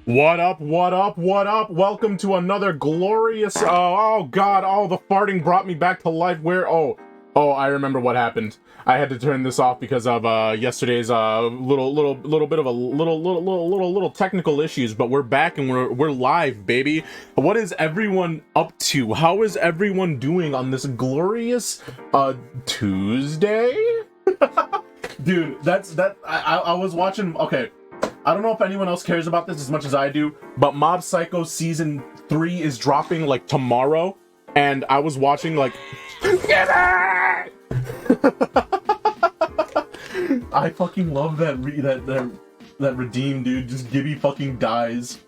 What up, what up, what up? Welcome to another glorious, oh god, oh, the farting brought me back to life. I remember what happened. I had to turn this off because of, yesterday's, little bit of a little technical issues, but we're back and we're live, baby. What is everyone up to? How is everyone doing on this glorious, Tuesday? Dude, I was watching, okay. I don't know if anyone else cares about this as much as I do, but Mob Psycho Season 3 is dropping, like, tomorrow, and I was watching, like, I fucking love that Redeem, dude. Just Gibby fucking dies.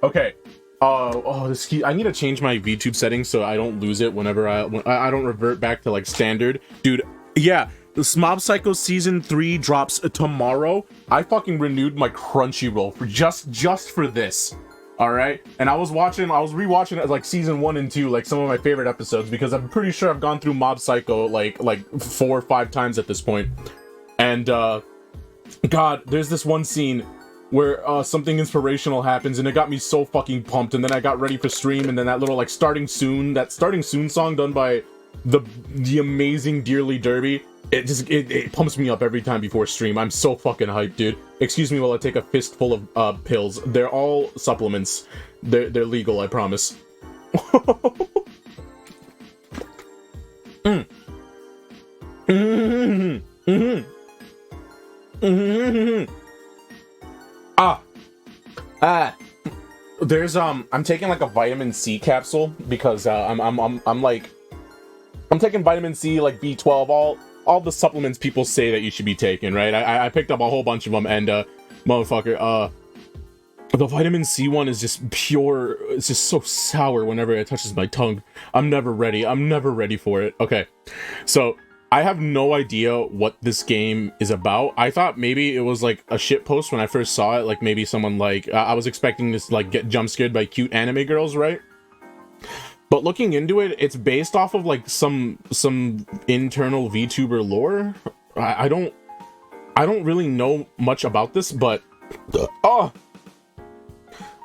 Okay. I need to change my VTube settings so I don't lose it whenever I don't revert back to, like, standard. Dude, yeah. This Mob Psycho Season 3 drops tomorrow. I fucking renewed my Crunchyroll for just for this. Alright? And I was rewatching like Season 1 and 2, like some of my favorite episodes, because I'm pretty sure I've gone through Mob Psycho like 4 or 5 times at this point. And, God, there's this one scene where something inspirational happens, and it got me so fucking pumped, and then I got ready for stream, and then that little, like, Starting Soon song done by the amazing Dearly Derby. It pumps me up every time before stream. I'm so fucking hyped, dude. Excuse me while I take a fistful of pills. They're all supplements. They're legal, I promise. There's I'm taking like a vitamin C capsule because I'm taking vitamin C, like B12, all the supplements people say that you should be taking, right? I picked up a whole bunch of them, and motherfucker, the vitamin C one is just pure. It's just so sour whenever it touches my tongue. I'm never ready for it. Okay, so I have no idea what this game is about. I thought maybe it was like a shit post when I first saw it. Like maybe someone like I was expecting this like get jump scared by cute anime girls, right? But looking into it, it's based off of like some internal VTuber lore. I don't really know much about this, but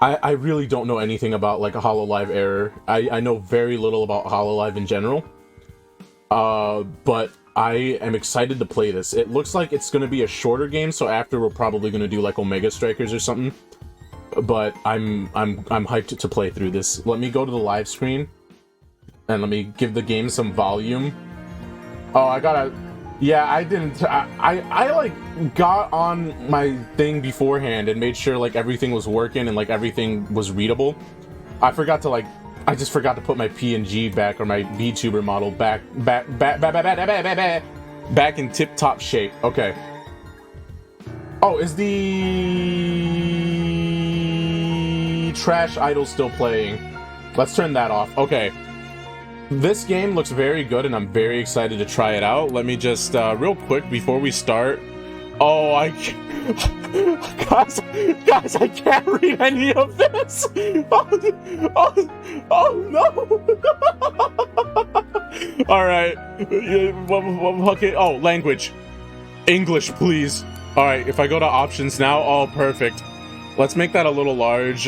I really don't know anything about like a Hololive error. I know very little about Hololive in general. But I am excited to play this. It looks like it's gonna be a shorter game, so after we're probably gonna do like Omega Strikers or something. But I'm hyped to play through this. Let me go to the live screen and let me give the game some volume. Oh, I like got on my thing beforehand and made sure like everything was working and like everything was readable. I just forgot to put my PNG back, or my VTuber model back in tip-top shape. Okay. Oh, is the trash idol still playing? Let's turn that off. Okay. This game looks very good, and I'm very excited to try it out. Let me just, real quick, before we start... Oh, Guys, I can't read any of this! Oh no! Alright. Okay, oh, language. English, please. Alright, if I go to options now, oh, perfect. Let's make that a little large,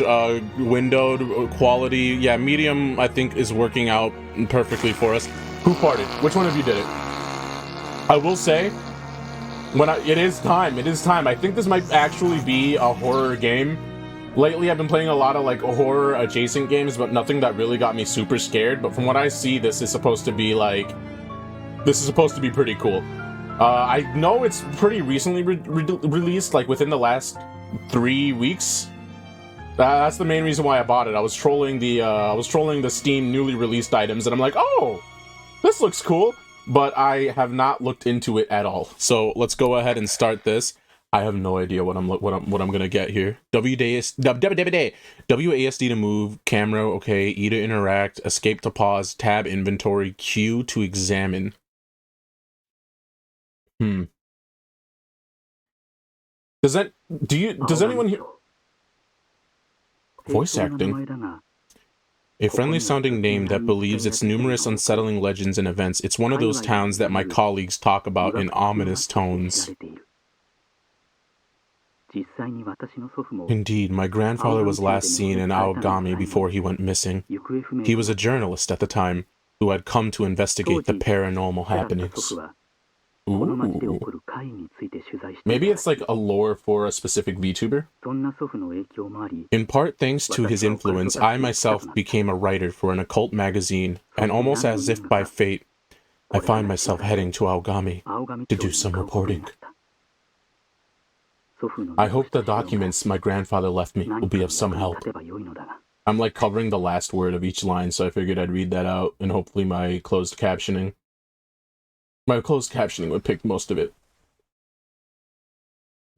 windowed quality. Yeah, medium, I think, is working out perfectly for us. Who farted? Which one of you did it? I will say, it is time. I think this might actually be a horror game. Lately, I've been playing a lot of, like, horror-adjacent games, but nothing that really got me super scared. But from what I see, this is supposed to be pretty cool. I know it's pretty recently released, like, within the last 3 weeks. That's the main reason why I bought it. I was trolling the Steam newly released items, and I'm like, oh, this looks cool. But I have not looked into it at all. So let's go ahead and start this. I have no idea what I'm gonna get here. WASD to move, camera, okay, E to interact, escape to pause, tab inventory, Q to examine. Does anyone hear voice acting? A friendly-sounding name that believes its numerous unsettling legends and events. It's one of those towns that my colleagues talk about in ominous tones. Indeed, my grandfather was last seen in Aogami before he went missing. He was a journalist at the time who had come to investigate the paranormal happenings. Ooh. Maybe it's like a lore for a specific VTuber? In part thanks to his influence, I myself became a writer for an occult magazine, and almost as if by fate, I find myself heading to Aogami to do some reporting. I hope the documents my grandfather left me will be of some help. I'm like covering the last word of each line, so I figured I'd read that out, and hopefully my closed captioning would pick most of it.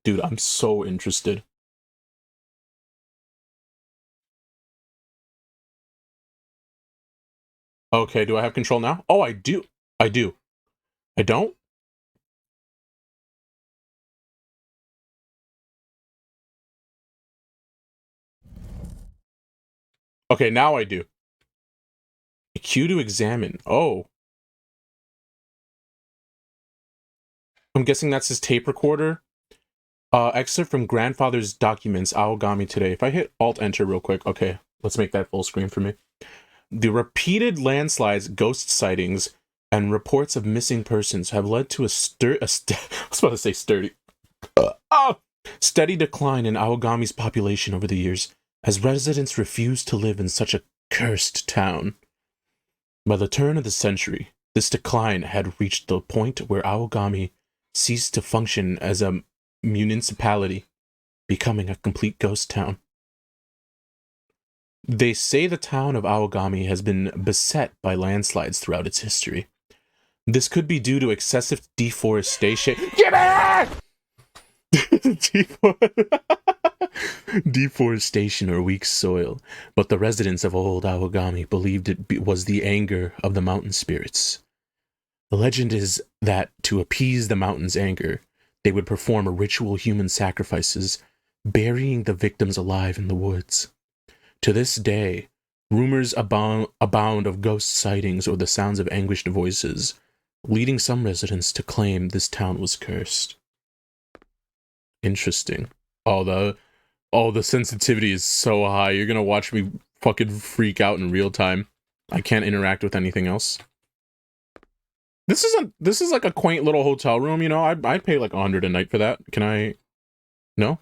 Dude, I'm so interested. Okay, do I have control now? Oh, I do. I do. I don't? Okay, now I do. Q to examine. Oh. I'm guessing that's his tape recorder. Excerpt from grandfather's documents, Aogami today. If I hit Alt-Enter real quick. Okay, let's make that full screen for me. The repeated landslides, ghost sightings, and reports of missing persons have led to a I was about to say sturdy. Steady decline in Aogami's population over the years, as residents refuse to live in such a cursed town. By the turn of the century, this decline had reached the point where Aogami ceased to function as a municipality, becoming a complete ghost town. They say the town of Aogami has been beset by landslides throughout its history. This could be due to excessive deforestation. Deforestation or weak soil, but the residents of old Aogami believed it was the anger of the mountain spirits. The legend is that to appease the mountain's anger, they would perform ritual human sacrifices, burying the victims alive in the woods. To this day, rumors abound of ghost sightings or the sounds of anguished voices, leading some residents to claim this town was cursed. Interesting. Oh, the sensitivity is so high. You're gonna watch me fucking freak out in real time. I can't interact with anything else. This is like a quaint little hotel room, you know. I'd pay like $100 a night for that. Can I? No?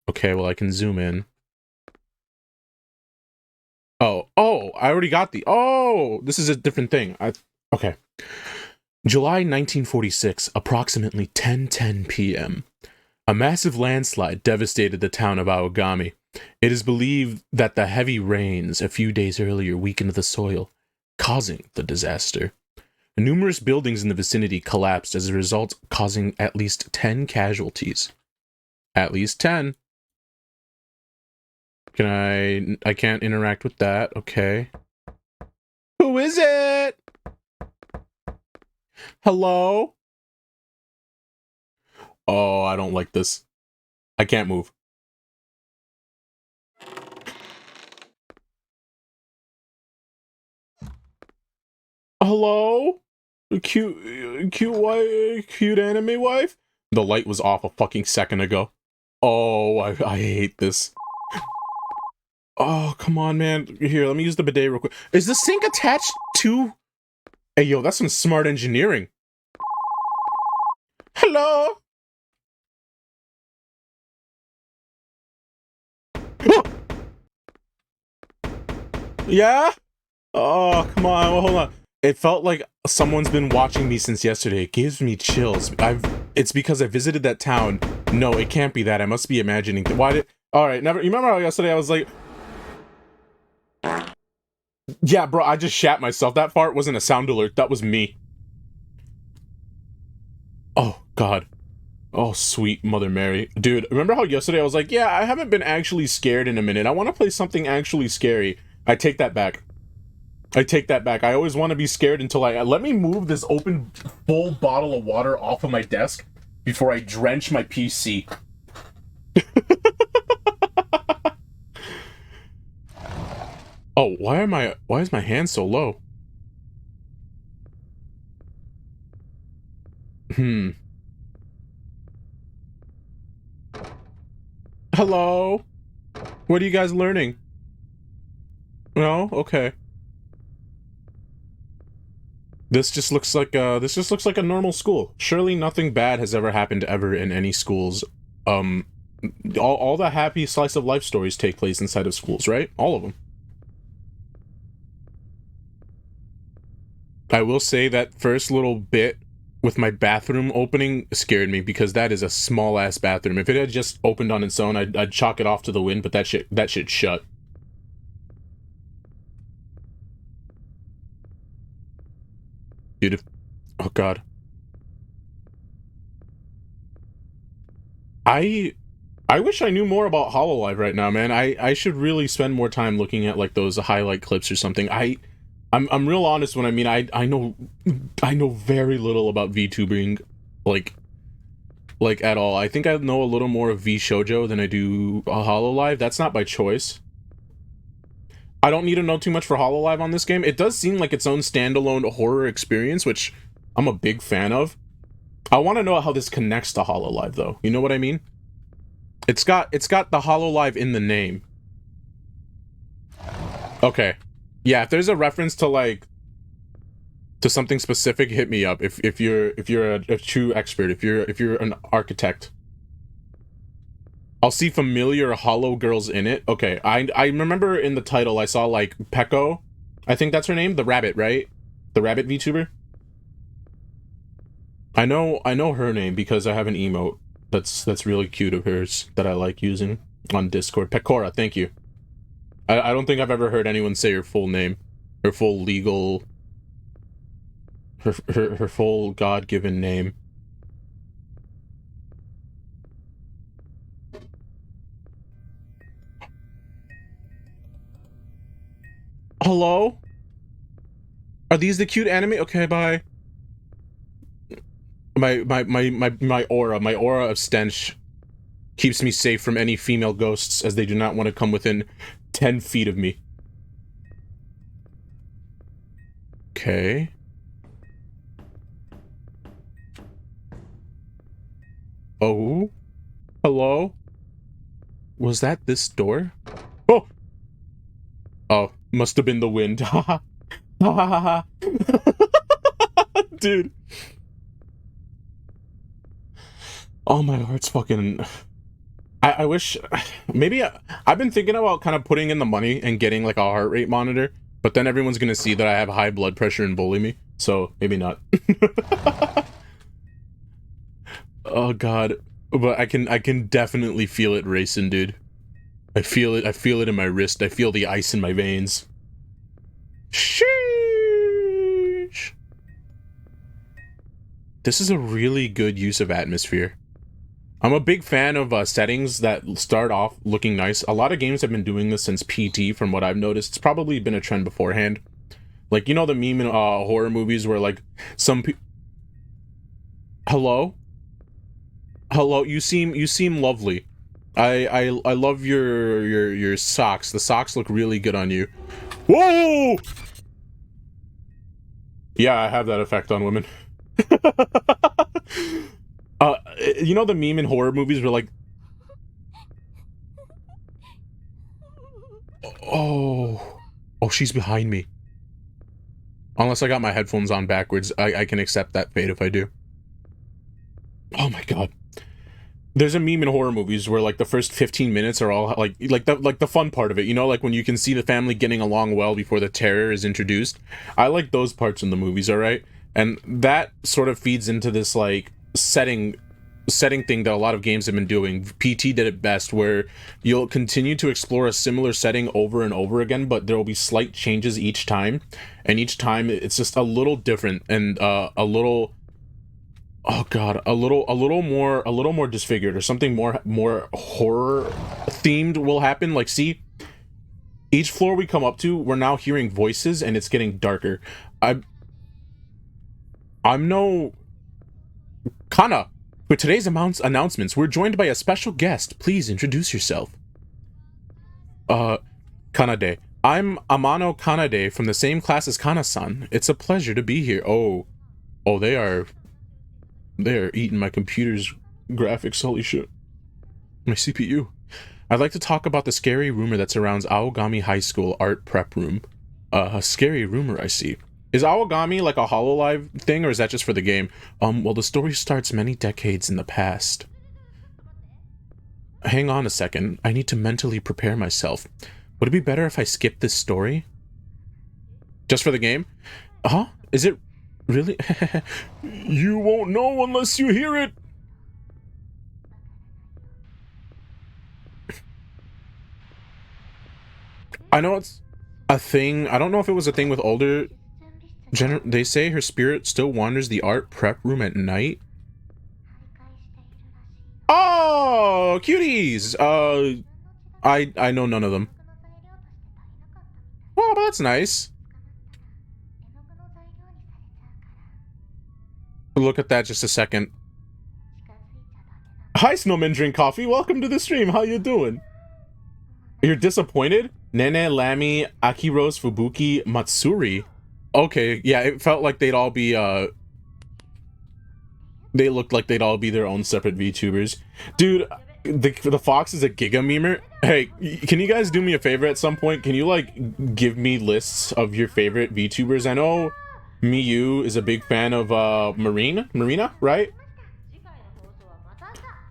Okay, well I can zoom in. Oh, I already got the... Oh, this is a different thing. Okay. July 1946, approximately 10:10 p.m. A massive landslide devastated the town of Aogami. It is believed that the heavy rains a few days earlier weakened the soil, causing the disaster. Numerous buildings in the vicinity collapsed as a result, causing at least 10 casualties. At least 10. I can't interact with that. Okay. Who is it? Hello? Oh, I don't like this. I can't move. Hello? Cute anime wife? The light was off a fucking second ago. Oh, I hate this. Oh, come on, man. Here, let me use the bidet real quick. Is the sink attached to... Hey, yo, that's some smart engineering. Hello? Yeah? Oh, come on. Well, hold on. It felt like someone's been watching me since yesterday. It gives me chills. It's because I visited that town. No, it can't be that. I must be imagining. Why did... Alright, never... You remember how yesterday I was like... Yeah, bro, I just shat myself. That fart wasn't a sound alert. That was me. Oh, God. Oh, sweet Mother Mary. Dude, remember how yesterday I was like, yeah, I haven't been actually scared in a minute. I want to play something actually scary. I take that back. I take that back. I always want to be scared until let me move this open full bottle of water off of my desk before I drench my PC. Oh, why is my hand so low? Hello? What are you guys learning? No? Okay. This just looks like a normal school. Surely nothing bad has ever happened ever in any schools. All the happy slice of life stories take place inside of schools, right? All of them. I will say that first little bit with my bathroom opening scared me because that is a small ass bathroom. If it had just opened on its own, I'd chalk it off to the wind, but that shit shut. Dude, oh god. I wish I knew more about Hololive right now, man. I should really spend more time looking at like those highlight clips or something. I'm real honest when I mean I know very little about VTubing, like at all. I think I know a little more of VShojo than I do Hololive. That's not by choice. I don't need to know too much for Hololive on this game. It does seem like its own standalone horror experience, which I'm a big fan of. I want to know how this connects to Hololive, though. You know what I mean? It's got the Hololive in the name. Okay. Yeah, if there's a reference to like to something specific, hit me up. If you're a true expert, if you're an architect. I'll see familiar hollow girls in it. Okay, I remember in the title I saw like Peko. I think that's her name, the rabbit, right? The rabbit VTuber. I know her name because I have an emote that's really cute of hers that I like using on Discord. Pekora, thank you. I don't think I've ever heard anyone say her full name, her full legal, her full God-given name. Hello? Are these the cute anime? Okay, bye. My aura of stench keeps me safe from any female ghosts as they do not want to come within 10 feet of me. Okay. Oh. Hello? Was that this door? Oh! Oh, must have been the wind. Ha ha ha ha. Dude. Oh, my heart's fucking... I wish... Maybe... I've been thinking about kind of putting in the money and getting, like, a heart rate monitor, but then everyone's gonna see that I have high blood pressure and bully me, so maybe not. Oh, God. But I can definitely feel it racing, dude. I feel it in my wrist. I feel the ice in my veins. Sheesh! This is a really good use of atmosphere. I'm a big fan of settings that start off looking nice. A lot of games have been doing this since PT, from what I've noticed. It's probably been a trend beforehand. Like, you know the meme in horror movies where, like, some people... Hello? Hello, you seem lovely. I love your socks. The socks look really good on you. Whoa! Yeah, I have that effect on women. You know the meme in horror movies where like... Oh, she's behind me. Unless I got my headphones on backwards, I can accept that fate if I do. Oh my god. There's a meme in horror movies where like the first 15 minutes are all like the fun part of it, you know, like when you can see the family getting along well before the terror is introduced. I like those parts in the movies, all right? And that sort of feeds into this like setting thing that a lot of games have been doing. PT did it best, where you'll continue to explore a similar setting over and over again, but there will be slight changes each time, and each time it's just a little different and a little, oh god, a little more disfigured, or something more horror themed will happen. Like, see, each floor we come up to, we're now hearing voices and it's getting darker. I'm no Kana. For today's announcements, we're joined by a special guest. Please introduce yourself. Kanade. I'm Amano Kanade from the same class as Kana-san. It's a pleasure to be here. Oh, they're eating my computer's graphics. Holy shit. My CPU. I'd like to talk about the scary rumor that surrounds Aogami High School art prep room. A scary rumor, I see. Is Aogami like a Hololive thing, or is that just for the game? Well, the story starts many decades in the past. Hang on a second. I need to mentally prepare myself. Would it be better if I skip this story? Just for the game? Huh? Is it really? You won't know unless you hear it! I know it's a thing. I don't know if it was a thing with older... They say her spirit still wanders the art prep room at night. Oh, cuties! I know none of them. Oh, but that's nice. Look at that just a second. Hi, Snowman Drink Coffee. Welcome to the stream. How you doing? You're disappointed? Nene, Lamy, Akiros, Fubuki, Matsuri. Okay, yeah, it felt like they'd all be, they looked like they'd all be their own separate VTubers. Dude, the Fox is a giga memer. Hey, can you guys do me a favor at some point? Can you, like, give me lists of your favorite VTubers? I know Miyu is a big fan of, Marina, right?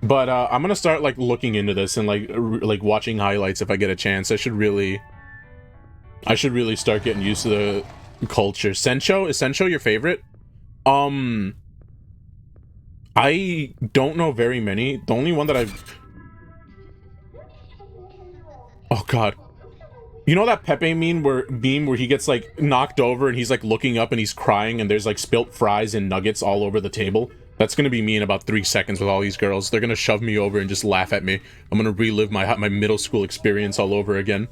But, I'm gonna start, like, looking into this and, like, watching highlights if I get a chance. I should really start getting used to the culture. Sencho? Is Sencho your favorite? I don't know very many. The only one that I've... Oh, God. You know that Pepe meme where he gets, like, knocked over and he's, like, looking up and he's crying and there's, like, spilt fries and nuggets all over the table? That's gonna be me in about 3 seconds with all these girls. They're gonna shove me over and just laugh at me. I'm gonna relive my middle school experience all over again.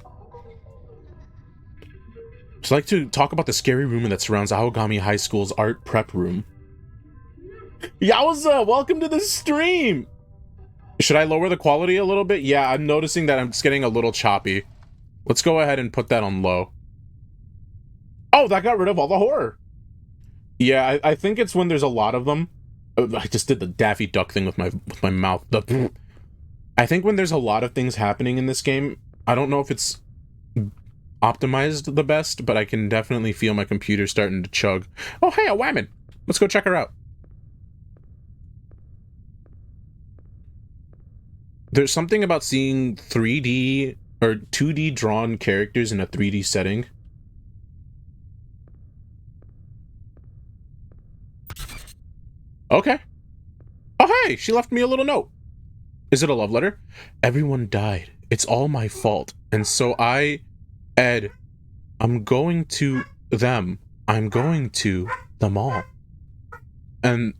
So I'd like to talk about the scary rumor that surrounds Aogami High School's art prep room. Yowza, welcome to the stream! Should I lower the quality a little bit? Yeah, I'm noticing that I'm just getting a little choppy. Let's go ahead and put that on low. Oh, that got rid of all the horror! Yeah, I think it's when there's a lot of them. I just did the Daffy Duck thing with my mouth. I think when there's a lot of things happening in this game, I don't know if it's optimized the best, but I can definitely feel my computer starting to chug. Oh, hey, a Whammon! Let's go check her out. There's something about seeing 3D or 2D drawn characters in a 3D setting. Okay. Oh, hey, she left me a little note. Is it a love letter? Everyone died. It's all my fault. And so Ed, I'm going to them. I'm going to them all. And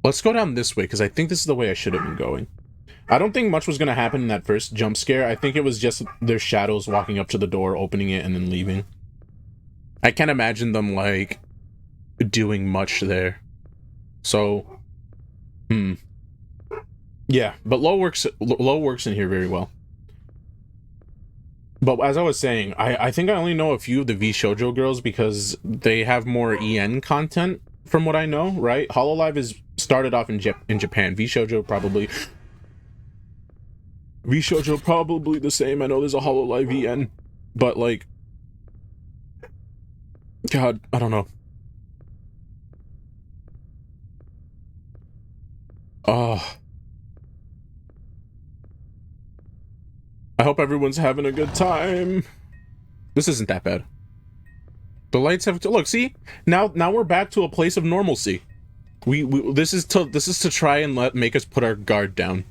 let's go down this way, because I think this is the way I should have been going. I don't think much was going to happen in that first jump scare. I think it was just their shadows walking up to the door, opening it, and then leaving. I can't imagine them, like, doing much there. So, yeah, but low works in here very well. But as I was saying, I think I only know a few of the V Shoujo girls because they have more EN content from what I know, right? Hololive is started off in Japan. V Shoujo probably the same. I know there's a Hololive EN, but like, God, I don't know. I hope everyone's having a good time. This isn't that bad. The lights have to look. See, now we're back to a place of normalcy. This is to try and make us put our guard down.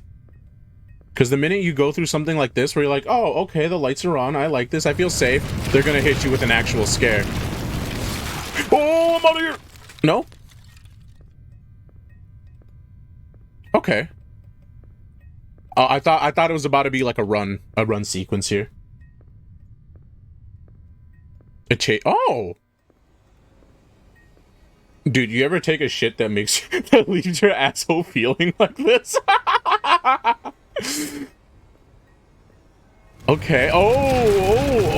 Because the minute you go through something like this, where you're like, oh, okay, the lights are on. I like this. I feel safe. They're gonna hit you with an actual scare. Oh, I'm out of here. No. Okay. I thought it was about to be like a run sequence here. Oh! Dude, you ever take a shit that that leaves your asshole feeling like this? Okay. Oh,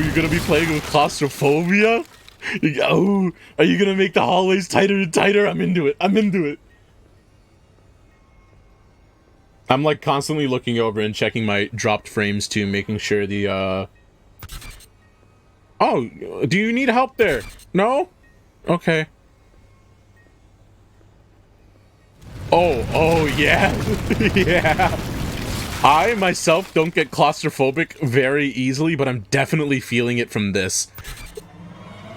you're gonna be playing with claustrophobia? Oh, are you gonna make the hallways tighter and tighter? I'm into it. I'm like constantly looking over and checking my dropped frames too, making sure the Oh, do you need help there? No? Okay. Oh yeah. Yeah. I myself don't get claustrophobic very easily, but I'm definitely feeling it from this.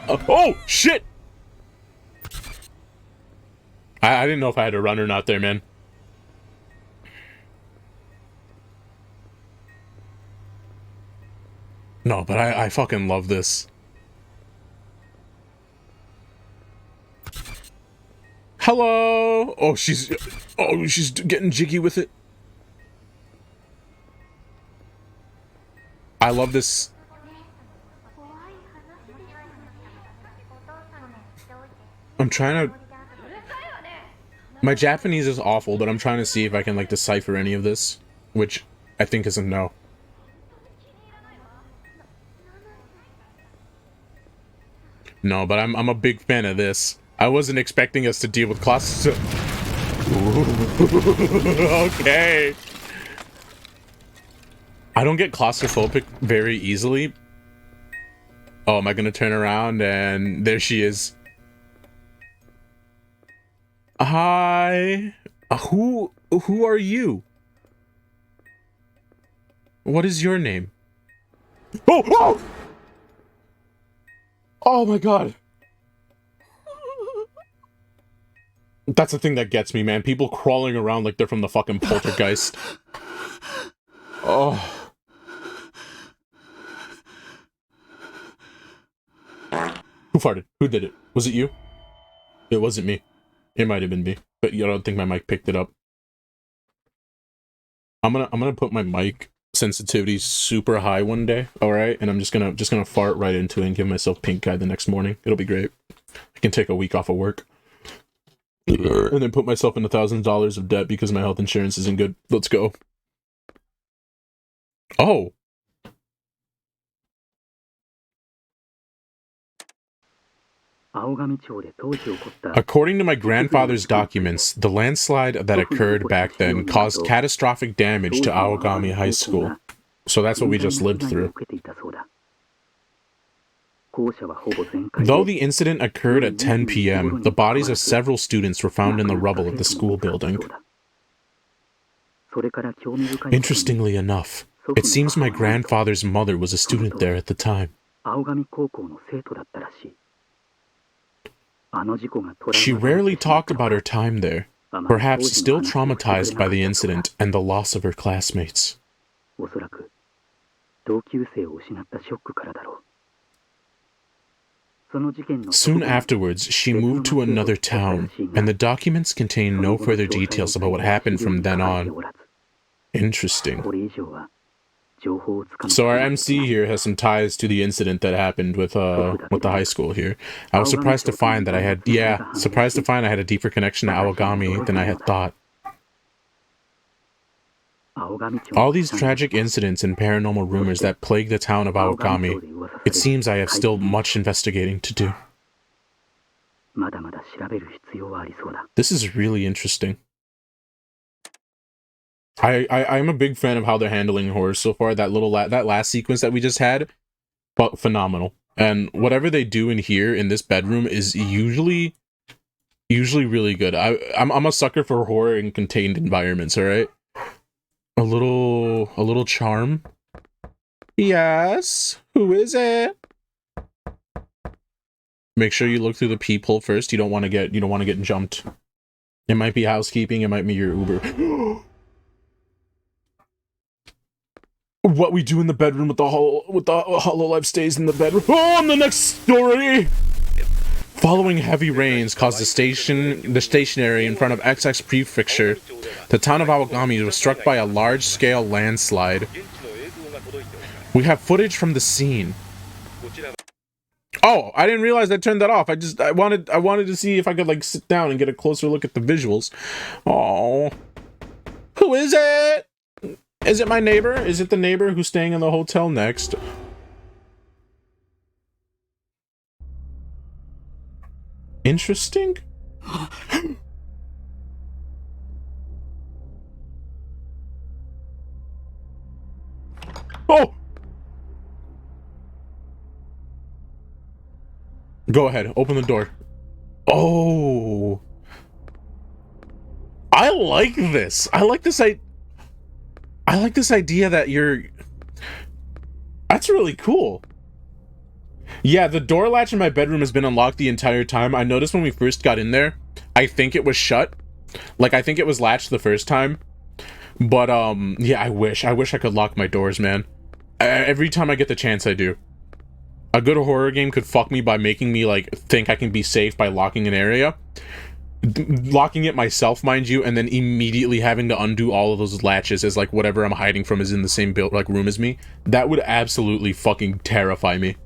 Oh shit! I didn't know if I had to run or not there, man. No, but I fucking love this. Hello! Oh, she's getting jiggy with it. I love this. I'm trying to... My Japanese is awful, but I'm trying to see if I can, like, decipher any of this. Which I think is a no. No, but I'm a big fan of this. I wasn't expecting us to deal with claustrophobic. Okay. I don't get claustrophobic very easily. Oh, am I gonna turn around? And there she is. Hi. Who are you? What is your name? Oh! Oh! Oh my god. That's the thing that gets me, man. People crawling around like they're from the fucking poltergeist. Oh. Who farted? Who did it? Was it you? It wasn't me. It might have been me, but I don't think my mic picked it up. I'm gonna put my mic sensitivity super high one day, all right? And I'm just gonna fart right into it and give myself pink eye the next morning. It'll be great. I can take a week off of work. And then put myself in $1,000 of debt because my health insurance isn't good. Let's go. Oh. According to my grandfather's documents, the landslide that occurred back then caused catastrophic damage to Aogami High School. So that's what we just lived through. Though the incident occurred at 10 p.m., the bodies of several students were found in the rubble of the school building. Interestingly enough, it seems my grandfather's mother was a student there at the time. She rarely talked about her time there, perhaps still traumatized by the incident and the loss of her classmates. Soon afterwards, she moved to another town, and the documents contain no further details about what happened from then on. Interesting. So our MC here has some ties to the incident that happened with the high school here. I was surprised to find that I had a deeper connection to Aogami than I had thought. All these tragic incidents and paranormal rumors that plague the town of Aogami, it seems I have still much investigating to do. This is really interesting. I'm a big fan of how they're handling horror so far. That last sequence that we just had, but phenomenal. And whatever they do in here in this bedroom is usually really good. I'm a sucker for horror in contained environments. All right, a little charm. Yes, who is it? Make sure you look through the peephole first. You don't want to get jumped. It might be housekeeping. It might be your Uber. What we do in the bedroom with the Hololive stays in the bedroom. Oh, on the next story! Following heavy rains caused the stationary in front of XX Prefecture. The town of Aogami was struck by a large-scale landslide. We have footage from the scene. Oh, I didn't realize I turned that off. I wanted to see if I could like sit down and get a closer look at the visuals. Oh, who is it? Is it my neighbor? Is it the neighbor who's staying in the hotel next? Interesting. Oh! Go ahead, open the door. Oh! I like this. I like this idea that you're... That's really cool. Yeah, the door latch in my bedroom has been unlocked the entire time. I noticed when we first got in there, I think it was shut. Like, I think it was latched the first time. But, yeah, I wish I could lock my doors, man. Every time I get the chance, I do. A good horror game could fuck me by making me, like, think I can be safe by locking an area. Locking it myself, mind you, and then immediately having to undo all of those latches as, like, whatever I'm hiding from is in the same room as me. That would absolutely fucking terrify me.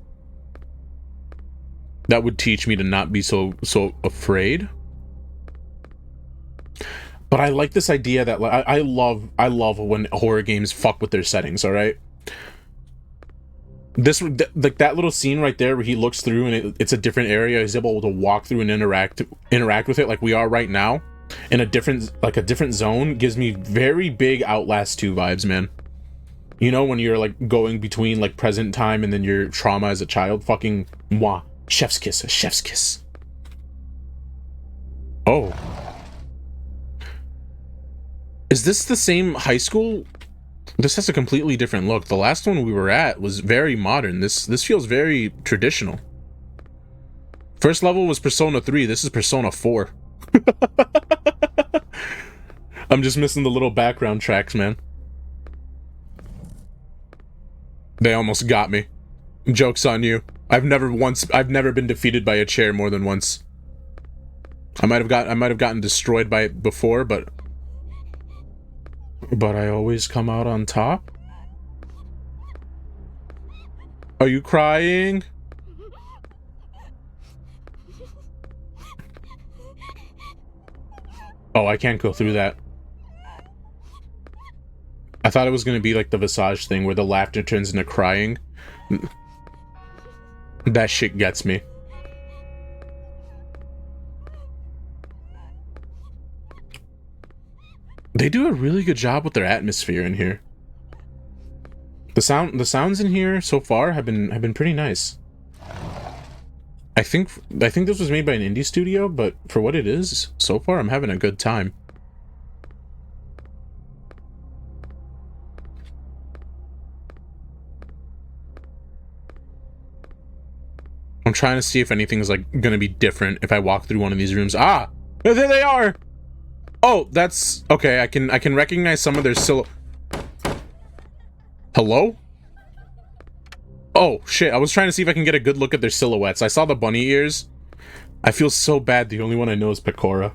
That would teach me to not be so afraid. But I like this idea that, like, I love when horror games fuck with their settings, alright? This, like, that little scene right there where he looks through and it's a different area, he's able to walk through and interact with it like we are right now, in a different zone, gives me very big Outlast 2 vibes, man. You know, when you're, like, going between, like, present time and then your trauma as a child, fucking mwah. Chef's kiss, a chef's kiss. Oh. Is this the same high school? This has a completely different look. The last one we were at was very modern. This feels very traditional. First level was Persona 3. This is Persona 4. I'm just missing the little background tracks, man. They almost got me. Joke's on you. I've never been defeated by a chair more than once. I might have gotten destroyed by it before, but I always come out on top. Are you crying? Oh, I can't go through that. I thought it was gonna be like the Visage thing where the laughter turns into crying. That shit gets me. They do a really good job with their atmosphere in here. The sounds in here so far have been pretty nice. I think this was made by an indie studio, but for what it is, so far I'm having a good time. I'm trying to see if anything's like gonna be different if I walk through one of these rooms. Ah, there they are. Oh, that's okay. I can recognize some of their Hello? Oh shit! I was trying to see if I can get a good look at their silhouettes. I saw the bunny ears. I feel so bad. The only one I know is Pecora.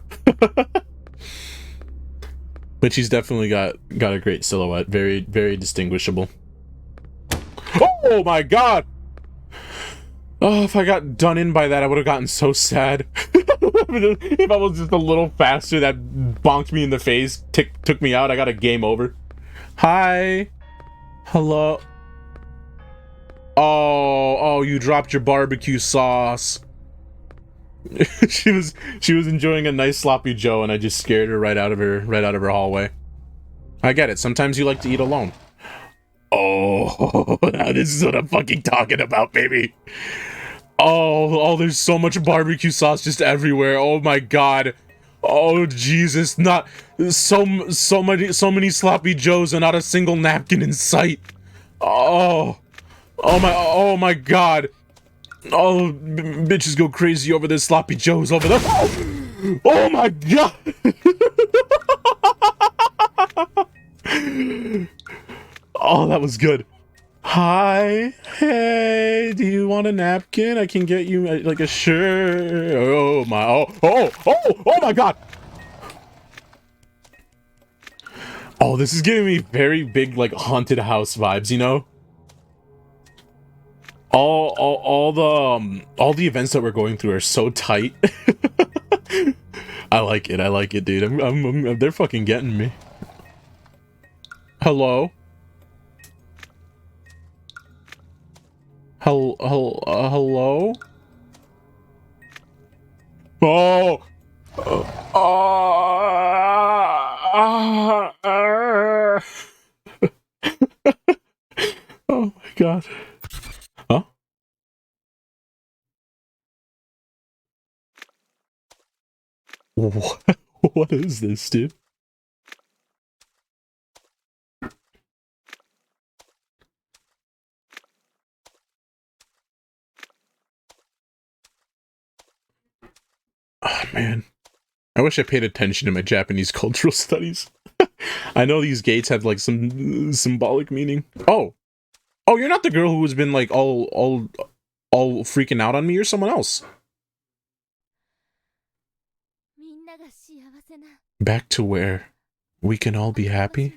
But she's definitely got a great silhouette. Very distinguishable. Oh my god! Oh, if I got done in by that, I would have gotten so sad. If I was just a little faster, that bonked me in the face, took me out, I got a game over. Hi. Hello. Oh, you dropped your barbecue sauce. she was enjoying a nice sloppy Joe, and I just scared her right out of her hallway. I get it. Sometimes you like to eat alone. Oh, now this is what I'm fucking talking about, baby. Oh, there's so much barbecue sauce just everywhere. Oh my god. Oh Jesus, not so many sloppy joes and not a single napkin in sight. Oh my god. Oh, bitches go crazy over this sloppy joes over there. Oh my god. Oh, that was good. Hi, hey, do you want a napkin? I can get you like a shirt. Oh my god. Oh, this is giving me very big like haunted house vibes, you know? All the events that we're going through are so tight. I like it, dude. They're fucking getting me. Hello? Hello? Oh! God. Huh? What is this, dude? Oh, man. I wish I paid attention to my Japanese cultural studies. I know these gates had like some symbolic meaning. Oh, you're not the girl who has been like all freaking out on me, or someone else. Back to where we can all be happy.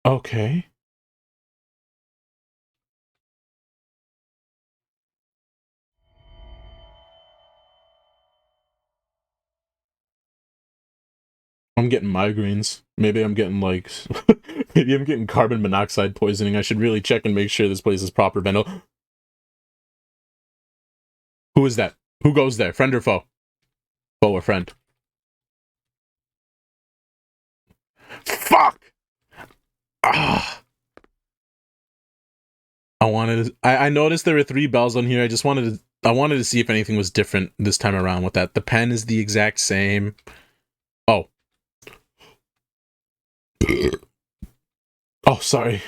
Okay. I'm getting migraines. Maybe I'm getting like, maybe I'm getting carbon monoxide poisoning. I should really check and make sure this place is proper vento. Who is that? Who goes there? Friend or foe? Foe or friend? Fuck! Ah. I noticed there were 3 bells on here. I wanted to see if anything was different this time around with that. The pen is the exact same. Oh. Oh, sorry.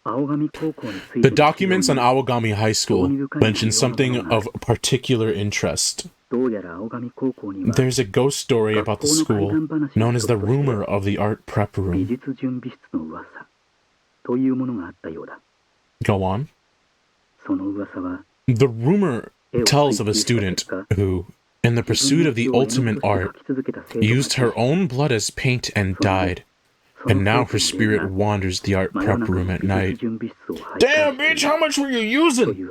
The documents on Awagami High School mention something of particular interest. There's a ghost story about the school known as the rumor of the art prep room. Go on. The rumor tells of a student who, in the pursuit of the ultimate art, used her own blood as paint and died, and now her spirit wanders the art prep room at night. Damn, bitch, how much were you using?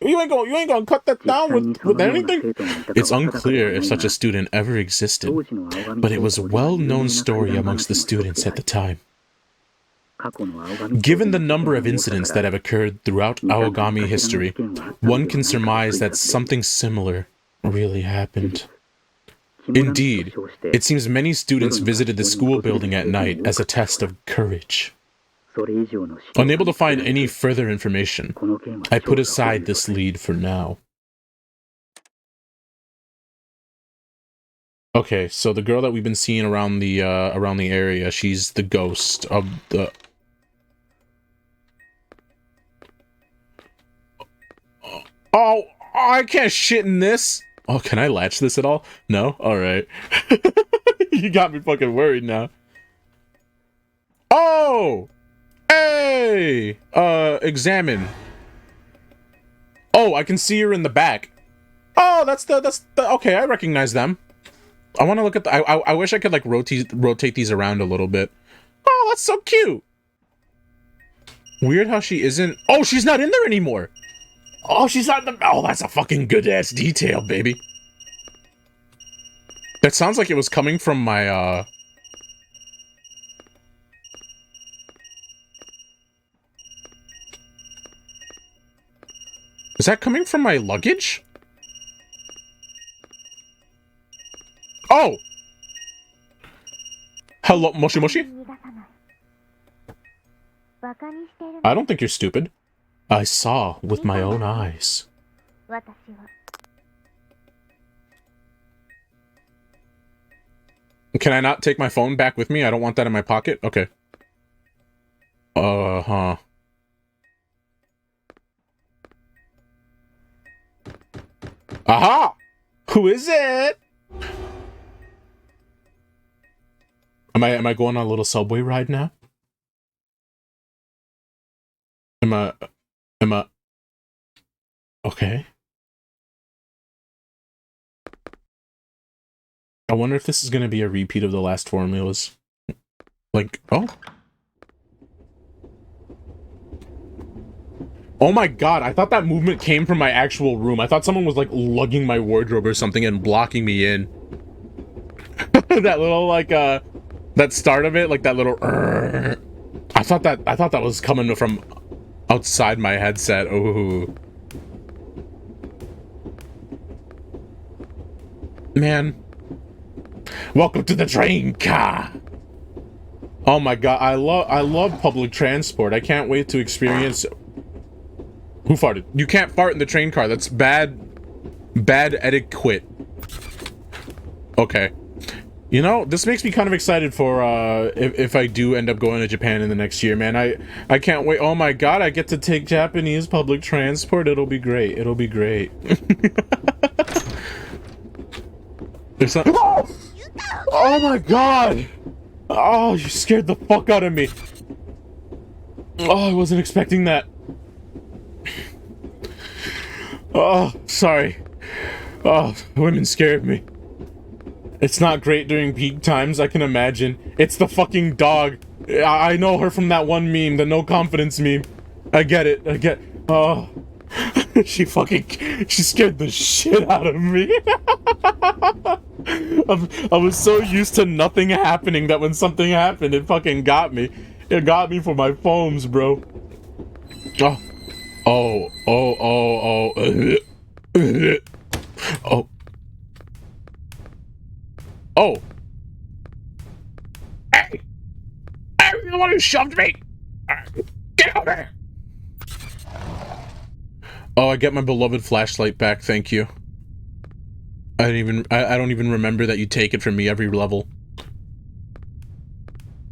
You ain't gonna cut that down with anything? It's unclear if such a student ever existed, but it was a well-known story amongst the students at the time. Given the number of incidents that have occurred throughout Awagami history, one can surmise that something similar really happened. Indeed, it seems many students visited the school building at night as a test of courage. Unable to find any further information, I put aside this lead for now. Okay, so the girl that we've been seeing around the area, she's the ghost of the... Oh, I can't shit in this! Oh, can I latch this at all? No? Alright. You got me fucking worried now. Oh! Hey! Examine. Oh, I can see her in the back. Oh, that's the, okay, I recognize them. I want to look at the, I wish I could, like, rotate these around a little bit. Oh, that's so cute! Weird how she isn't, oh, she's not in there anymore! Oh, she's not in the, oh, that's a fucking good-ass detail, baby. That sounds like it was coming from my, Is that coming from my luggage? Oh! Hello, Moshi Moshi? I don't think you're stupid. I saw with my own eyes. Can I not take my phone back with me? I don't want that in my pocket? Okay. Uh-huh. Aha! Who is it? Am I going on a little subway ride now? Am I... Okay. I wonder if this is going to be a repeat of the last formulas. Like, oh. Oh my god, I thought that movement came from my actual room. I thought someone was, like, lugging my wardrobe or something and blocking me in. That little, like, that start of it, like that little... I thought that was coming from outside my headset. Ooh. Man. Welcome to the train car. Oh my god, I love public transport. I can't wait to experience. Who farted? You can't fart in the train car. That's bad etiquette. Okay. You know, this makes me kind of excited for if I do end up going to Japan in the next year, man. I can't wait. Oh my god, I get to take Japanese public transport. It'll be great. It'll be great. There's some. Oh my god! Oh, you scared the fuck out of me. Oh, I wasn't expecting that. Oh, sorry. Oh, women scared me. It's not great during peak times, I can imagine. It's the fucking dog. I know her from that one meme, the no confidence meme. I get it, oh. She scared the shit out of me. I was so used to nothing happening that when something happened, it fucking got me. It got me for my foams, bro. Oh. Oh. Oh. Hey! You're the one who shoved me! Get over here! Oh, I get my beloved flashlight back, thank you. I don't even remember that you take it from me every level.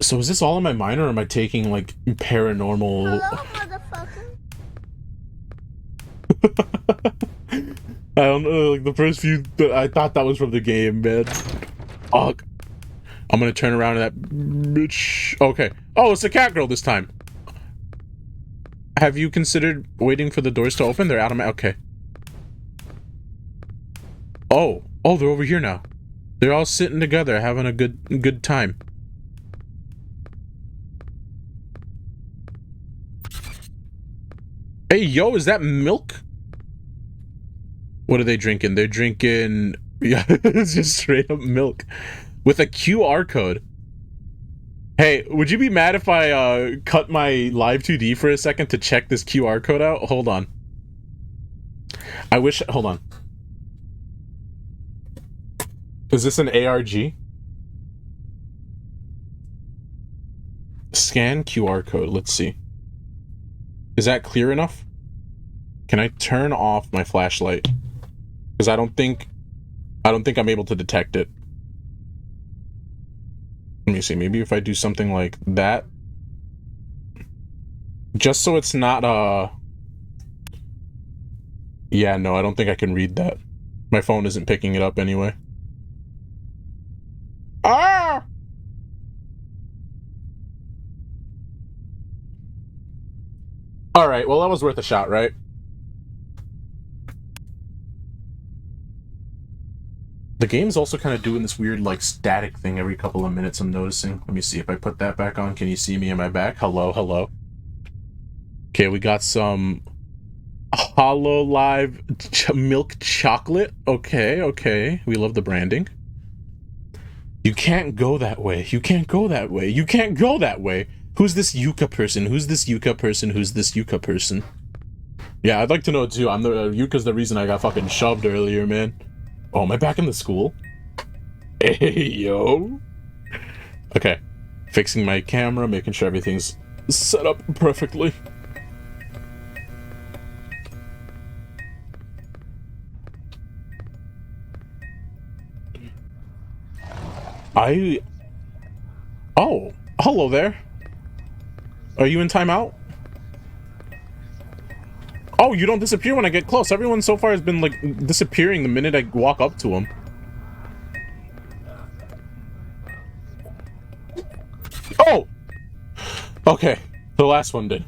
So is this all in my mind, or am I taking, like, paranormal... Hello, motherfucker. I don't know, like, the first few... I thought that was from the game, man. Ugh. I'm gonna turn around to that bitch. Okay. Oh, it's the cat girl this time. Have you considered waiting for the doors to open? They're out of my... Okay. Oh. Oh, they're over here now. They're all sitting together, having a good time. Hey, yo, is that milk? What are they drinking? They're drinking... Yeah, it's just straight up milk. With a QR code. Hey, would you be mad if I cut my live 2D for a second to check this QR code out? Hold on. I wish... Hold on. Is this an ARG? Scan QR code. Let's see. Is that clear enough? Can I turn off my flashlight? Because I don't think I'm able to detect it. Let me see. Maybe if I do something like that. Just so it's not, yeah, no, I don't think I can read that. My phone isn't picking it up anyway. Ah! Alright, well, that was worth a shot, right? The game's also kind of doing this weird, like, static thing every couple of minutes, I'm noticing. Let me see if I put that back on. Can you see me? Am I back? Hello, hello. Okay, we got some Hololive milk chocolate. Okay, okay. We love the branding. You can't go that way. You can't go that way. You can't go that way. Who's this Yuka person? Who's this Yuka person? Who's this Yuka person? Yeah, I'd like to know too. Yuka's the reason I got fucking shoved earlier, man. Oh, am I back in the school? Hey, yo. Okay. Fixing my camera, making sure everything's set up perfectly. Oh, hello there. Are you in timeout? Oh, you don't disappear when I get close. Everyone so far has been, like, disappearing the minute I walk up to them. Oh! Okay, the last one did.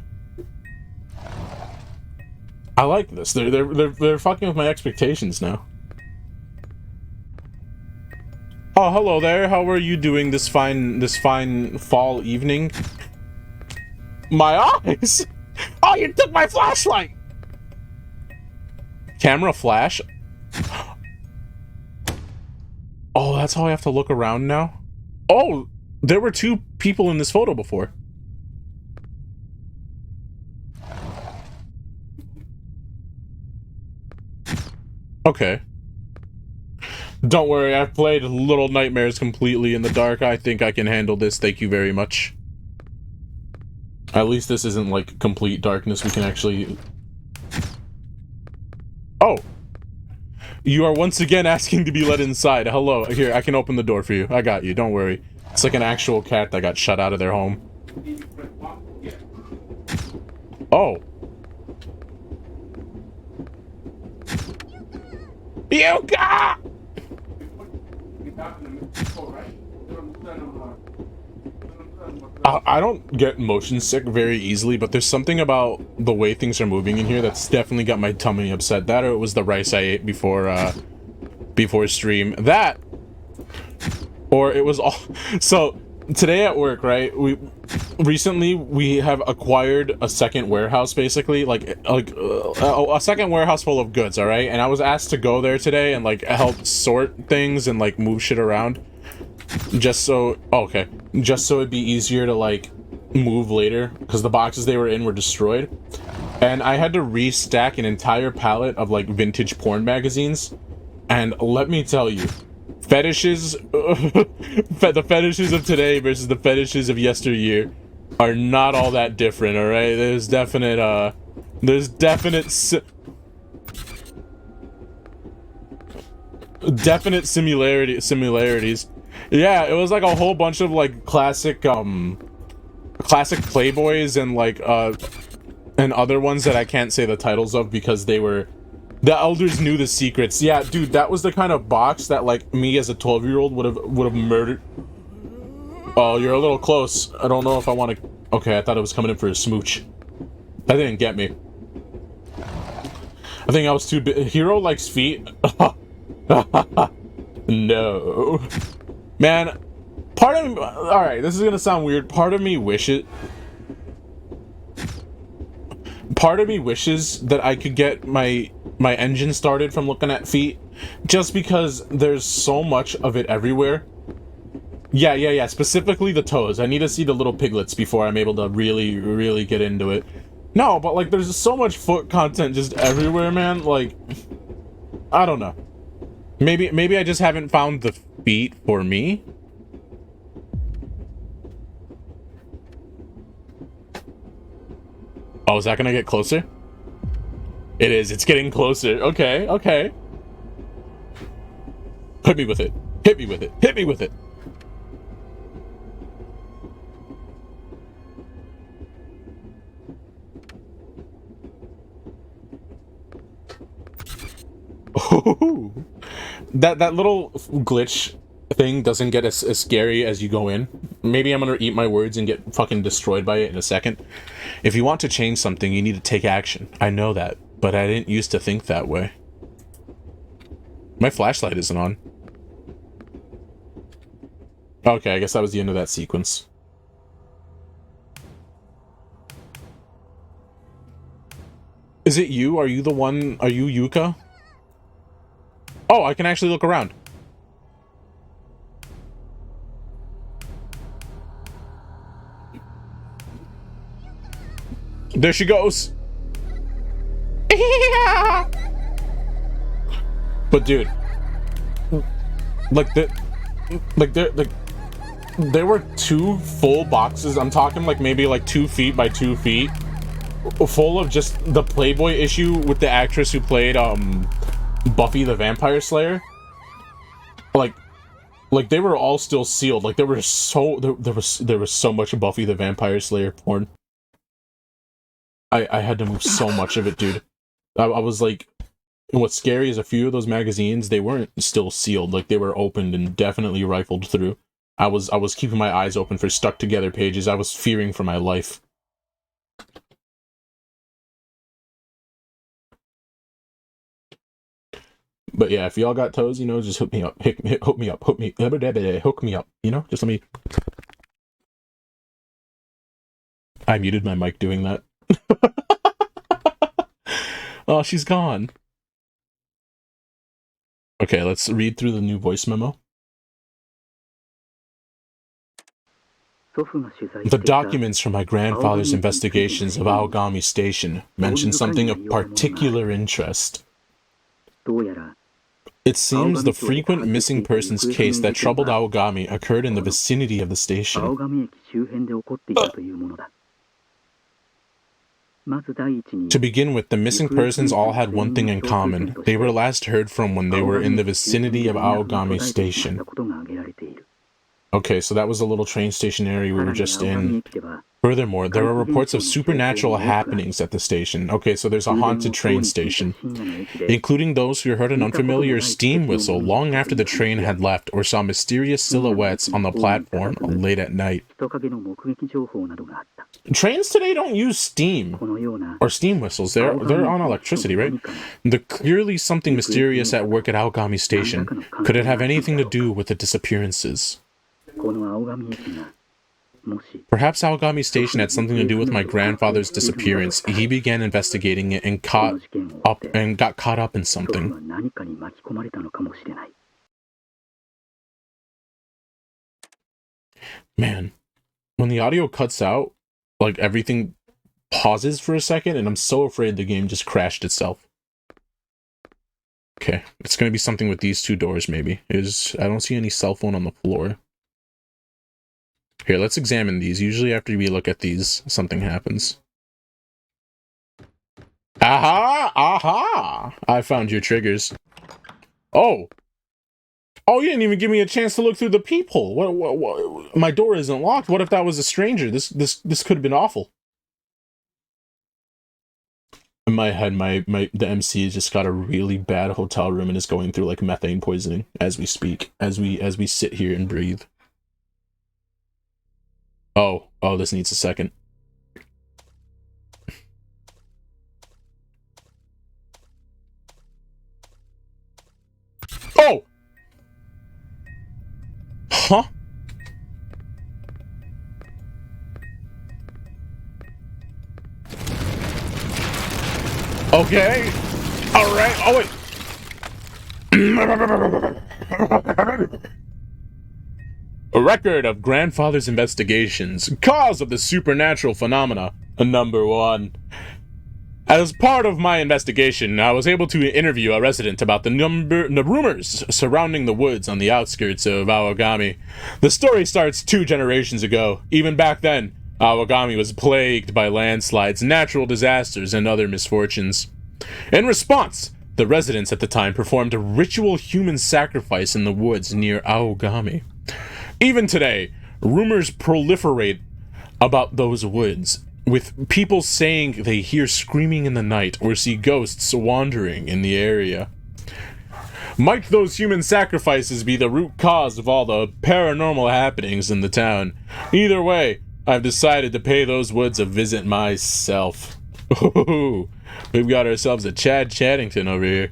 I like this. They're fucking with my expectations now. Oh, hello there. How are you doing this fine fall evening? My eyes! Oh, you took my flashlight! Camera flash? Oh, that's how I have to look around now? Oh, there were two people in this photo before. Okay. Don't worry, I've played Little Nightmares completely in the dark. I think I can handle this. Thank you very much. At least this isn't like complete darkness. We can actually... Oh! You are once again asking to be let inside. Hello. Here, I can open the door for you. I got you. Don't worry. It's like an actual cat that got shut out of their home. Oh. Yuka! I don't get motion sick very easily, but there's something about the way things are moving in here that's definitely got my tummy upset. That or it was the rice I ate before stream. That, or it was all... So, today at work, right, recently we have acquired a second warehouse, basically, like a second warehouse full of goods, alright? And I was asked to go there today and, like, help sort things and, like, move shit around. Just so... Oh, okay. Just so it'd be easier to, like, move later, because the boxes they were in were destroyed. And I had to restack an entire pallet of, like, vintage porn magazines. And let me tell you, fetishes... the fetishes of today versus the fetishes of yesteryear are not all that different, alright? There's definite, definite similarities. Yeah, it was like a whole bunch of like classic Playboys and like and other ones that I can't say the titles of because they were... The elders knew the secrets. Yeah, dude, that was the kind of box that like me as a 12-year-old would have murdered. Oh, you're a little close. I don't know if I want to... Okay, I thought it was coming in for a smooch. That didn't get me. I think I was too big. Hero likes feet. No. Man, part of me... Alright, this is gonna sound weird. Part of me wishes that I could get my engine started from looking at feet. Just because there's so much of it everywhere. Yeah. Specifically the toes. I need to see the little piglets before I'm able to really get into it. No, but like there's so much foot content just everywhere, man. Like, I don't know. Maybe I just haven't found the feet for me. Oh, is that gonna get closer? It is. It's getting closer. Okay. Hit me with it. Hit me with it. Hit me with it. Oh, that little glitch thing doesn't get as scary as you go in. Maybe I'm gonna eat my words and get fucking destroyed by it in a second. If you want to change something, you need to take action. I know that, but I didn't used to think that way. My flashlight isn't on. Okay, I guess that was the end of that sequence. Is it you? Are you the one? Are you Yuka? Oh, I can actually look around. There she goes. But dude, there were 2 full boxes. I'm talking like maybe like 2 feet by 2 feet, full of just the Playboy issue with the actress who played Buffy the Vampire Slayer. Like they were all still sealed. Like there was so much Buffy the Vampire Slayer porn. I had to move so much of it, dude. I was like, what's scary is a few of those magazines, they weren't still sealed. Like they were opened and definitely rifled through. I was keeping my eyes open for stuck together pages. I was fearing for my life. But yeah, if y'all got toes, you know, just hook me up. Hook me up. Hook me up. You know, just let me... I muted my mic doing that. Oh, she's gone. Okay, let's read through the new voice memo. The documents from my grandfather's investigations of Aogami Station mention something of particular interest. It seems the frequent missing persons case that troubled Aogami occurred in the vicinity of the station. To begin with, the missing persons all had one thing in common. They were last heard from when they were in the vicinity of Aogami Station. Okay, so that was the little train station area we were just in. Furthermore, there are reports of supernatural happenings at the station. Okay, so there's a haunted train station, including those who heard an unfamiliar steam whistle long after the train had left or saw mysterious silhouettes on the platform late at night. Trains today don't use steam or steam whistles. They're on electricity, right? There's clearly something mysterious at work at Aogami Station. Could it have anything to do with the disappearances? Perhaps Aogami Station had something to do with my grandfather's disappearance. He began investigating it and got caught up in something. Man, when the audio cuts out, like everything pauses for a second, and I'm so afraid the game just crashed itself. Okay, it's gonna be something with these two doors, maybe. I don't see any cell phone on the floor. Here, let's examine these. Usually after we look at these, something happens. Aha! Aha! I found your triggers. Oh! Oh, you didn't even give me a chance to look through the peephole. What? My door isn't locked. What if that was a stranger? This could have been awful. In my head, the MC has just got a really bad hotel room and is going through like methane poisoning as we speak, as we sit here and breathe. Oh, this needs a second. Oh! Huh? Okay. All right. Oh, wait. A record of grandfather's investigations. Cause of the supernatural phenomena. Number 1. As part of my investigation, I was able to interview a resident about the rumors surrounding the woods on the outskirts of Aogami. The story starts 2 generations ago. Even back then, Aogami was plagued by landslides, natural disasters, and other misfortunes. In response, the residents at the time performed a ritual human sacrifice in the woods near Aogami. Even today, rumors proliferate about those woods, with people saying they hear screaming in the night or see ghosts wandering in the area. Might those human sacrifices be the root cause of all the paranormal happenings in the town? Either way, I've decided to pay those woods a visit myself. Ooh, we've got ourselves a Chad Chaddington over here.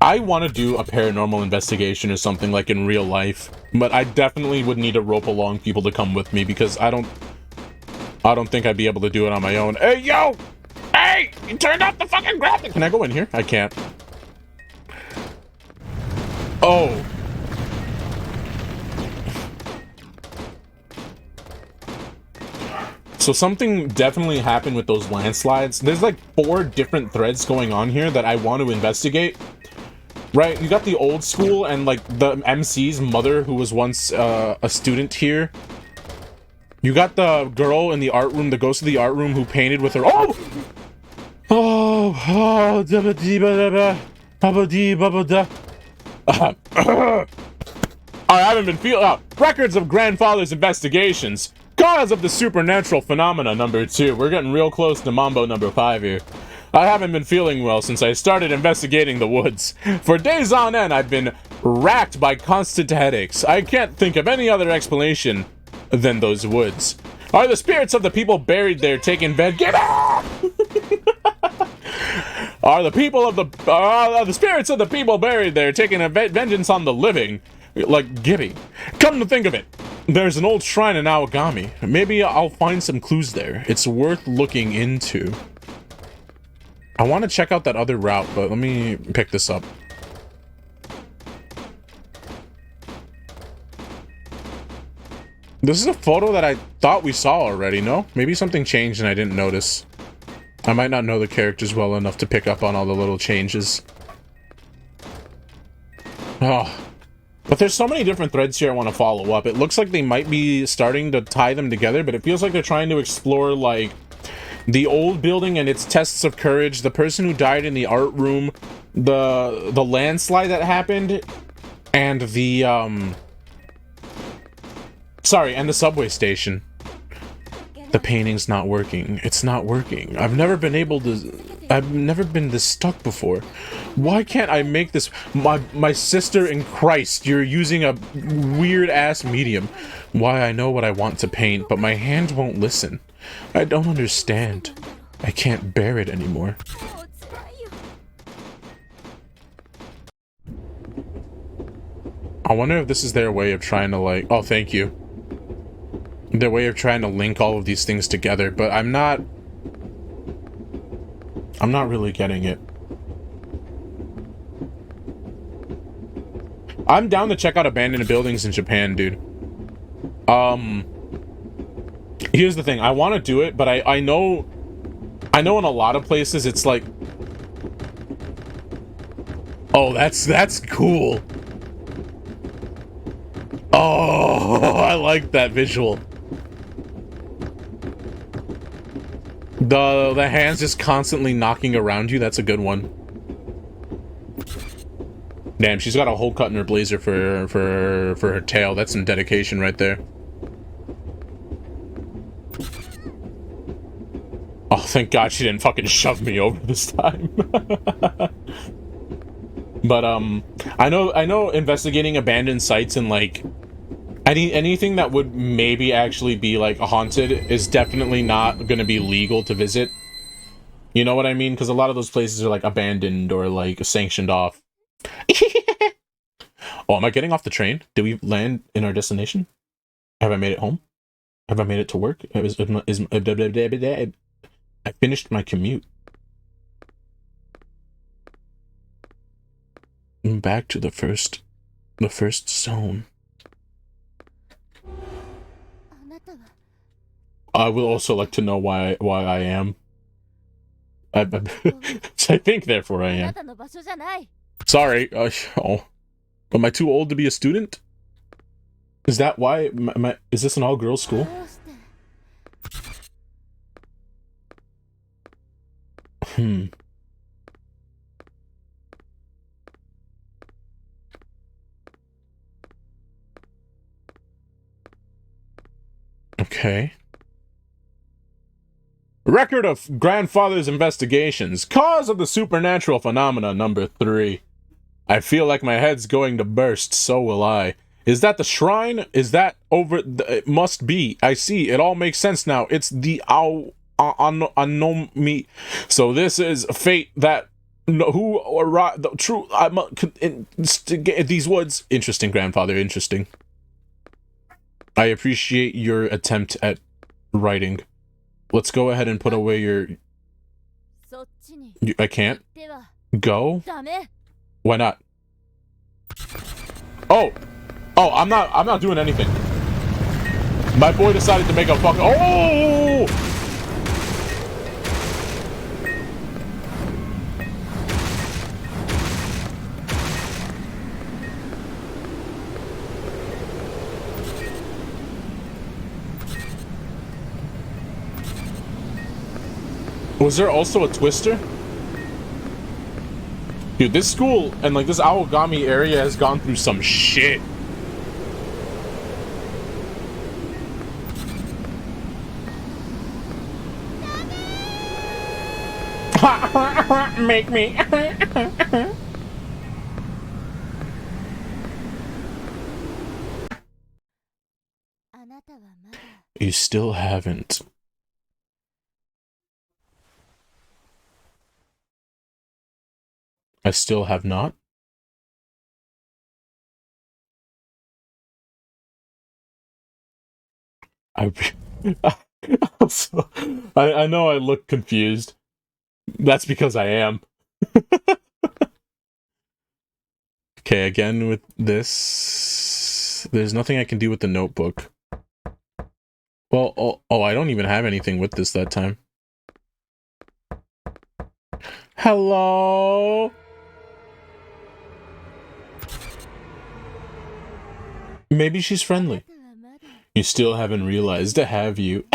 I want to do a paranormal investigation or something like in real life, but I definitely would need to rope along people to come with me because I don't think I'd be able to do it on my own. Hey, yo! Hey! You turned off the fucking graphic! Can I go in here? I can't. Oh. So something definitely happened with those landslides. There's like 4 different threads going on here that I want to investigate. Right, you got the old school and like the MC's mother who was once a student here. You got the girl in the art room, the ghost of the art room who painted with her. Oh! Oh! I haven't been feeling records of grandfather's investigations. Cause of the supernatural phenomena number 2. We're getting real close to Mambo number 5 here. I haven't been feeling well since I started investigating the woods. For days on end, I've been racked by constant headaches. I can't think of any other explanation than those woods. Are the spirits of the people buried there taking bed? Get out! Are the spirits of the people buried there taking a vengeance on the living? Like Gibby. Come to think of it, there's an old shrine in Aogami. Maybe I'll find some clues there. It's worth looking into. I want to check out that other route, but let me pick this up. This is a photo that I thought we saw already, no? Maybe something changed and I didn't notice. I might not know the characters well enough to pick up on all the little changes. Oh. But there's so many different threads here I want to follow up. It looks like they might be starting to tie them together, but it feels like they're trying to explore, like, the old building and its tests of courage, the person who died in the art room, the landslide that happened, and the, sorry, and the subway station. The painting's not working. It's not working. I've never been this stuck before. Why can't I make this? My sister in Christ, you're using a weird-ass medium. Why, I know what I want to paint, but my hand won't listen. I don't understand. I can't bear it anymore. I wonder if this is their way of trying to, like... Oh, thank you. Their way of trying to link all of these things together, but I'm not really getting it. I'm down to check out abandoned buildings in Japan, dude. Here's the thing. I want to do it, but I know in a lot of places it's like... Oh, that's cool. Oh, I like that visual. The hands just constantly knocking around you, that's a good one. Damn, she's got a hole cut in her blazer for her tail. That's some dedication right there. Oh, thank God she didn't fucking shove me over this time. But I know investigating abandoned sites and like anything that would maybe actually be like haunted is definitely not going to be legal to visit. You know what I mean? Because a lot of those places are like abandoned or like sanctioned off. Oh, am I getting off the train? Did we land in our destination? Have I made it home? Have I made it to work? I finished my commute. I'm back to the first zone. I would also like to know why I am. I think, therefore, I am. Sorry. Oh. Am I too old to be a student? Is that why? Is this an all-girls school? Okay. Record of grandfather's investigations. Cause of the supernatural phenomena number 3. I feel like my head's going to burst, so will I. Is that the shrine? Is that over? It must be. I see. It all makes sense now. It's the me. So this is fate that who or the true. These woods. Interesting, grandfather. Interesting. I appreciate your attempt at writing. Let's go ahead and put away your... I can't? Go? Why not? Oh! Oh, I'm not doing anything. My boy decided to make a fucking... Oh! Was there also a twister? Dude, this school and like this Aogami area has gone through some shit. Make me. You still haven't. I still have not. Also, I know I look confused. That's because I am. Okay, again with this. There's nothing I can do with the notebook. Well, oh, I don't even have anything with this that time. Hello? Maybe she's friendly. You still haven't realized, have you?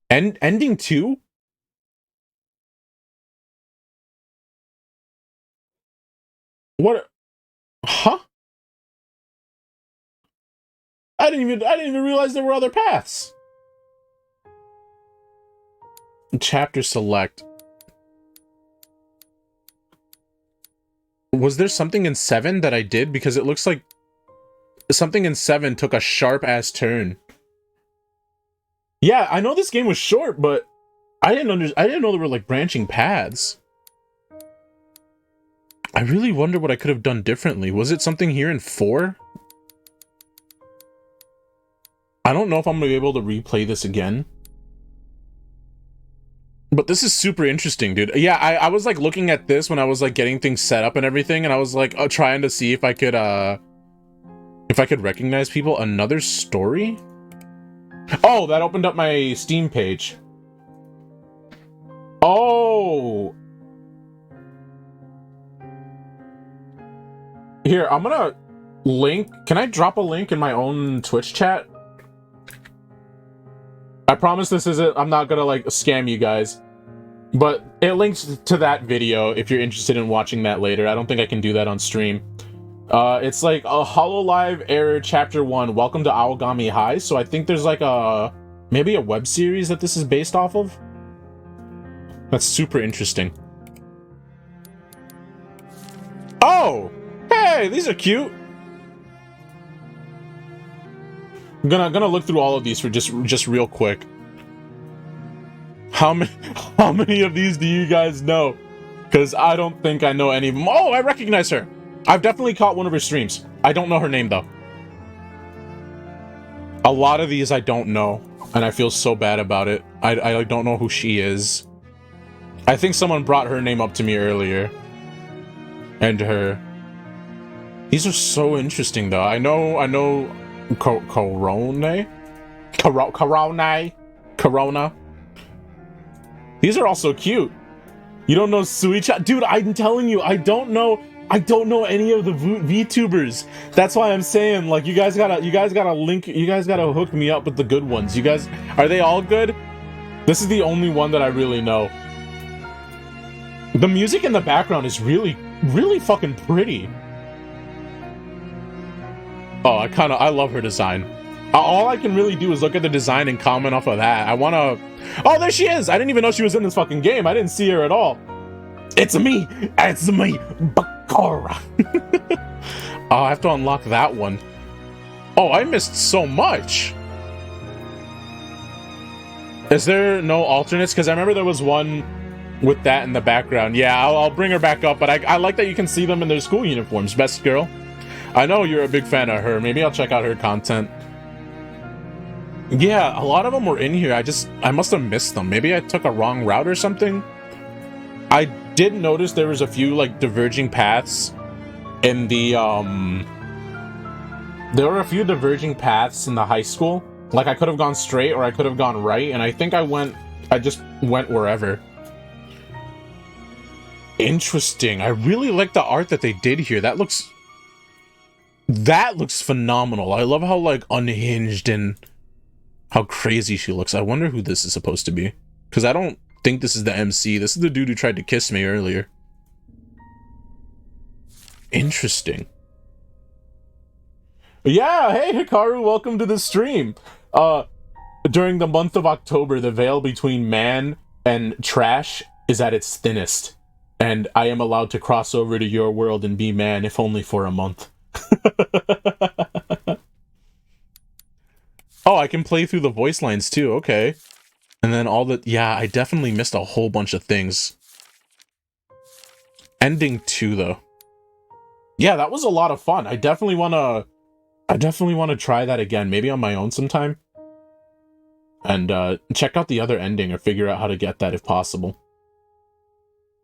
Ending 2? What? Huh? I didn't even realize there were other paths. Chapter select. Was there something in 7 that I did? Because it looks like something in 7 took a sharp-ass turn. Yeah, I know this game was short, but I didn't know there were like branching paths. I really wonder what I could have done differently. Was it something here in 4? I don't know if I'm gonna be able to replay this again. But this is super interesting, dude. Yeah, I was like looking at this when I was like getting things set up and everything, and I was like trying to see if I could recognize people. Another story? Oh, that opened up my Steam page. Oh. Here, I'm gonna link. Can I drop a link in my own Twitch chat? I promise this isn't, I'm not gonna like scam you guys. But it links to that video if you're interested in watching that later. I don't think I can do that on stream. It's like a Hololive Error Chapter 1, Welcome to Aogami High. So I think there's like maybe a web series that this is based off of. That's super interesting. Oh! Hey, these are cute! I'm gonna look through all of these for just real quick. How many of these do you guys know? Because I don't think I know any of them. Oh, I recognize her! I've definitely caught one of her streams. I don't know her name, though. A lot of these I don't know, and I feel so bad about it. I don't know who she is. I think someone brought her name up to me earlier. And her. These are so interesting, though. I know Corona? Corona? These are also cute. You don't know Suicha? Dude, I'm telling you, I don't know any of the VTubers. That's why I'm saying, like, you guys gotta hook me up with the good ones. You guys, are they all good? This is the only one that I really know. The music in the background is really fucking pretty. Oh, I love her design. All I can really do is look at the design and comment off of that. Oh, there she is! I didn't even know she was in this fucking game. I didn't see her at all. It's me, Bakura. Oh, I have to unlock that one. Oh, I missed so much. Is there no alternates? Because I remember there was one with that in the background. Yeah, I'll bring her back up, but I like that you can see them in their school uniforms. Best girl. I know you're a big fan of her. Maybe I'll check out her content. Yeah, a lot of them were in here. I must have missed them. Maybe I took a wrong route or something. I did notice there was a few like diverging paths in the there were a few diverging paths in the high school. Like I could have gone straight or I could have gone right, and I think I just went wherever. Interesting. I really like the art that they did here. That looks phenomenal. I love how like unhinged and how crazy she looks. I wonder who this is supposed to be. Because I don't think this is the MC. This is the dude who tried to kiss me earlier. Interesting. Yeah, hey Hikaru, welcome to the stream. During the month of October, the veil between man and trash is at its thinnest. And I am allowed to cross over to your world and be man, if only for a month. Oh, I can play through the voice lines too, okay. And then yeah, I definitely missed a whole bunch of things. Ending 2, though. Yeah, that was a lot of fun. I definitely want to try that again, maybe on my own sometime. And check out the other ending or figure out how to get that if possible.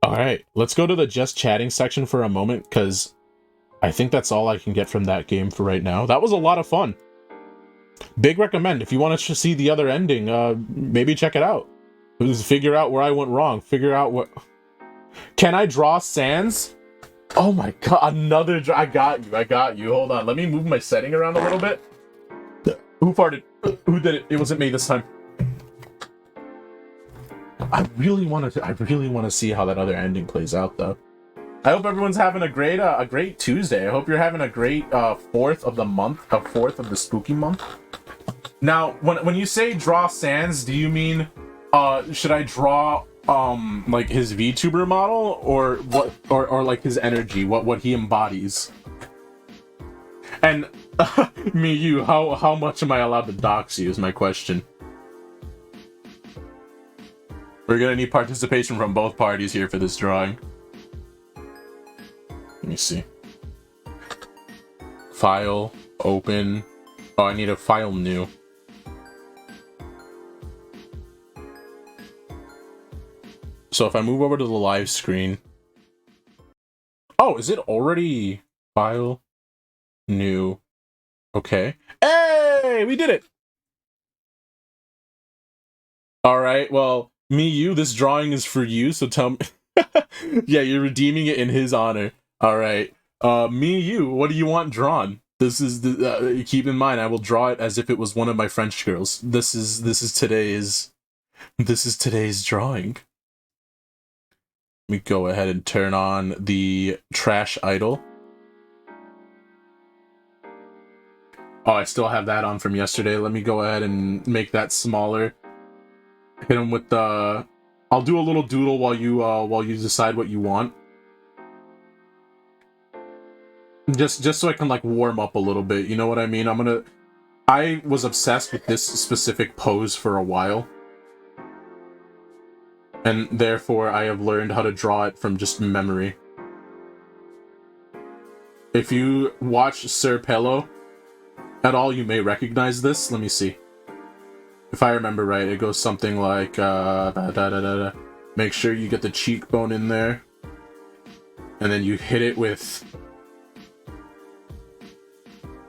Alright, let's go to the just chatting section for a moment, because I think that's all I can get from that game for right now. That was a lot of fun. Big recommend. If you want to see the other ending, maybe check it out. Just figure out where I went wrong. Figure out what... Can I draw Sans? Oh my god, another I got you. Hold on, let me move my setting around a little bit. Who farted? Who did it? It wasn't me this time. I really want to see how that other ending plays out, though. I hope everyone's having a great Tuesday. I hope you're having a great 4th of the month, 4th of the spooky month. Now, when you say draw Sans, do you mean should I draw like his VTuber model, or what, or like his energy, what he embodies? And you, how much am I allowed to dox you is my question. We're gonna need participation from both parties here for this drawing. Let me see. File, open. Oh, I need a file new. So if I move over to the live screen... Oh, is it already file, new? Okay. Hey, we did it! Alright, well, this drawing is for you, so tell me... Yeah, you're redeeming it in his honor. Alright. what do you want drawn? This is the... keep in mind, I will draw it as if it was one of my French girls. This is today's drawing. Let me go ahead and turn on the trash idol. Oh, I still have that on from yesterday. Let me go ahead and make that smaller. Hit him with the... I'll do a little doodle while you decide what you want. Just so I can like warm up a little bit, you know what I mean? I was obsessed with this specific pose for a while. And therefore, I have learned how to draw it from just memory. If you watch Sir Pello at all, you may recognize this. Let me see. If I remember right, it goes something like, Make sure you get the cheekbone in there. And then you hit it with...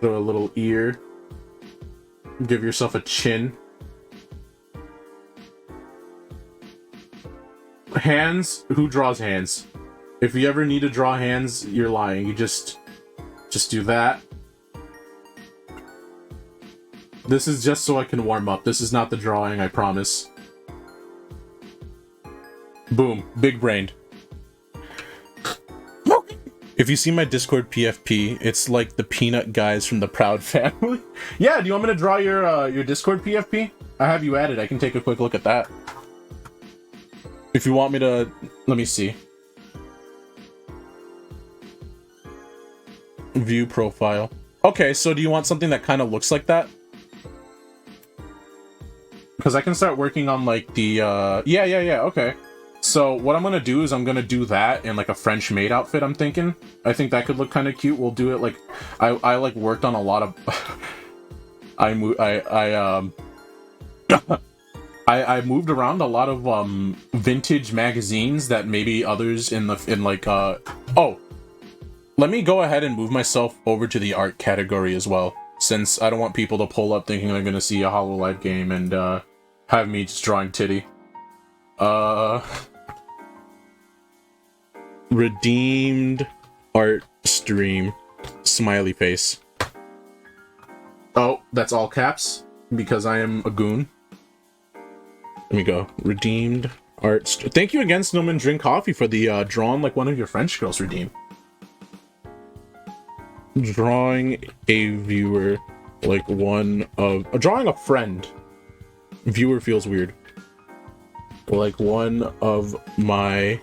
Throw a little ear. Give yourself a chin. Hands? Who draws hands? If you ever need to draw hands, you're lying. You just do that. This is just so I can warm up. This is not the drawing, I promise. Boom. Big brained. If you see my Discord PFP, it's like the peanut guys from the Proud Family. Yeah, do you want me to draw your Discord PFP? I have you added. I can take a quick look at that. If you want me to... Let me see. View profile. Okay, so do you want something that kind of looks like that? Because I can start working on, like, the, Yeah, okay. So, what I'm gonna do is I'm gonna do that in, like, a French maid outfit, I'm thinking. I think that could look kind of cute. We'll do it, like... I like, worked on a lot of... I moved around a lot of vintage magazines that maybe others oh, let me go ahead and move myself over to the art category as well, since I don't want people to pull up thinking they're gonna see a Hololive game and have me just drawing titty. Redeemed art stream smiley face. Oh, that's all caps because I am a goon. Let me go. Redeemed art. Thank you again, Snowman Drink Coffee, for the drawn like one of your French girls redeem. Drawing a viewer like one of... drawing a friend. Viewer feels weird. Like one of my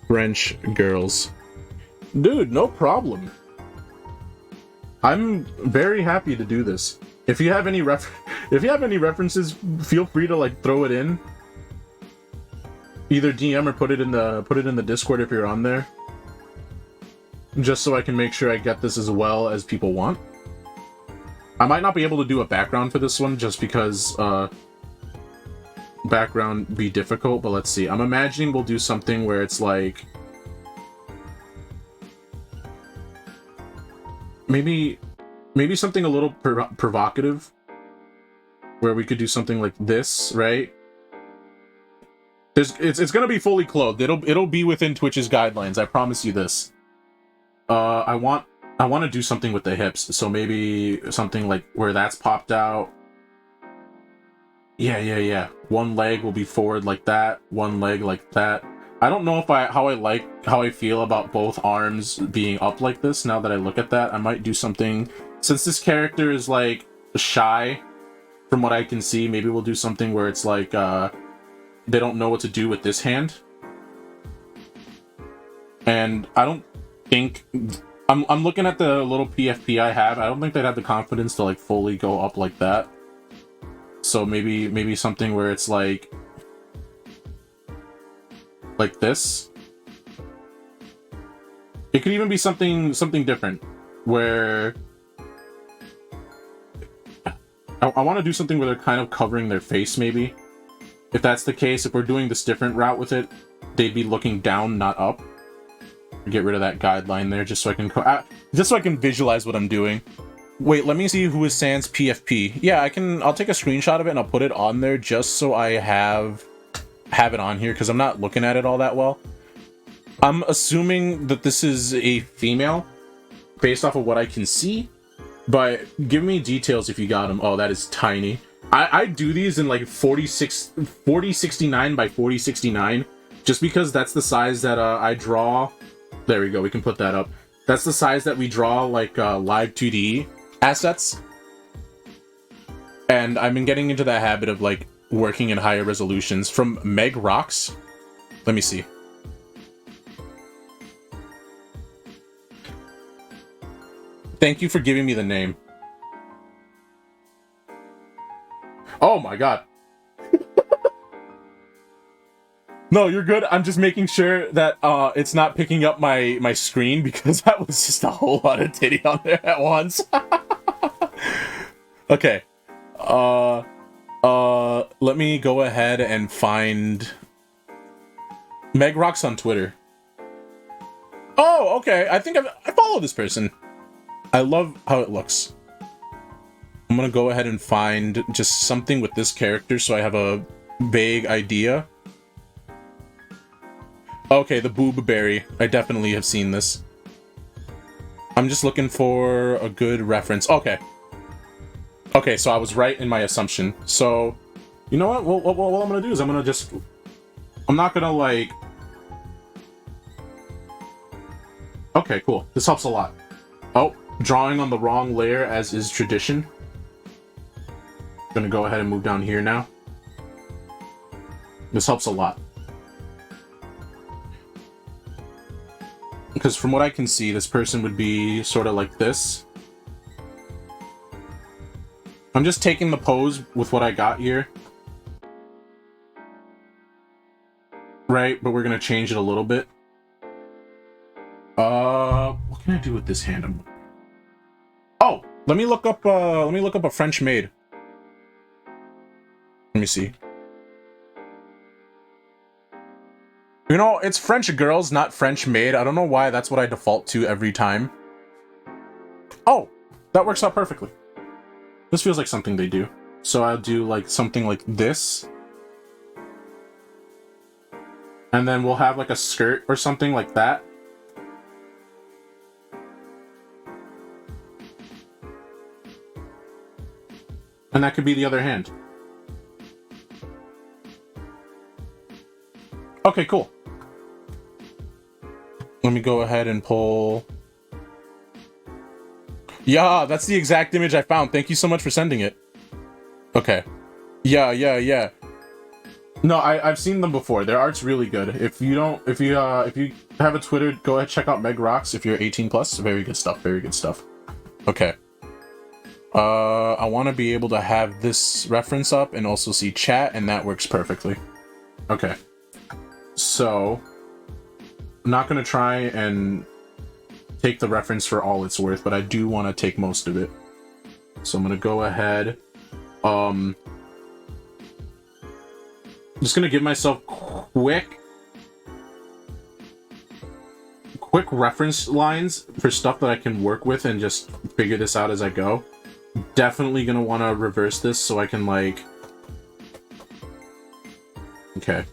French girls. Dude, no problem. I'm very happy to do this. If you have any references, feel free to like throw it in. Either DM or put it in the Discord if you're on there. Just so I can make sure I get this as well as people want. I might not be able to do a background for this one just because background be difficult, but let's see. I'm imagining we'll do something where it's like maybe something a little provocative. where we could do something like this, right? It's gonna be fully clothed. It'll be within Twitch's guidelines. I promise you this. I want to do something with the hips, so maybe something like where that's popped out. Yeah. One leg will be forward like that. One leg like that. I don't know if how I feel about both arms being up like this. Now that I look at that, I might do something. Since this character is like shy, from what I can see, maybe we'll do something where it's like they don't know what to do with this hand. And I don't think I'm looking at the little PFP I have. I don't think they'd have the confidence to like fully go up like that. So maybe something where it's like this. It could even be something different where I want to do something where they're kind of covering their face, maybe. If that's the case, if we're doing this different route with it, they'd be looking down, not up. Get rid of that guideline there, just so I can visualize what I'm doing. Wait, let me see who is Sans PFP. Yeah, I'll take a screenshot of it and I'll put it on there just so I have it on here, because I'm not looking at it all that well. I'm assuming that this is a female based off of what I can see, but give me details if you got them. Oh, that is tiny. I do these in like 4069 by 4069 just because that's the size that I draw. There we go, we can put that up. That's the size that we draw like live 2D assets. And I've been getting into that habit of like working in higher resolutions. From Meg Rocks. Let me see. Thank you for giving me the name. Oh my god. No, you're good. I'm just making sure that it's not picking up my screen, because that was just a whole lot of titty on there at once. Okay. Let me go ahead and find Meg Rocks on Twitter. Oh, okay. I think I follow this person. I love how it looks. I'm gonna go ahead and find just something with this character so I have a vague idea. Okay, the boob berry. I definitely have seen this. I'm just looking for a good reference. Okay. Okay, so I was right in my assumption. So, you know what? Well, what I'm gonna do is I'm not gonna like... Okay, cool. This helps a lot. Oh, drawing on the wrong layer as is tradition. Gonna go ahead and move down here now. This helps a lot. Because from what I can see, this person would be sort of like this. I'm just taking the pose with what I got here. Right, but we're gonna change it a little bit. What can I do with this hand? Oh, let me look up a French maid. Let me see. You know, it's French girls, not French maid. I don't know why that's what I default to every time. Oh, that works out perfectly. This feels like something they do. So I'll do like something like this. And then we'll have like a skirt or something like that. And that could be the other hand. Okay, cool. Let me go ahead and pull... Yeah, that's the exact image I found. Thank you so much for sending it. Okay. Yeah. No, I've seen them before. Their art's really good. If you have a Twitter, go ahead, check out Meg Rocks if you're 18 plus. Very good stuff. Very good stuff. Okay. I want to be able to have this reference up and also see chat, and that works perfectly. Okay. So, I'm not going to try and take the reference for all it's worth, but I do want to take most of it. So I'm going to go ahead. I'm just going to give myself quick reference lines for stuff that I can work with and just figure this out as I go. definitely gonna want to reverse this so I can, like... Okay.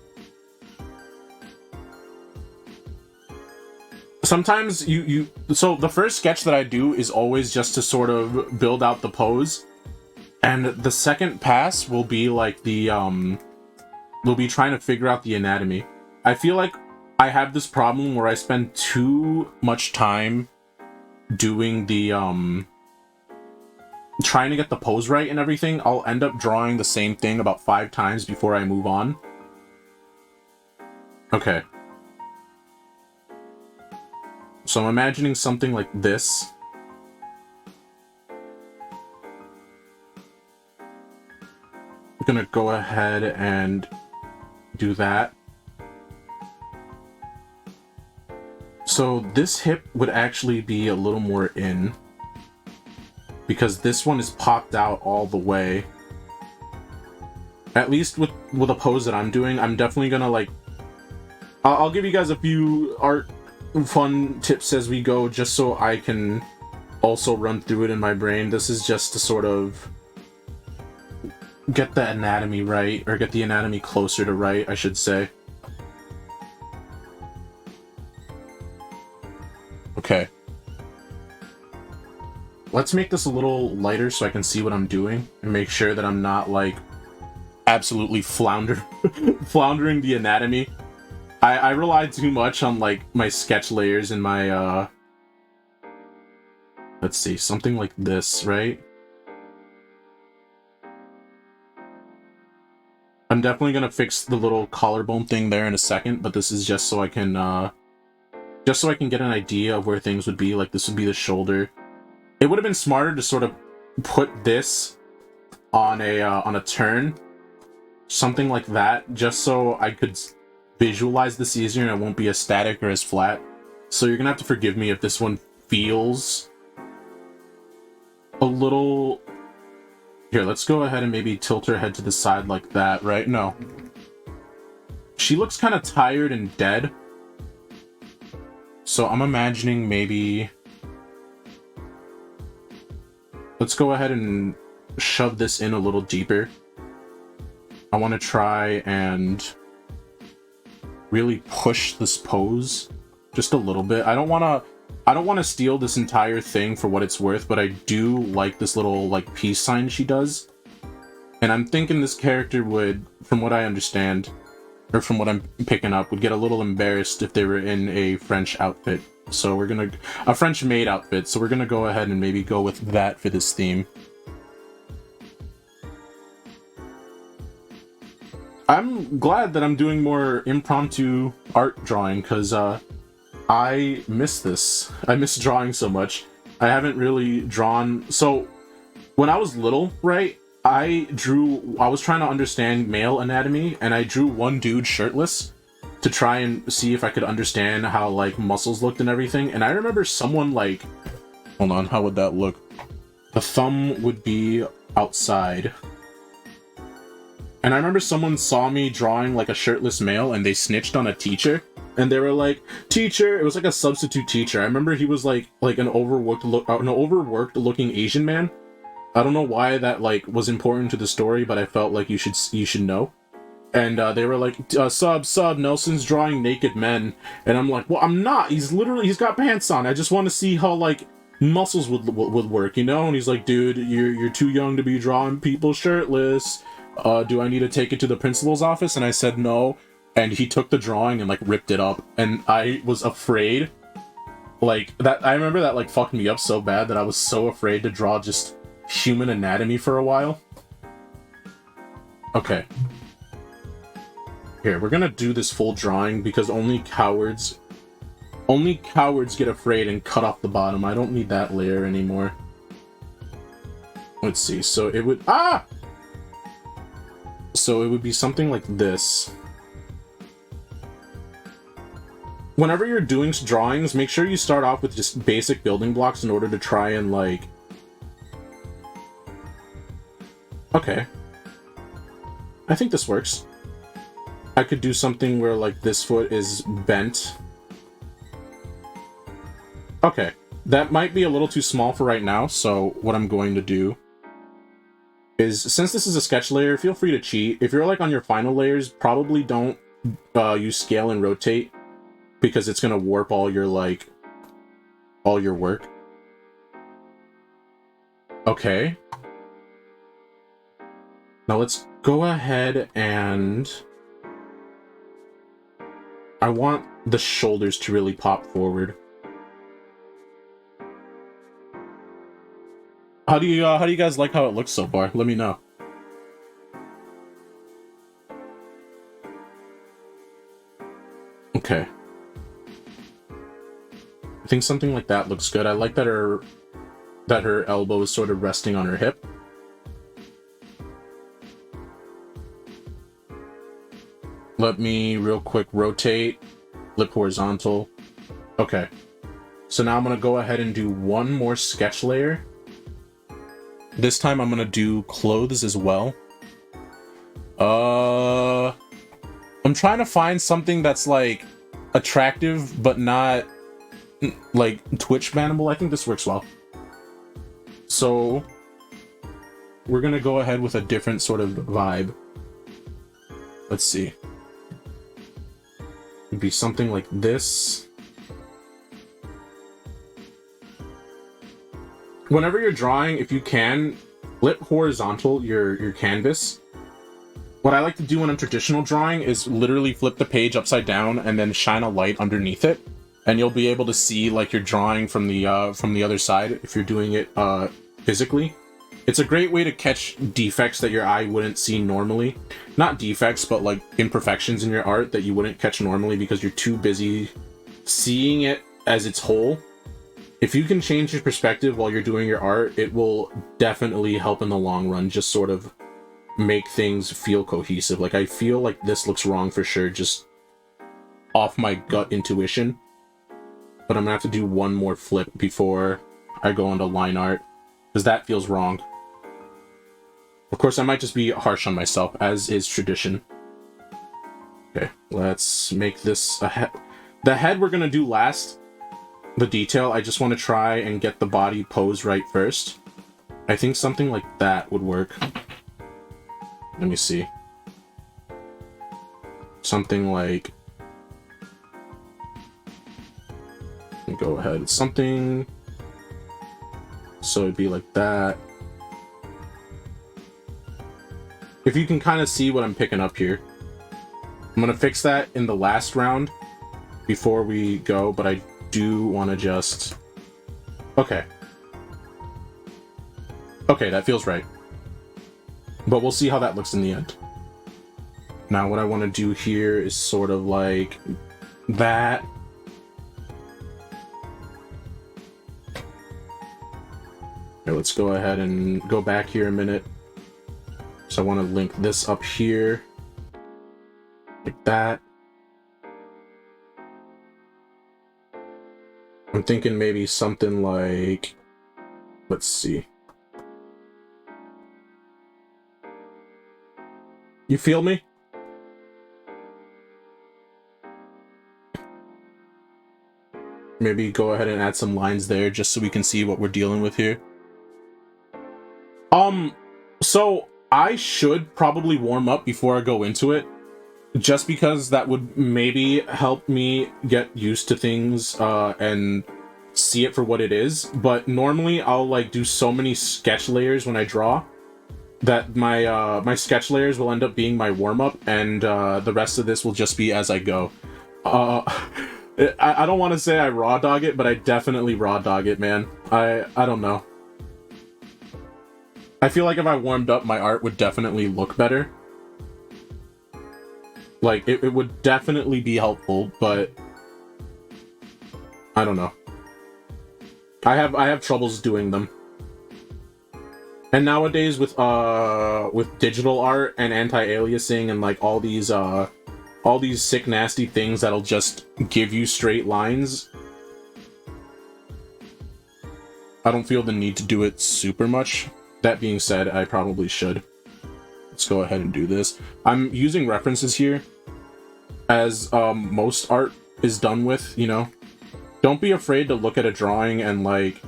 Sometimes so the first sketch that I do is always just to sort of build out the pose, and the second pass will be like the we'll be trying to figure out the anatomy. I feel like I have this problem where I spend too much time doing the trying to get the pose right and everything. I'll end up drawing the same thing about 5 times before I move on. Okay. So I'm imagining something like this. I'm gonna go ahead and do that. So this hip would actually be a little more in, because this one is popped out all the way. At least with a pose that I'm doing, I'm definitely gonna like... I'll give you guys a few art fun tips as we go, just so I can also run through it in my brain. This is just to sort of get the anatomy right, or get the anatomy closer to right, I should say. Okay. Let's make this a little lighter so I can see what I'm doing, and make sure that I'm not, like, absolutely floundering the anatomy. I relied too much on, like, my sketch layers and my, let's see, something like this, right? I'm definitely gonna fix the little collarbone thing there in a second, but this is just so I can, get an idea of where things would be. Like, this would be the shoulder. It would have been smarter to sort of put this on a turn, something like that, just so I could visualize this easier and it won't be as static or as flat. So you're gonna have to forgive me if this one feels a little... Here, let's go ahead and maybe tilt her head to the side like that, right? No. She looks kind of tired and dead. So I'm imagining maybe... Let's go ahead and shove this in a little deeper. I want to try and really push this pose just a little bit. I don't want to steal this entire thing for what it's worth, but I do like this little, like, peace sign she does. And I'm thinking this character would, from what I understand, or from what I'm picking up, would get a little embarrassed if they were in a French outfit. So we're gonna... a French maid outfit, so we're gonna go ahead and maybe go with that for this theme. I'm glad that I'm doing more impromptu art drawing, because I miss this. I miss drawing so much. I haven't really drawn... So, when I was little, right, I was trying to understand male anatomy, and I drew one dude shirtless to try and see if I could understand how, like, muscles looked and everything. And I remember someone, like... Hold on, how would that look? The thumb would be outside. And I remember someone saw me drawing, like, a shirtless male, and they snitched on a teacher. And they were like, "Teacher," it was like a substitute teacher. I remember he was like an overworked looking Asian man. I don't know why that, like, was important to the story, but I felt like you should know. And they were like, sub, Nelson's drawing naked men. And I'm like, well, I'm not. He's got pants on. I just want to see how, like, muscles would work, you know? And he's like, dude, you're too young to be drawing people shirtless. Do I need to take it to the principal's office? And I said no. And he took the drawing and, like, ripped it up. And I was afraid. Like, that, I remember that, like, fucked me up so bad that I was so afraid to draw just human anatomy for a while. Okay. Here, we're gonna do this full drawing because only cowards get afraid and cut off the bottom. I don't need that layer anymore. Let's see, so it would... So it would be something like this. Whenever you're doing drawings, make sure you start off with just basic building blocks in order to try and, like... Okay. I think this works. I could do something where, like, this foot is bent. Okay. That might be a little too small for right now, so what I'm going to do is, since this is a sketch layer, feel free to cheat. If you're like on your final layers, probably don't use scale and rotate, because it's gonna warp all your work. Okay. Now let's go ahead and I want the shoulders to really pop forward. How do you guys like how it looks so far? Let me know. Okay. I think something like that looks good. I like that her elbow is sort of resting on her hip. Let me real quick rotate, flip horizontal. Okay. So now I'm gonna go ahead and do one more sketch layer. This time I'm gonna do clothes as well. I'm trying to find something that's like attractive but not like Twitch bannable. I think this works well. So we're gonna go ahead with a different sort of vibe. Let's see. It'd be something like this. Whenever you're drawing, if you can, flip horizontal your canvas. What I like to do when I'm traditional drawing is literally flip the page upside down and then shine a light underneath it, and you'll be able to see like you're drawing from the other side if you're doing it physically. It's a great way to catch defects that your eye wouldn't see normally. Not defects, but like imperfections in your art that you wouldn't catch normally because you're too busy seeing it as its whole. If you can change your perspective while you're doing your art, it will definitely help in the long run, just sort of make things feel cohesive. Like, I feel like this looks wrong for sure, just off my gut intuition. But I'm gonna have to do one more flip before I go into line art, because that feels wrong. Of course, I might just be harsh on myself, as is tradition. Okay, let's make this a head. The head we're gonna do last. The detail, I just want to try and get the body pose right first. I think something like that would work. Let me see. Something like... Let me go ahead. Something... So it'd be like that. If you can kind of see what I'm picking up here. I'm going to fix that in the last round before we go, but I do want to just... Okay. Okay, that feels right. But we'll see how that looks in the end. Now what I want to do here is sort of like that. Okay, let's go ahead and go back here a minute. So I want to link this up here. Like that. I'm thinking maybe something like... Let's see. You feel me? Maybe go ahead and add some lines there just so we can see what we're dealing with here. So I should probably warm up before I go into it, just because that would maybe help me get used to things and see it for what it is. But normally I'll like do so many sketch layers when I draw that my my sketch layers will end up being my warm-up, and the rest of this will just be as I go. I don't want to say I raw dog it, but I definitely raw dog it, man. I don't know. I feel like if I warmed up, my art would definitely look better. Like, it would definitely be helpful, but I don't know. I have troubles doing them. And nowadays with digital art and anti-aliasing and like all these sick nasty things that'll just give you straight lines, I don't feel the need to do it super much. That being said, I probably should. Let's go ahead and do this. I'm using references here, as most art is done with, you know. Don't be afraid to look at a drawing and like,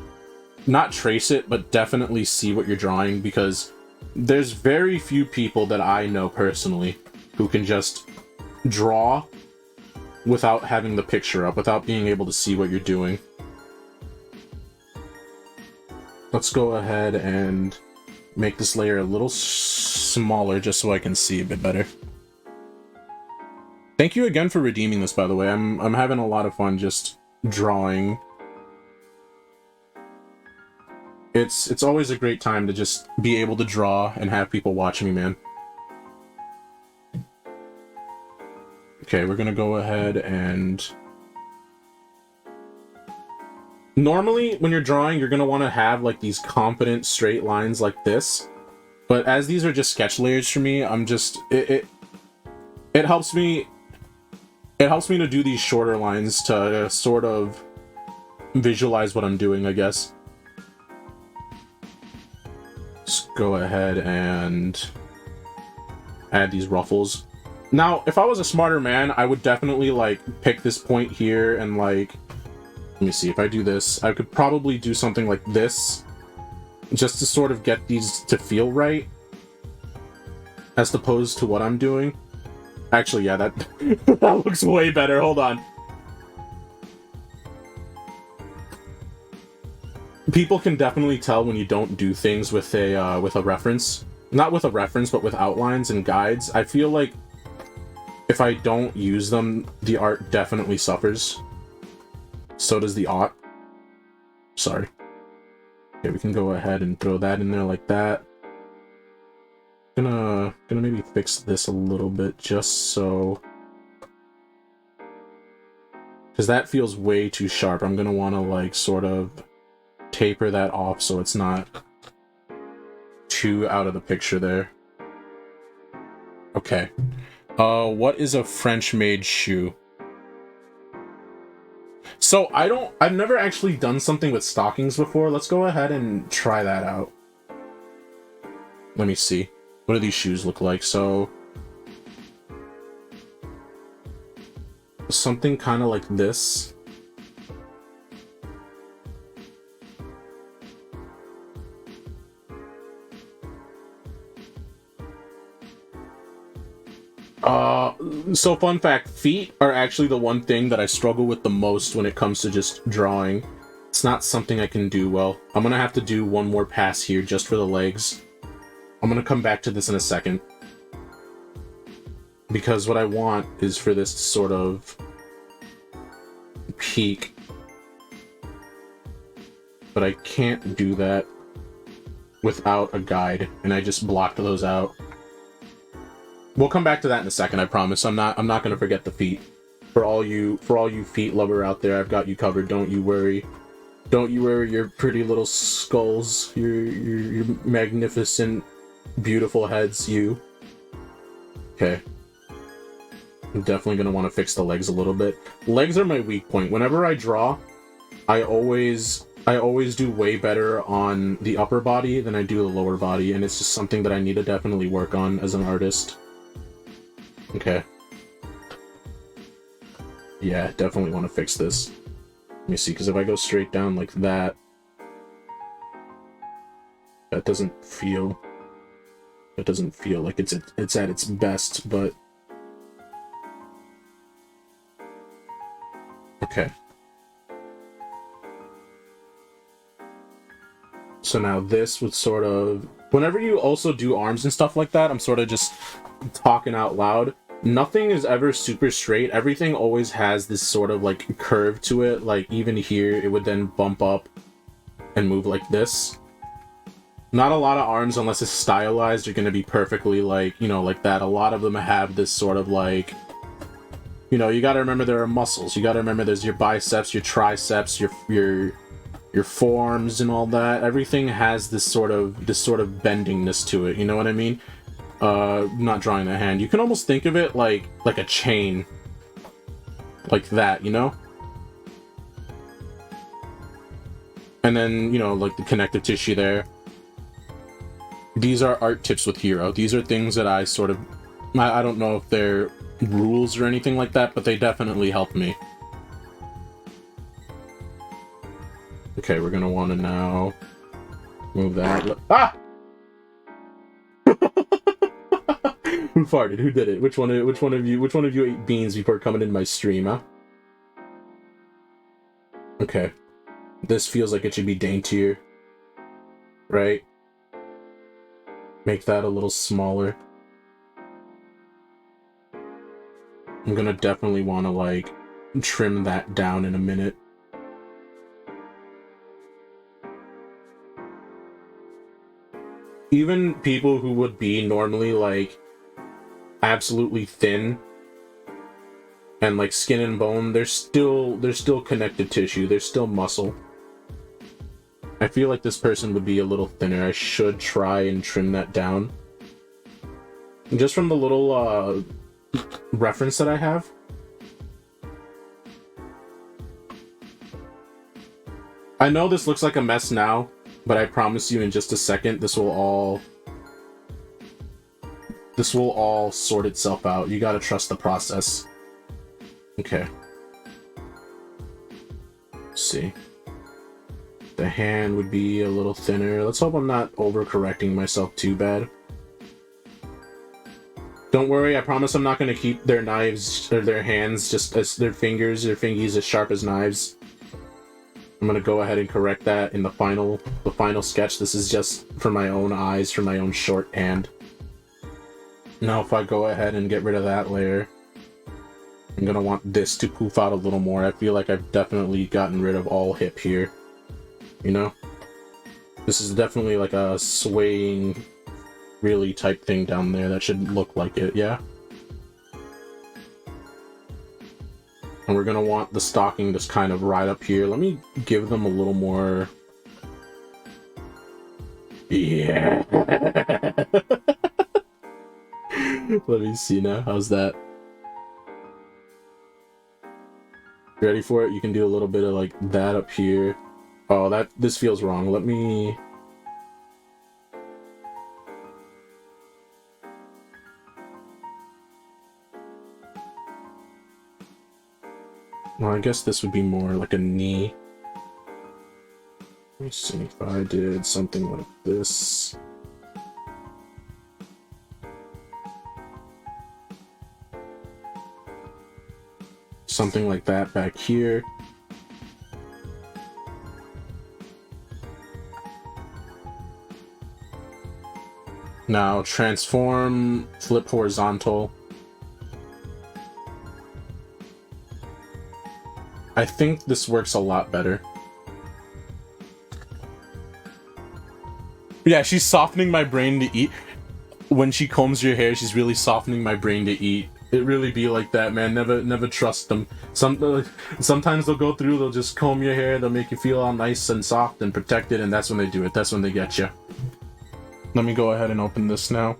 not trace it, but definitely see what you're drawing, because There's very few people that I know personally who can just draw without having the picture up, without being able to see what you're doing. Let's go ahead and make this layer a little smaller just so I can see a bit better. Thank you again for redeeming this, by the way. I'm having a lot of fun just drawing. It's always a great time to just be able to draw and have people watch me, man. Okay, we're gonna go ahead and... Normally, when you're drawing, you're gonna want to have like these confident straight lines like this. But as these are just sketch layers for me, I'm just... It helps me... It helps me to do these shorter lines to sort of visualize what I'm doing, I guess. Let's go ahead and add these ruffles. Now, if I was a smarter man, I would definitely, like, pick this point here and, like... Let me see, if I do this, I could probably do something like this, just to sort of get these to feel right, as opposed to what I'm doing. Actually, yeah, that, that looks way better, hold on. People can definitely tell when you don't do things with a reference. Not with a reference, but with outlines and guides. I feel like if I don't use them, the art definitely suffers. So does the aught. Sorry. Okay, we can go ahead and throw that in there like that. Gonna maybe fix this a little bit just so... Because that feels way too sharp. I'm gonna want to, like, sort of taper that off so it's not too out of the picture there. Okay. What is a French-made shoe? So, I've never actually done something with stockings before. Let's go ahead and try that out. Let me see. What do these shoes look like? So, something kind of like this. So fun fact, feet are actually the one thing that I struggle with the most when it comes to just drawing. It's not something I can do well. I'm gonna have to do one more pass here just for the legs. I'm gonna come back to this in a second. Because what I want is for this to sort of peak. But I can't do that without a guide, and I just blocked those out. We'll come back to that in a second, I promise. I'm not gonna forget the feet. For all you feet lover out there, I've got you covered. Don't you worry. Don't you worry your pretty little skulls, your magnificent, beautiful heads, you. Okay. I'm definitely gonna want to fix the legs a little bit. Legs are my weak point. Whenever I draw, I always do way better on the upper body than I do the lower body, and it's just something that I need to definitely work on as an artist. Okay. Yeah, definitely want to fix this. Let me see, because if I go straight down like that, that doesn't feel like it's at its best, but okay. So now this would sort of... Whenever you also do arms and stuff like that, I'm sort of just talking out loud. Nothing is ever super straight. Everything always has this sort of, like, curve to it. Like, even here, it would then bump up and move like this. Not a lot of arms, unless it's stylized, are going to be perfectly, like, you know, like that. A lot of them have this sort of, like... You know, you gotta remember there are muscles. You gotta remember there's your biceps, your triceps, your forearms and all that. Everything has this sort of bendingness to it, you know what I mean? Not drawing the hand. You can almost think of it like a chain. Like that, you know? And then, you know, like the connective tissue there. These are art tips with Hero. These are things that I sort of... I don't know if they're rules or anything like that, but they definitely help me. Okay, we're gonna want to now move that. Ah! Who farted? Who did it? Which one of you ate beans before coming in my stream, huh? Okay. This feels like it should be daintier. Right? Make that a little smaller. I'm gonna definitely want to, like, trim that down in a minute. Even people who would be normally, like, absolutely thin and, like, skin and bone, there's still connective tissue. There's still muscle. I feel like this person would be a little thinner. I should try and trim that down. Just from the little, reference that I have. I know this looks like a mess now, but I promise you in just a second, this will all sort itself out. You gotta trust the process. Okay. Let's see. The hand would be a little thinner. Let's hope I'm not overcorrecting myself too bad. Don't worry, I promise I'm not gonna keep their knives, or their hands, just as their fingers, their fingies as sharp as knives. I'm gonna go ahead and correct that in the final sketch. This is just for my own eyes, for my own shorthand. Now if I go ahead and get rid of that layer, I'm gonna want this to poof out a little more. I feel like I've definitely gotten rid of all hip here. You know? This is definitely like a swaying, really type thing down there that should look like it, yeah? And we're gonna want the stocking just kind of right up here. Let me give them a little more... Yeah! Let me see now. How's that? Ready for it? You can do a little bit of like that up here. Oh, this feels wrong. Let me... Well, I guess this would be more like a knee. Let me see if I did something like this. Something like that back here. Now transform, flip horizontal. I think this works a lot better. Yeah, she's softening my brain to eat. When she combs your hair, she's really softening my brain to eat. It really be like that, man. Never trust them. Sometimes they'll go through, they'll just comb your hair, they'll make you feel all nice and soft and protected, and that's when they do it. That's when they get you. Let me go ahead and open this now.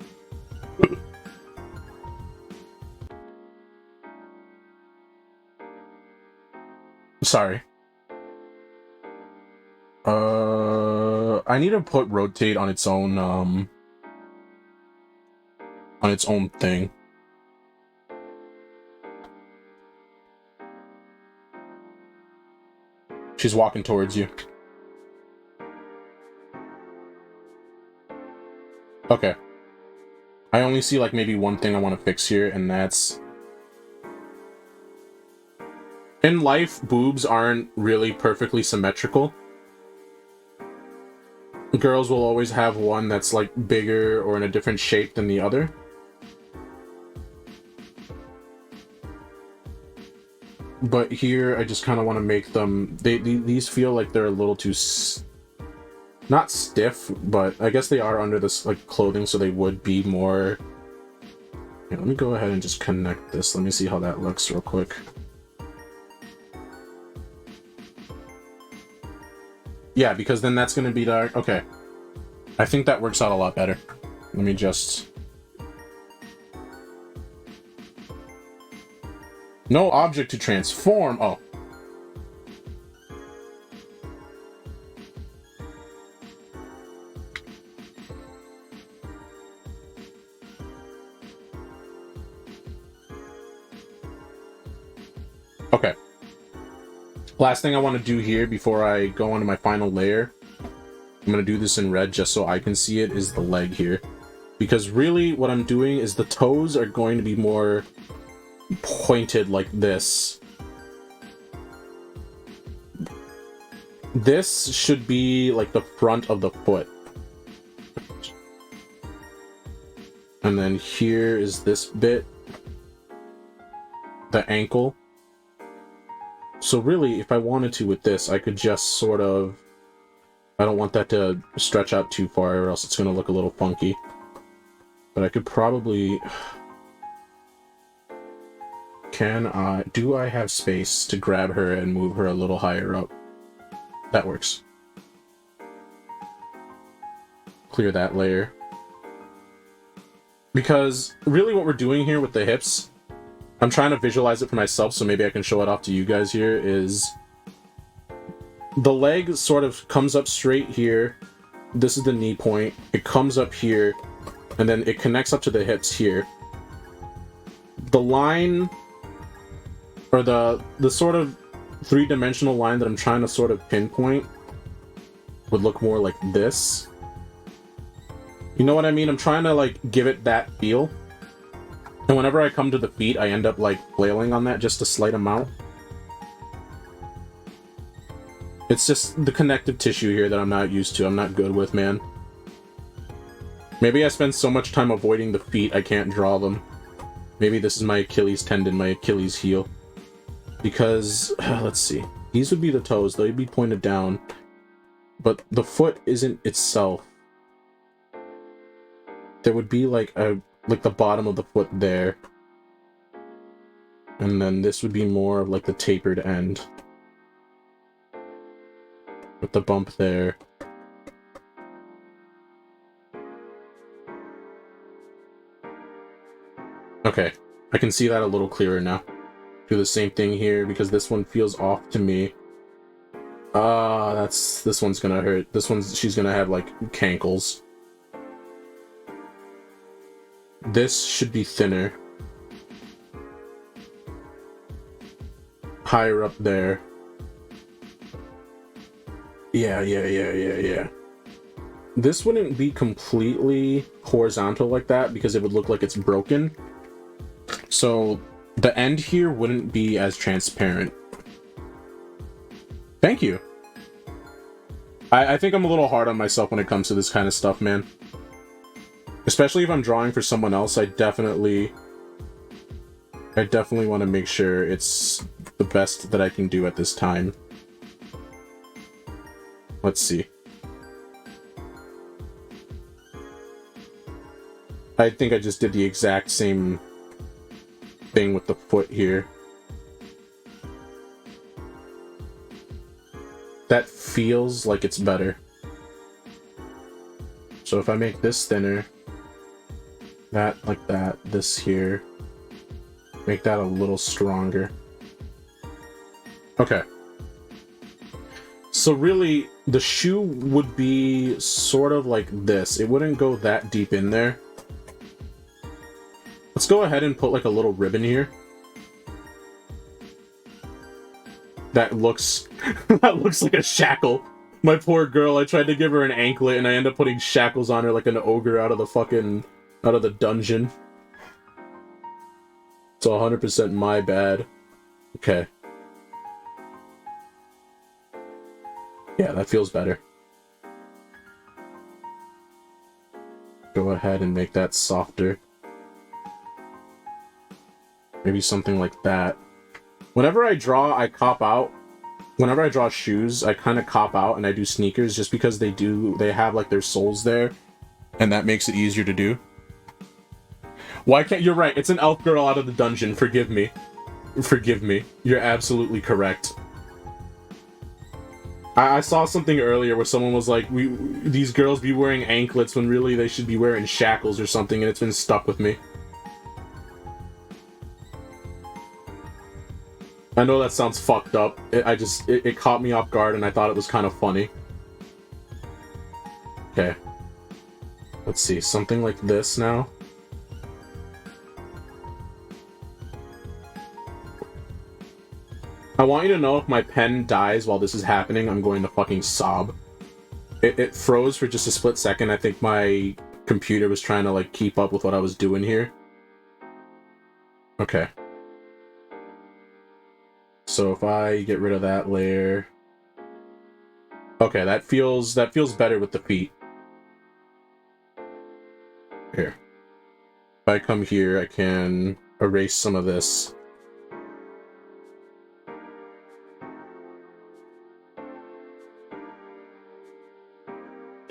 Sorry. I need to put rotate on its own thing. She's walking towards you. Okay. I only see like maybe one thing I want to fix here, and that's... In life, boobs aren't really perfectly symmetrical. Girls will always have one that's like bigger or in a different shape than the other. But here, I just kind of want to make them... These feel like they're a little too... Not stiff, but I guess they are under this like clothing, so they would be more... Here, let me go ahead and just connect this. Let me see how that looks real quick. Yeah, because then that's going to be dark. Okay. I think that works out a lot better. Let me just... No object to transform. Oh. Okay. Last thing I want to do here before I go on to my final layer, I'm going to do this in red just so I can see it, is the leg here. Because really what I'm doing is the toes are going to be more pointed like this. This should be like the front of the foot. And then here is this bit, the ankle. So really, if I wanted to with this, I could just sort of... I don't want that to stretch out too far or else it's going to look a little funky. But I could probably... Do I have space to grab her and move her a little higher up? That works. Clear that layer. Because really what we're doing here with the hips, I'm trying to visualize it for myself so maybe I can show it off to you guys here, is the leg sort of comes up straight here. This is the knee point. It comes up here, and then it connects up to the hips here. The line, or the sort of three-dimensional line that I'm trying to sort of pinpoint would look more like this. You know what I mean? I'm trying to, like, give it that feel. And whenever I come to the feet, I end up, like, flailing on that just a slight amount. It's just the connective tissue here that I'm not used to. I'm not good with, man. Maybe I spend so much time avoiding the feet, I can't draw them. Maybe this is my Achilles tendon, my Achilles heel. Because, let's see. These would be the toes. They'd be pointed down. But the foot isn't itself. There would be like the bottom of the foot there. And then this would be more of like the tapered end. With the bump there. Okay, I can see that a little clearer now. Do the same thing here because this one feels off to me. This one's gonna hurt. She's gonna have like cankles. This should be thinner. Higher up there. Yeah. This wouldn't be completely horizontal like that because it would look like it's broken. So the end here wouldn't be as transparent. Thank you. I think I'm a little hard on myself when it comes to this kind of stuff, man. Especially if I'm drawing for someone else, I definitely want to make sure it's the best that I can do at this time. Let's see. I think I just did the exact same thing with the foot here. That feels like it's better. So if I make this thinner, that like that, this here, make that a little stronger. Okay. So really, the shoe would be sort of like this. It wouldn't go that deep in there. Let's go ahead and put like a little ribbon here. That looks that looks like a shackle. My poor girl, I tried to give her an anklet and I end up putting shackles on her like an ogre out of the dungeon. It's 100% my bad. Okay. Yeah, that feels better. Go ahead and make that softer. Maybe something like that. Whenever I draw, I cop out. Whenever I draw shoes, I kind of cop out and I do sneakers just because they have like their soles there. And that makes it easier to do. Why can't... You're right, it's an elf girl out of the dungeon. Forgive me. Forgive me. You're absolutely correct. I saw something earlier where someone was like, these girls be wearing anklets when really they should be wearing shackles or something, and it's been stuck with me. I know that sounds fucked up. It caught me off guard and I thought it was kind of funny. Okay. Let's see, something like this now. I want you to know if my pen dies while this is happening, I'm going to fucking sob. It froze for just a split second. I think my computer was trying to like keep up with what I was doing here. Okay. So if I get rid of that layer, okay, that feels better with the feet. Here. If I come here, I can erase some of this.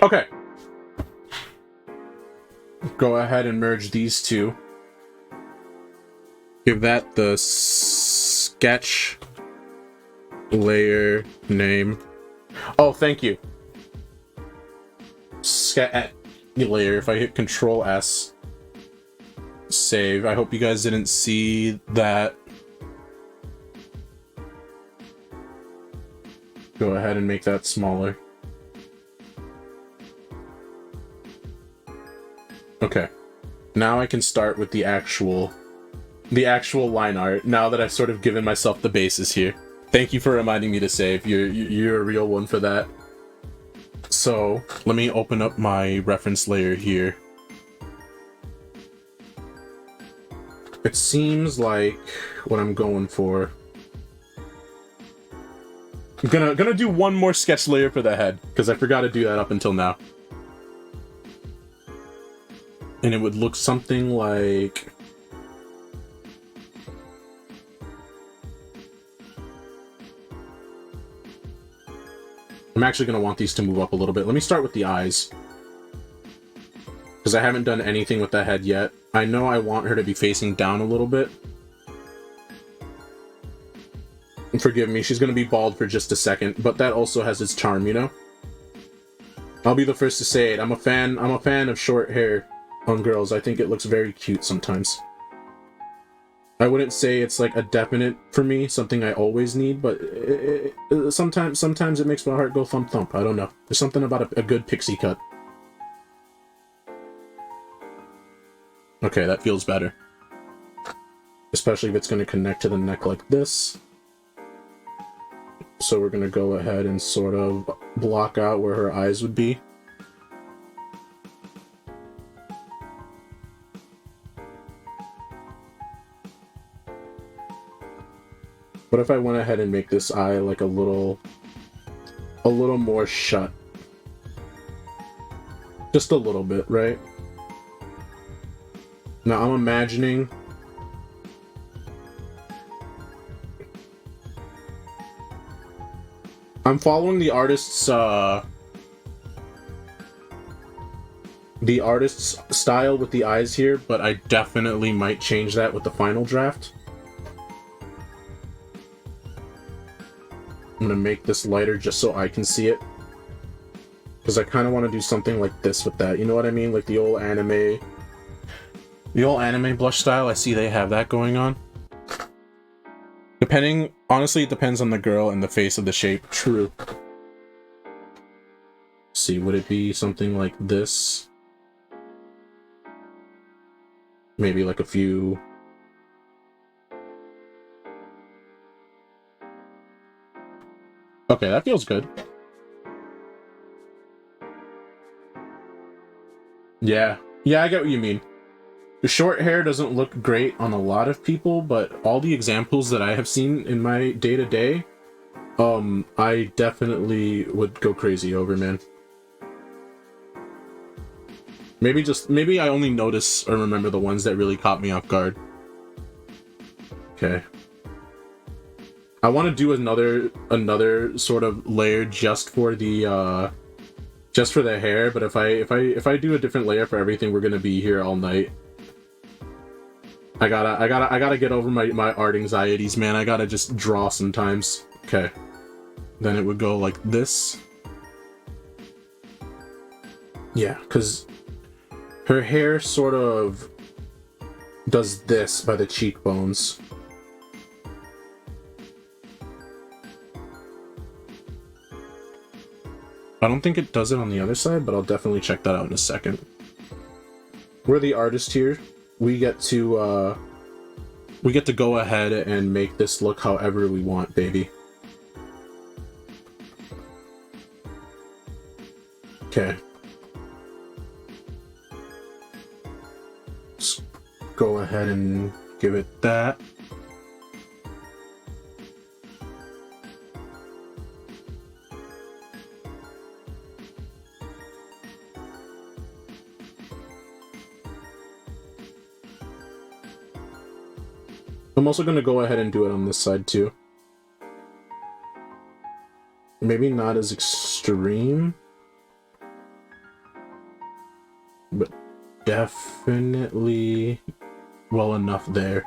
Okay. Go ahead and merge these two. Give that the sketch layer name. Oh, thank you. Layer. If I hit Control S, save. I hope you guys didn't see that. Go ahead and make that smaller. Okay. Now I can start with the actual line art, now that I've sort of given myself the basis here. Thank you for reminding me to save. You're a real one for that. So, let me open up my reference layer here. It seems like what I'm going for. I'm gonna do one more sketch layer for the head, because I forgot to do that up until now. And it would look something like... I'm actually going to want these to move up a little bit. Let me start with the eyes, because I haven't done anything with the head yet. I know I want her to be facing down a little bit. And forgive me, she's going to be bald for just a second, but that also has its charm, you know? I'll be the first to say it. I'm a fan of short hair on girls. I think it looks very cute sometimes. I wouldn't say it's like a definite for me, something I always need, but sometimes it makes my heart go thump thump. I don't know. There's something about a good pixie cut. Okay, that feels better. Especially if it's going to connect to the neck like this. So we're going to go ahead and sort of block out where her eyes would be. What if I went ahead and make this eye like a little more shut? Just a little bit, right? Now I'm imagining I'm following the artist's style with the eyes here, but I definitely might change that with the final draft. I'm gonna make this lighter just so I can see it, because I kind of want to do something like this with that. You know what I mean? Like the old anime blush style. I see they have that going on. Honestly, it depends on the girl and the face of the shape. True. Let's see, would it be something like this? Maybe like a few. Okay, that feels good. Yeah, I get what you mean. The short hair doesn't look great on a lot of people, but all the examples that I have seen in my day-to-day, I definitely would go crazy over, man. Maybe I only notice or remember the ones that really caught me off guard. Okay. I want to do another sort of layer just for the hair, but if I do a different layer for everything, we're gonna be here all night. I gotta get over my art anxieties, man. I gotta just draw sometimes. Okay. Then it would go like this. Yeah, because her hair sort of does this by the cheekbones. I don't think it does it on the other side, but I'll definitely check that out in a second. We're the artist here. We get to go ahead and make this look however we want, baby. Okay. go ahead and give it that. I'm also going to go ahead and do it on this side too. Maybe not as extreme, but definitely well enough there.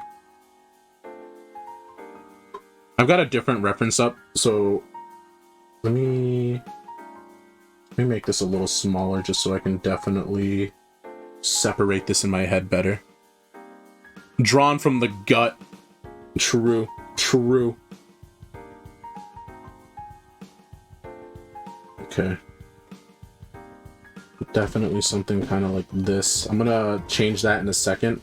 I've got a different reference up, so let me make this a little smaller just so I can definitely separate this in my head better. Drawn from the gut. True. True. Okay. Definitely something kind of like this. I'm gonna change that in a second.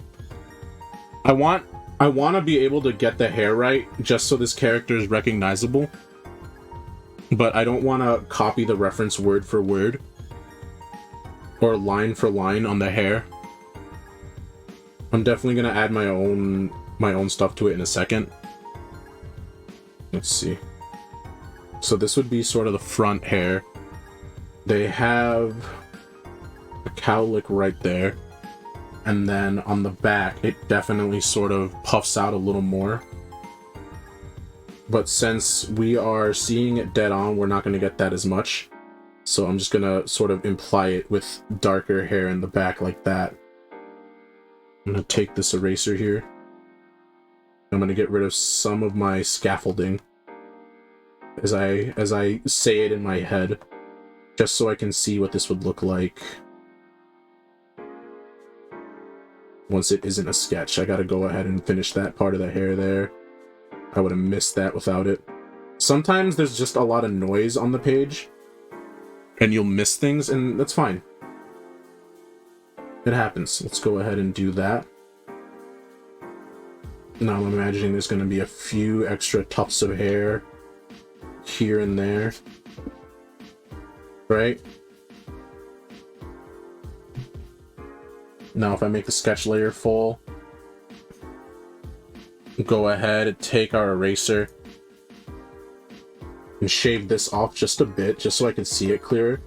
I want to be able to get the hair right just so this character is recognizable. But I don't want to copy the reference word for word or line for line on the hair. I'm definitely gonna add my own stuff to it in a second. Let's see. So this would be sort of the front hair. They have a cowlick right there. And then on the back, it definitely sort of puffs out a little more. But since we are seeing it dead on, we're not going to get that as much. So I'm just going to sort of imply it with darker hair in the back like that. I'm going to take this eraser here. I'm going to get rid of some of my scaffolding as I say it in my head, just so I can see what this would look like once it isn't a sketch. I got to go ahead and finish that part of the hair there. I would have missed that without it. Sometimes there's just a lot of noise on the page, and you'll miss things, and that's fine. It happens. Let's go ahead and do that. Now I'm imagining there's going to be a few extra tufts of hair here and there. Right? Now if I make the sketch layer full, go ahead and take our eraser and shave this off just a bit, just so I can see it clearer.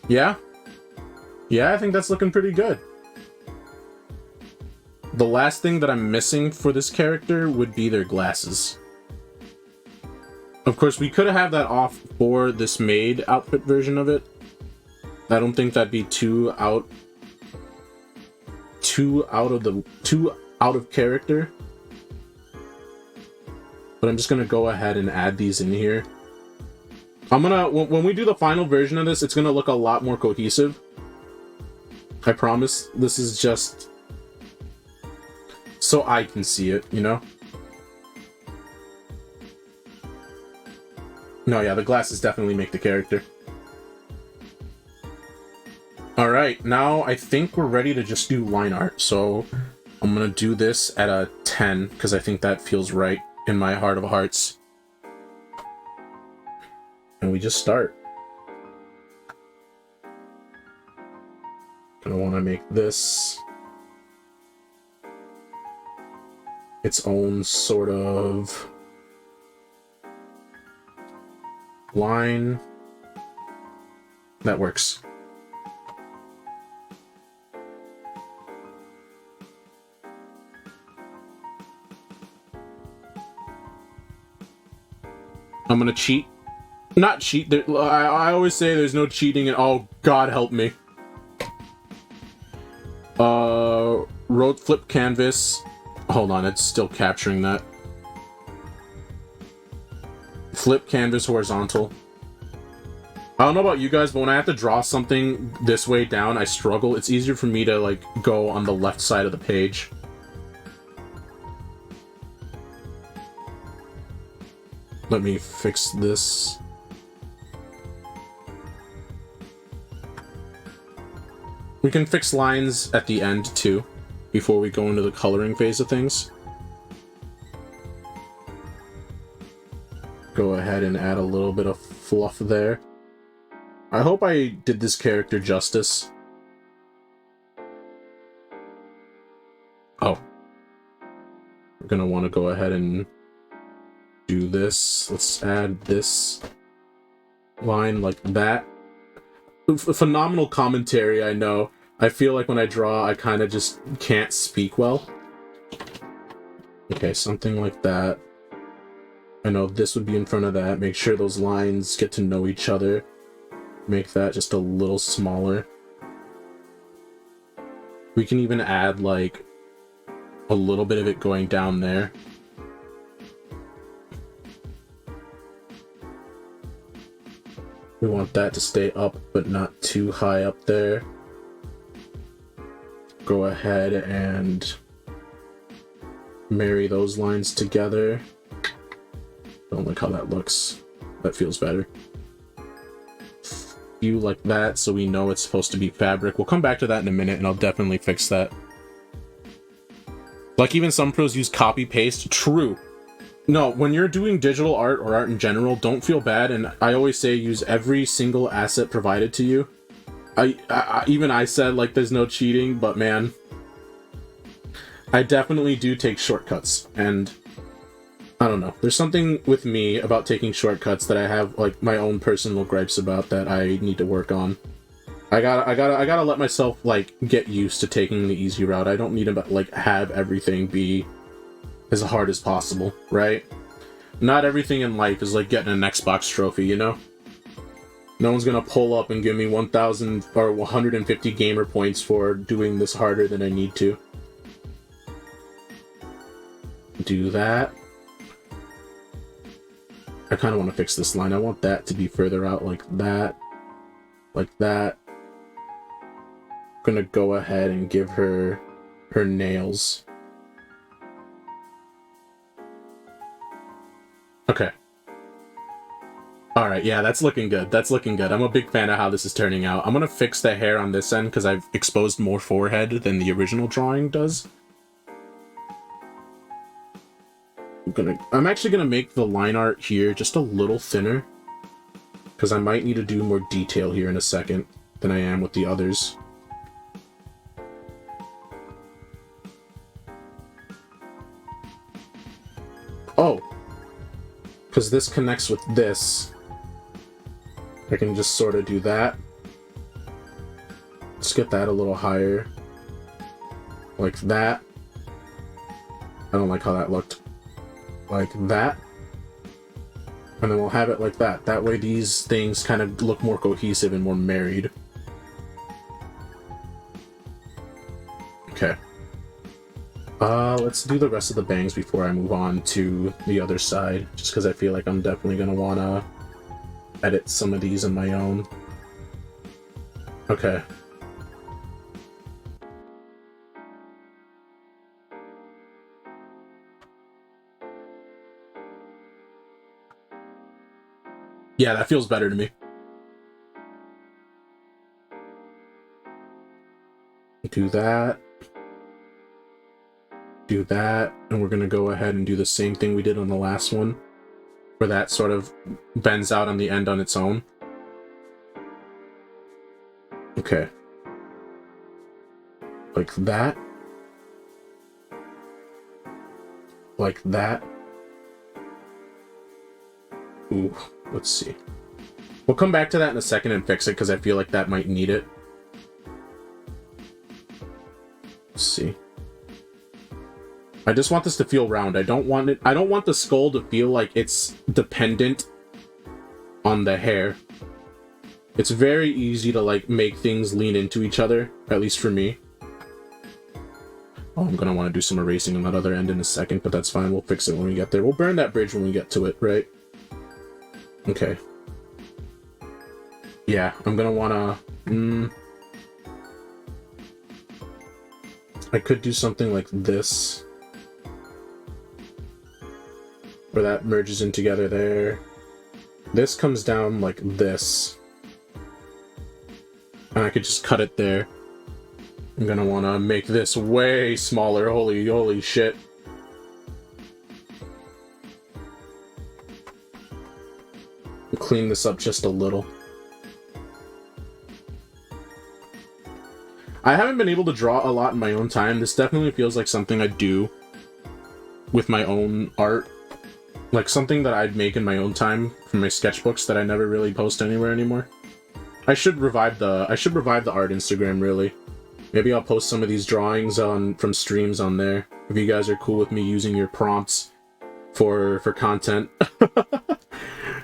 Yeah? Yeah, I think that's looking pretty good. The last thing that I'm missing for this character would be their glasses. Of course, we could have that off for this maid outfit version of it. I don't think that'd be too out of character. But I'm just gonna go ahead and add these in here. When we do the final version of this, it's gonna look a lot more cohesive. I promise. This is just so I can see it, you know? No, yeah, the glasses definitely make the character. Alright, now I think we're ready to just do line art. So I'm gonna do this at a 10, because I think that feels right in my heart of hearts. And we just start. I want to make this its own sort of line. That works. I'm gonna cheat. Not cheat. I always say there's no cheating, and oh, God help me. Road flip canvas. Hold on, it's still capturing that. Flip canvas horizontal. I don't know about you guys, but when I have to draw something this way down, I struggle. It's easier for me to, like, go on the left side of the page. Let me fix this. We can fix lines at the end, too, before we go into the coloring phase of things. Go ahead and add a little bit of fluff there. I hope I did this character justice. Oh. We're gonna want to go ahead and do this. Let's add this line like that. Phenomenal commentary, I know. I feel like when I draw, I kind of just can't speak well. Okay, something like that. I know this would be in front of that. Make sure those lines get to know each other. Make that just a little smaller. We can even add, like, a little bit of it going down there. We want that to stay up, but not too high up there. Go ahead and marry those lines together. Don't like how that looks. That feels better. You like that, so we know it's supposed to be fabric. We'll come back to that in a minute, and I'll definitely fix that. Like, even some pros use copy-paste. True. No, when you're doing digital art or art in general, don't feel bad, and I always say use every single asset provided to you. Even I said, like, there's no cheating, but man, I definitely do take shortcuts, and I don't know. There's something with me about taking shortcuts that I have, like, my own personal gripes about that I need to work on. I gotta let myself, like, get used to taking the easy route. I don't need to, like, have everything be as hard as possible, right? Not everything in life is like getting an Xbox trophy, you know? No one's gonna pull up and give me 1,000 or 150 gamer points for doing this harder than I need to. Do that. I kind of want to fix this line. I want that to be further out like that. Like that. I'm gonna go ahead and give her her nails. Okay. Alright, yeah, that's looking good. That's looking good. I'm a big fan of how this is turning out. I'm gonna fix the hair on this end because I've exposed more forehead than the original drawing does. I'm actually gonna make the line art here just a little thinner because I might need to do more detail here in a second than I am with the others. Oh! Because this connects with this. I can just sort of do that. Let's get that a little higher. Like that. I don't like how that looked. Like that. And then we'll have it like that. That way these things kind of look more cohesive and more married. Okay. Let's do the rest of the bangs before I move on to the other side, just because I feel like I'm definitely going to want to edit some of these on my own. Okay. Yeah, that feels better to me. Do that. Do that, and we're gonna go ahead and do the same thing we did on the last one, where that sort of bends out on the end on its own. Okay. Like that. Like that. Ooh, let's see. We'll come back to that in a second and fix it, because I feel like that might need it. Let's see. I just want this to feel round. I don't want the skull to feel like it's dependent on the hair. It's very easy to, like, make things lean into each other, at least for me. Oh, I'm gonna want to do some erasing on that other end in a second, but that's fine. We'll fix it when we get there. We'll burn that bridge when we get to it, right? Okay. Yeah, I'm gonna wanna... I could do something like this. Where that merges in together there. This comes down like this. And I could just cut it there. I'm gonna wanna make this way smaller. Holy shit. Clean this up just a little. I haven't been able to draw a lot in my own time. This definitely feels like something I'd do with my own art. Like something that I'd make in my own time from my sketchbooks that I never really post anywhere anymore. I should revive the art Instagram, really. Maybe I'll post some of these drawings from streams on there. If you guys are cool with me using your prompts for content.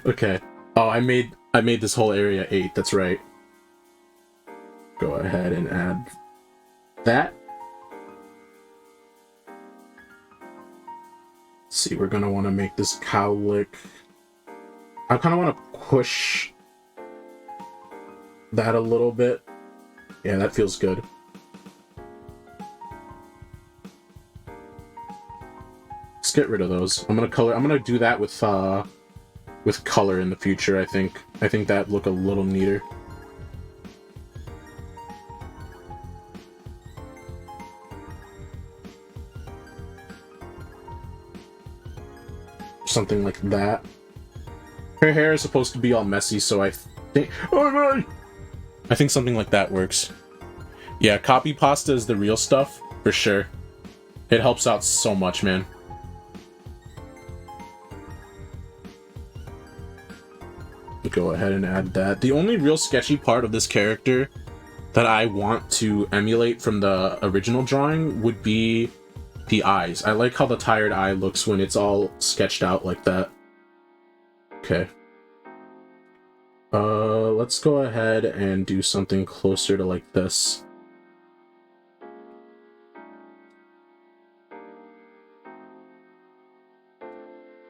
Okay. Oh, I made this whole area 8, that's right. Go ahead and add that. Let's see, we're gonna want to make this cowlick. I kind of want to push that a little bit. Yeah, that feels good. Let's get rid of those. I'm gonna do that with color in the future. I think that look a little neater. Something like that. Her hair is supposed to be all messy, so I think I think something like that works. Yeah, copy pasta is the real stuff for sure. It helps out so much, man. Go ahead and add that. The only real sketchy part of this character that I want to emulate from the original drawing would be the eyes. I like how the tired eye looks when it's all sketched out like that. Okay. Let's go ahead and do something closer to like this.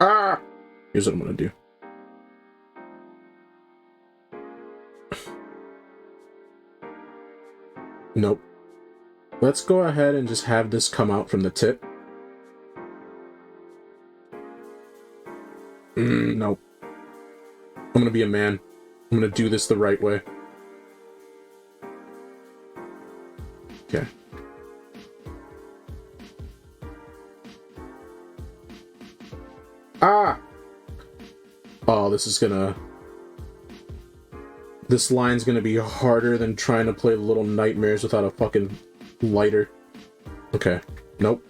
Ah! Here's what I'm gonna do. Nope. Let's go ahead and just have this come out from the tip. Nope. I'm gonna be a man. I'm gonna do this the right way. Okay. Ah! Oh, this line's gonna be harder than trying to play Little Nightmares without a fucking lighter. Okay. Nope.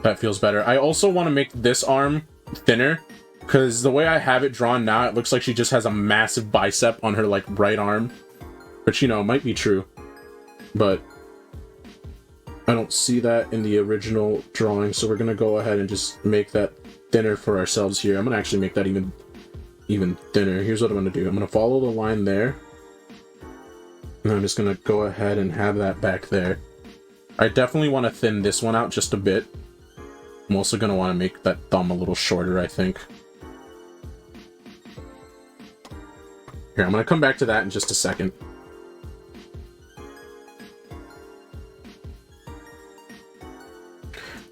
That feels better. I also want to make this arm thinner, because the way I have it drawn now, it looks like she just has a massive bicep on her, like, right arm. Which, you know, might be true. But I don't see that in the original drawing, so we're gonna go ahead and just make that thinner for ourselves here. I'm gonna actually make that even thinner. Here's what I'm gonna do. I'm gonna follow the line there. And I'm just gonna go ahead and have that back there. I definitely want to thin this one out just a bit. I'm also gonna want to make that thumb a little shorter, I think. Here, I'm gonna come back to that in just a second.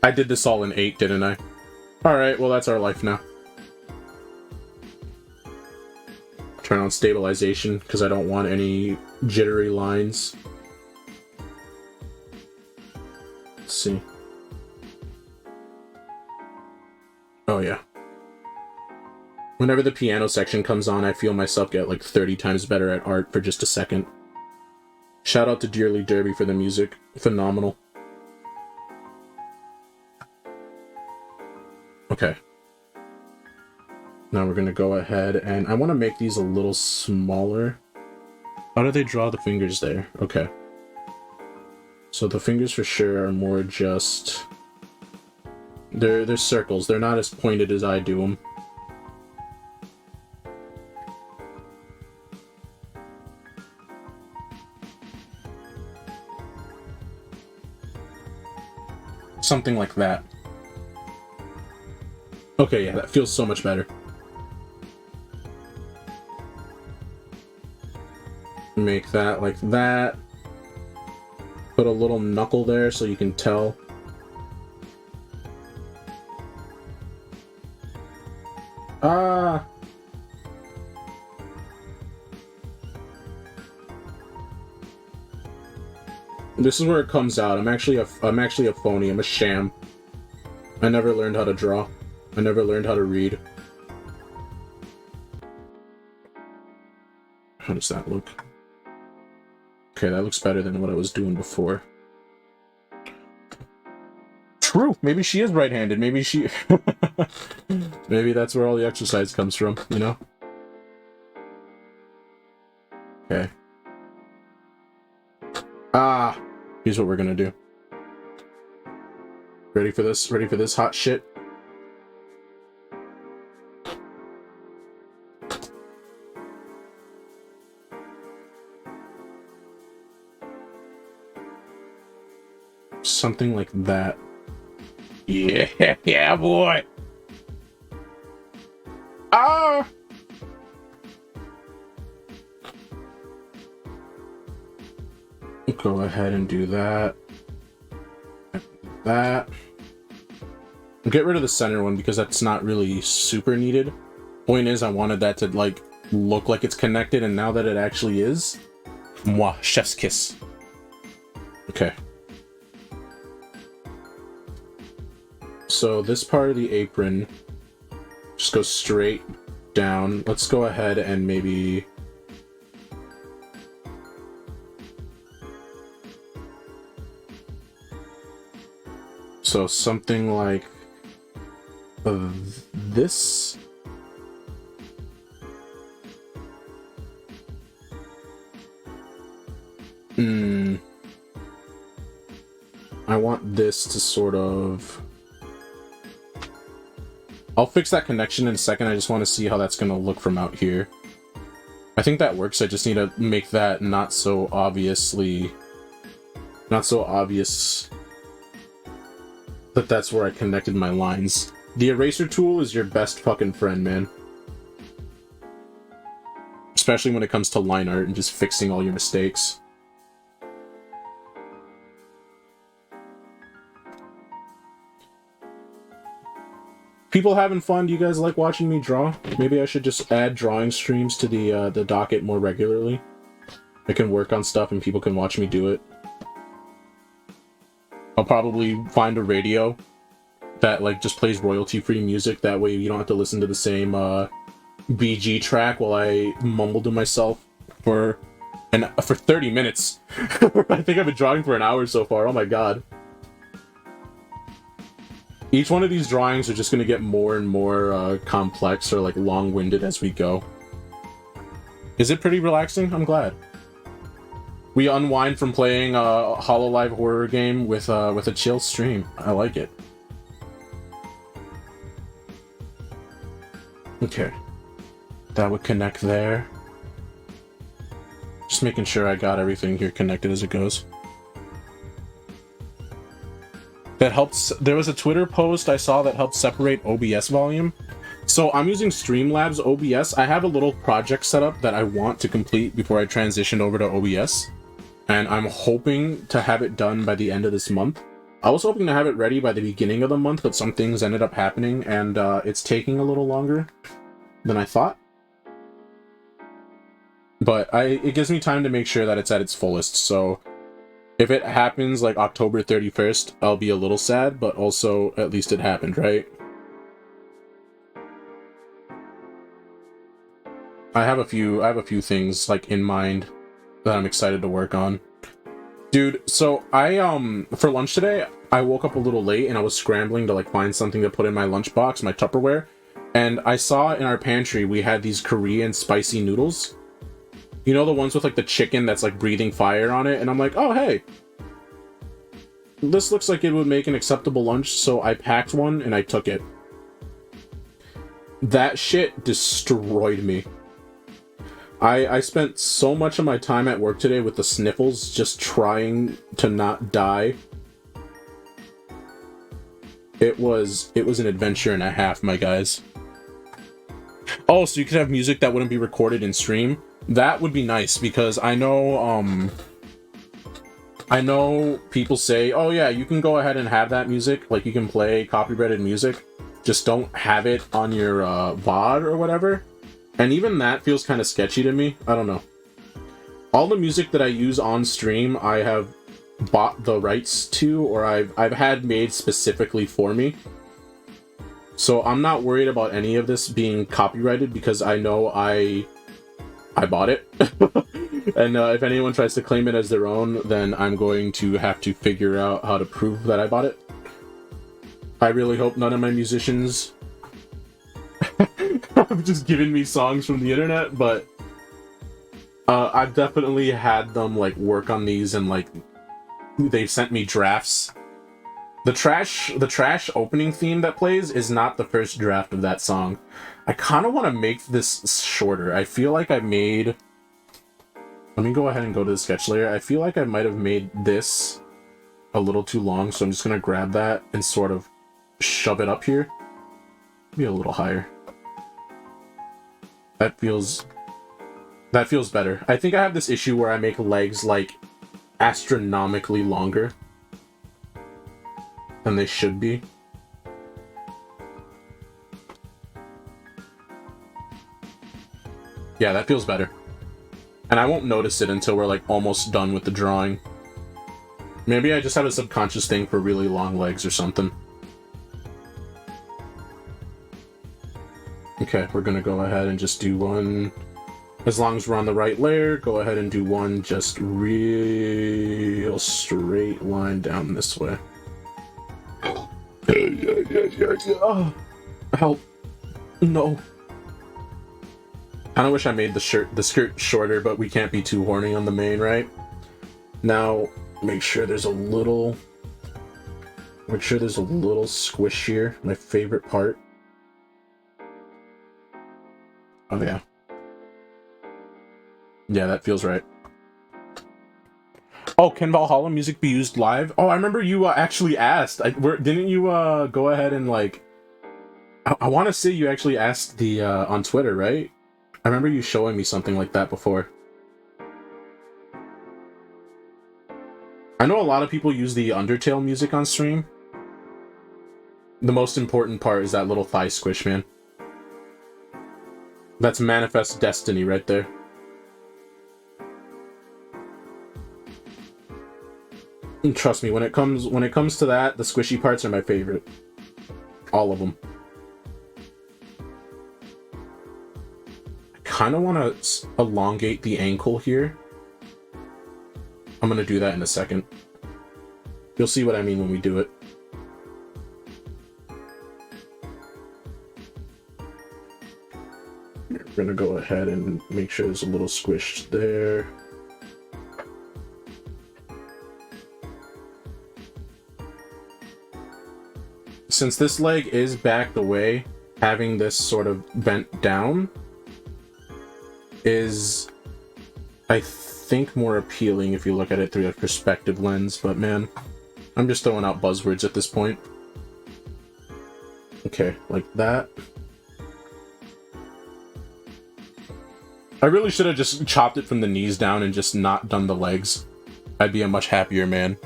I did this all in 8, didn't I? Alright, well that's our life now. Turn on stabilization, because I don't want any jittery lines. Let's see. Oh yeah. Whenever the piano section comes on, I feel myself get like 30 times better at art for just a second. Shout out to Dearly Derby for the music. Phenomenal. Okay. Now we're gonna go ahead and I want to make these a little smaller. How do they draw the fingers there? Okay. So the fingers for sure are more just... They're circles. They're not as pointed as I do them. Something like that. Okay, yeah, that feels so much better. Make that like that. Put a little knuckle there so you can tell. Ah! This is where it comes out. I'm actually a phony. I'm a sham. I never learned how to draw. I never learned how to read. How does that look? Okay, that looks better than what I was doing before. True, maybe she is right-handed. Maybe she... Maybe that's where all the exercise comes from, you know? Okay. Ah! Here's what we're gonna do. Ready for this? Ready for this hot shit? Something like that. Yeah, yeah, boy! Ah! Go ahead and do that. That. Get rid of the center one because that's not really super needed. Point is, I wanted that to, like, look like it's connected, and now that it actually is... Mwah, chef's kiss. Okay. So this part of the apron just goes straight down. Let's go ahead and maybe... So something like this. I want this to sort of... I'll fix that connection in a second. I just want to see how that's going to look from out here. I think that works. I just need to make that not so obviously... Not so obvious that that's where I connected my lines. The eraser tool is your best fucking friend, man. Especially when it comes to line art and just fixing all your mistakes. People having fun? Do you guys like watching me draw? Maybe I should just add drawing streams to the docket more regularly. I can work on stuff and people can watch me do it. I'll probably find a radio that like just plays royalty-free music. That way you don't have to listen to the same BG track while I mumble to myself for 30 minutes. I think I've been drawing for an hour so far. Oh my god. Each one of these drawings are just going to get more and more complex or like long-winded as we go. Is it pretty relaxing? I'm glad. We unwind from playing a Hololive horror game with a chill stream. I like it. Okay. That would connect there. Just making sure I got everything here connected as it goes. That helps. There was a Twitter post I saw that helped separate OBS volume. So I'm using Streamlabs OBS. I have a little project set up that I want to complete before I transition over to OBS. And I'm hoping to have it done by the end of this month. I was hoping to have it ready by the beginning of the month, but some things ended up happening, and it's taking a little longer than I thought. But it gives me time to make sure that it's at its fullest, so if it happens like October 31st, I'll be a little sad, but also at least it happened, right? I have a few things like in mind that I'm excited to work on. Dude, so I for lunch today, I woke up a little late and I was scrambling to like find something to put in my lunchbox, my Tupperware, and I saw in our pantry we had these Korean spicy noodles. You know, the ones with like the chicken that's like breathing fire on it, and I'm like, oh hey, this looks like it would make an acceptable lunch, so I packed one and I took it. That shit destroyed me. I spent so much of my time at work today with the sniffles, just trying to not die. It was an adventure and a half, my guys. Oh, so you could have music that wouldn't be recorded in stream? That would be nice, because I know people say, oh yeah, you can go ahead and have that music, like you can play copyrighted music, just don't have it on your VOD or whatever. And even that feels kind of sketchy to me. I don't know. All the music that I use on stream, I have bought the rights to, or I've had made specifically for me. So I'm not worried about any of this being copyrighted because I know I bought it. And if anyone tries to claim it as their own, then I'm going to have to figure out how to prove that I bought it. I really hope none of my musicians have just given me songs from the internet, but I've definitely had them like work on these, and like they've sent me drafts. The trash opening theme that plays is not the first draft of that song. I kind of want to make this shorter. I feel like I made... Let me go ahead and go to the sketch layer. I feel like I might have made this a little too long, so I'm just going to grab that and sort of shove it up here. Maybe a little higher. That feels better. I think I have this issue where I make legs like astronomically longer than they should be. Yeah, that feels better. And I won't notice it until we're like almost done with the drawing. Maybe I just have a subconscious thing for really long legs or something. Okay, we're gonna go ahead and just do one. As long as we're on the right layer, go ahead and do one just real straight line down this way. Oh, help. No. Kinda wish I made the skirt shorter, but we can't be too horny on the main, right? Now, make sure there's a little squish here. My favorite part. Oh yeah. Yeah, that feels right. Oh, can Valhalla music be used live? Oh, I remember you actually asked. Didn't you go ahead and like... I want to say you actually asked the on Twitter, right? I remember you showing me something like that before. I know a lot of people use the Undertale music on stream. The most important part is that little thigh squish, man. That's Manifest Destiny right there. And trust me, when it comes to that, the squishy parts are my favorite. All of them. I kind of want to elongate the ankle here. I'm going to do that in a second. You'll see what I mean when we do it. We're going to go ahead and make sure there's a little squish there. Since this leg is backed away, having this sort of bent down is, I think, more appealing if you look at it through a perspective lens, but man, I'm just throwing out buzzwords at this point. Okay, like that. I really should have just chopped it from the knees down and just not done the legs. I'd be a much happier man.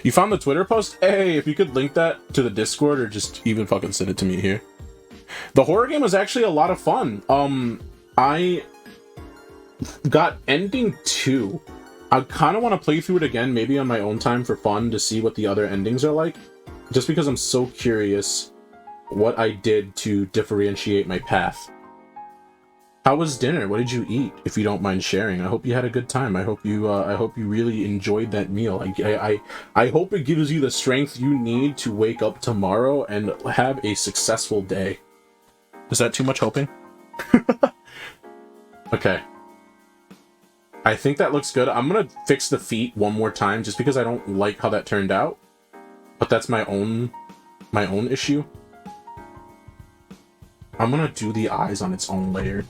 You found the Twitter post? Hey, if you could link that to the Discord or just even fucking send it to me here. The horror game was actually a lot of fun. I got ending 2. I kind of want to play through it again, maybe on my own time for fun, to see what the other endings are like. Just because I'm so curious what I did to differentiate my path. How was dinner? What did you eat? If you don't mind sharing, I hope you had a good time. I hope you really enjoyed that meal. I hope it gives you the strength you need to wake up tomorrow and have a successful day. Is that too much hoping? Okay. I think that looks good. I'm gonna fix the feet one more time just because I don't like how that turned out. But that's my own issue. I'm gonna do the eyes on its own layer.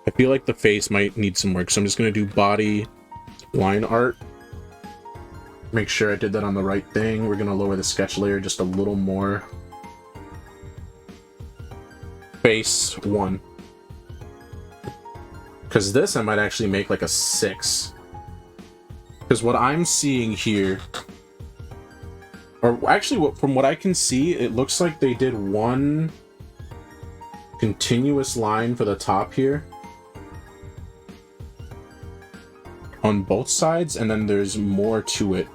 I feel like the face might need some work, so I'm just going to do body line art. Make sure I did that on the right thing. We're going to lower the sketch layer just a little more. Face 1. Because this I might actually make like a 6. Because what I'm seeing here... Or actually, from what I can see, it looks like they did one continuous line for the top here. On both sides, and then there's more to it.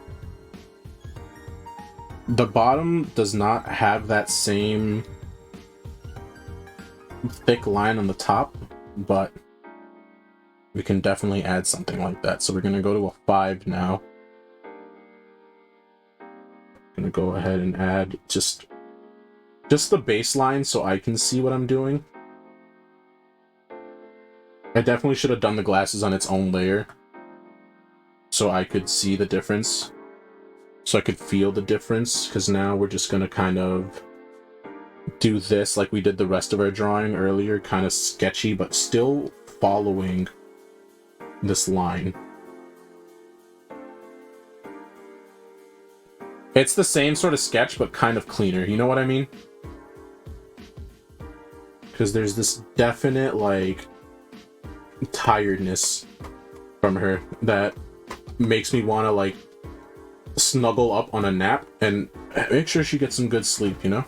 The bottom does not have that same thick line on the top, but we can definitely add something like that. So we're gonna go to a 5 now. Gonna go ahead and add just the baseline so I can see what I'm doing. I definitely should have done the glasses on its own layer so I could see the difference, so I could feel the difference, because now we're just gonna kind of do this like we did the rest of our drawing earlier, kind of sketchy but still following this line. It's the same sort of sketch but kind of cleaner, you know what I mean? Because there's this definite like tiredness from her that makes me want to like snuggle up on a nap and make sure she gets some good sleep, you know?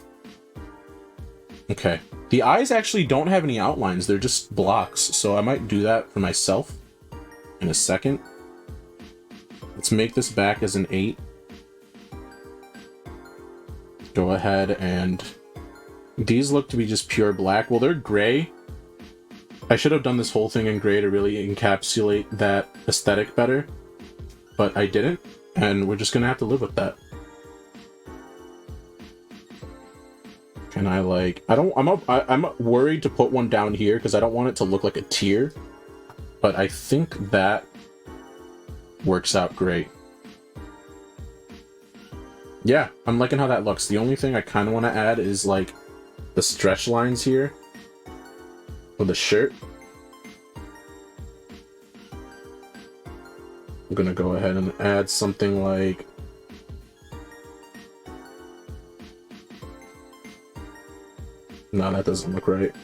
Okay. The eyes actually don't have any outlines, they're just blocks, so I might do that for myself in a second. Let's make this back as an 8. Go ahead and... These look to be just pure black. Well, they're gray. I should have done this whole thing in gray to really encapsulate that aesthetic better, but I didn't, and we're just gonna have to live with that. Can I like... I'm worried to put one down here because I don't want it to look like a tear, but I think that works out great. Yeah, I'm liking how that looks. The only thing I kind of want to add is like the stretch lines here for the shirt. I'm gonna go ahead and add something like... No, that doesn't look right.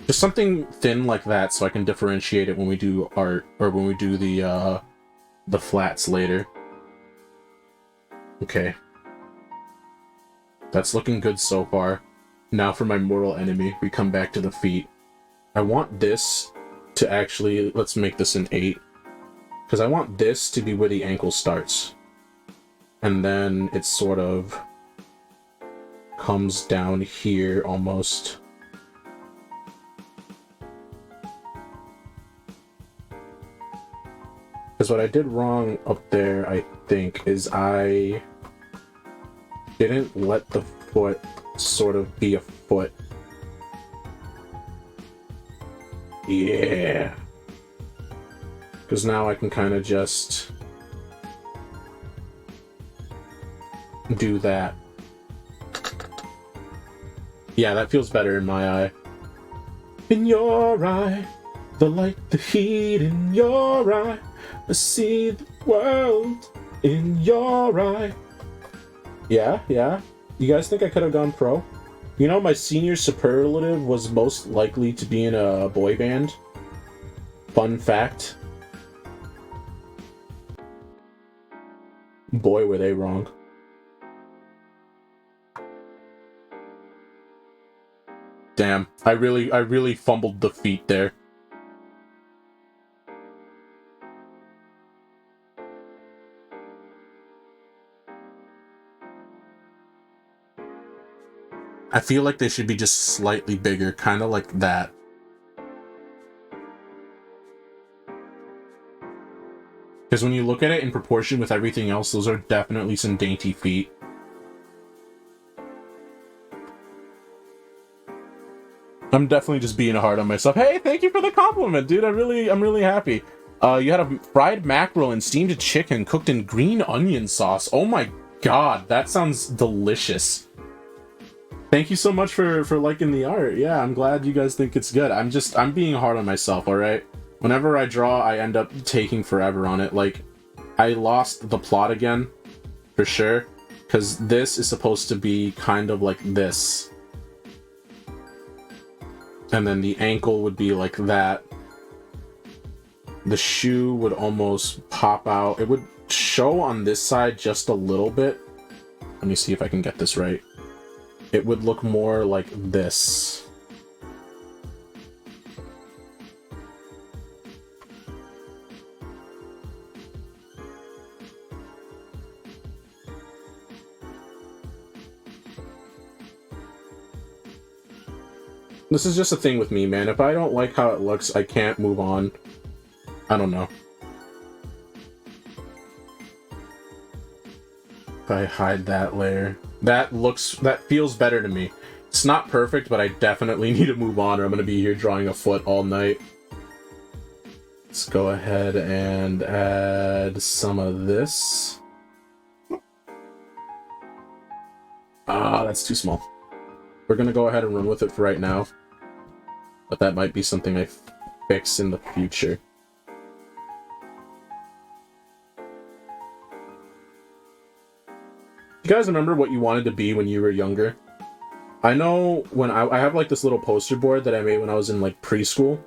Just something thin like that so I can differentiate it when we do art, or when we do the flats later. Okay. That's looking good so far. Now for my mortal enemy, we come back to the feet. I want this to actually... Let's make this an 8. Because I want this to be where the ankle starts. And then it sort of comes down here almost. Because what I did wrong up there, I think, is I didn't let the foot sort of be a foot. Yeah. Because now I can kind of just do that. Yeah, that feels better in my eye. In your eye, the light, the heat in your eye. I see the world in your eye. Yeah. You guys think I could have gone pro? You know, my senior superlative was most likely to be in a boy band. Fun fact. Boy, were they wrong. Damn, I really fumbled the feet there. I feel like they should be just slightly bigger, kind of like that. Because when you look at it in proportion with everything else, those are definitely some dainty feet. I'm definitely just being hard on myself. Hey, thank you for the compliment, dude. I'm really happy. You had a fried mackerel and steamed chicken cooked in green onion sauce. Oh my god, that sounds delicious. Thank you so much for liking the art. Yeah, I'm glad you guys think it's good. I'm being hard on myself, alright? Whenever I draw, I end up taking forever on it. Like, I lost the plot again, for sure. Because this is supposed to be kind of like this. And then the ankle would be like that. The shoe would almost pop out. It would show on this side just a little bit. Let me see if I can get this right. It would look more like this. This is just a thing with me, man. If I don't like how it looks, I can't move on. I don't know. If I hide that layer, that feels better to me. It's not perfect, but I definitely need to move on or I'm gonna be here drawing a foot all night. Let's go ahead and add some of this. Ah, that's too small. We're gonna go ahead and run with it for right now. But that might be something I fix in the future. You guys remember what you wanted to be when you were younger? I know when I have like this little poster board that I made when I was in like preschool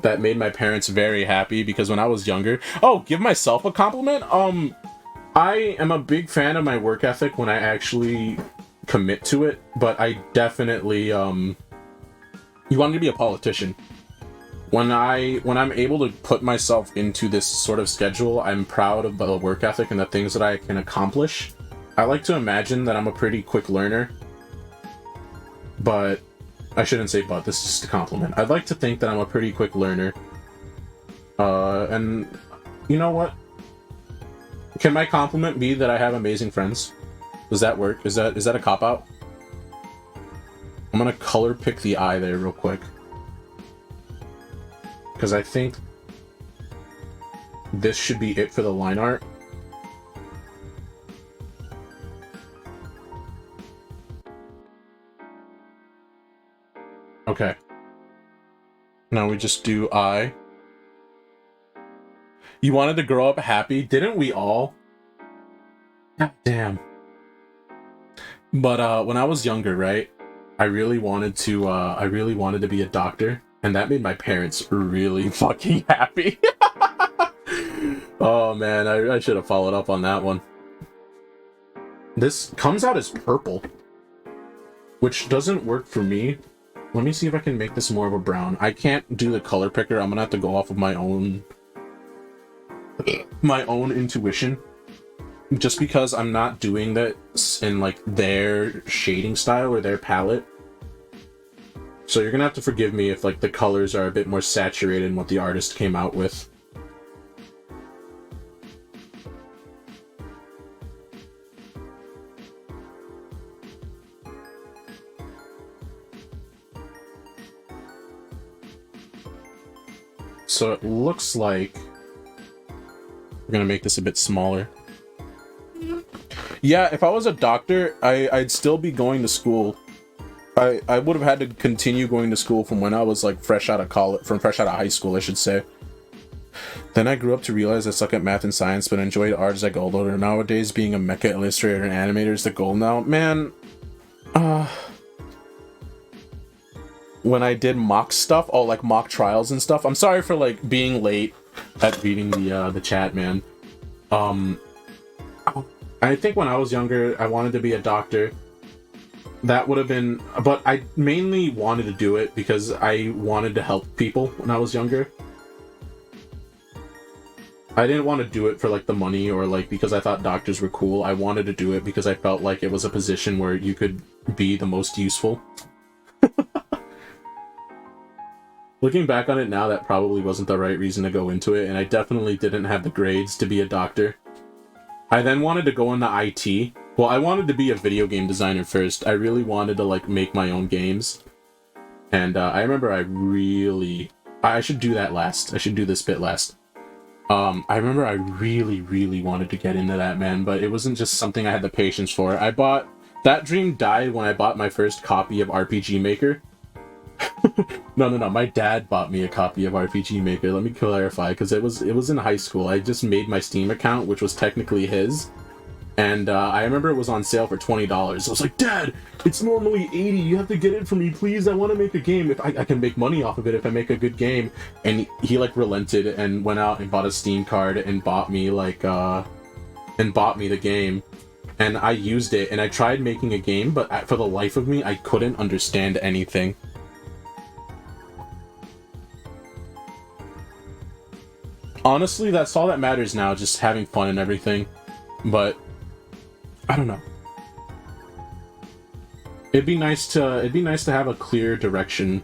that made my parents very happy because when I was younger... Oh, give myself a compliment? I am a big fan of my work ethic when I actually commit to it, but I definitely, You wanted to be a politician. When I'm able to put myself into this sort of schedule, I'm proud of the work ethic and the things that I can accomplish. I like to imagine that I'm a pretty quick learner, but I shouldn't say but, this is just a compliment. I'd like to think that I'm a pretty quick learner. And you know what? Can my compliment be that I have amazing friends? Does that work? Is that a cop-out? I'm gonna color pick the eye there real quick. Because I think this should be it for the line art. Okay. Now we just do eye. You wanted to grow up happy? Didn't we all? God damn. But when I was younger, right? I really wanted to be a doctor, and that made my parents really fucking happy. Oh man, I should have followed up on that one. This comes out as purple, which doesn't work for me. Let me see if I can make this more of a brown. I can't do the color picker. I'm gonna have to go off of my own intuition. Just because I'm not doing that in like their shading style or their palette. So you're gonna have to forgive me if like the colors are a bit more saturated in what the artist came out with. So it looks like we're gonna make this a bit smaller. Yeah, if I was a doctor, I'd still be going to school. I would have had to continue going to school from when I was like fresh out of high school, I should say. Then I grew up to realize I suck at math and science, but enjoyed art as I got older. Nowadays, being a mecha illustrator and animator is the goal now. Man, when I did mock stuff, like mock trials and stuff. I'm sorry for like being late at reading the chat, man. I think when I was younger, I wanted to be a doctor. That would have been, but I mainly wanted to do it because I wanted to help people when I was younger. I didn't want to do it for like the money or like because I thought doctors were cool. I wanted to do it because I felt like it was a position where you could be the most useful. Looking back on it now, that probably wasn't the right reason to go into it, and I definitely didn't have the grades to be a doctor. I then wanted to go into IT. Well, I wanted to be a video game designer first. I really wanted to like make my own games. And I remember I should do that last. I should do this bit last. I remember I really wanted to get into that, man, but it wasn't just something I had the patience for. That dream died when I bought my first copy of RPG Maker. No, my dad bought me a copy of RPG Maker. Let me clarify, because it was in high school. I just made my Steam account, which was technically his. And I remember it was on sale for $20. I was like, Dad, it's normally $80. You have to get it for me, please. I want to make a game. If I can make money off of it if I make a good game. And he like relented and went out and bought a Steam card and bought me the game. And I used it and I tried making a game, but for the life of me, I couldn't understand anything. Honestly, that's all that matters now, just having fun and everything. But I don't know. It'd be nice to have a clear direction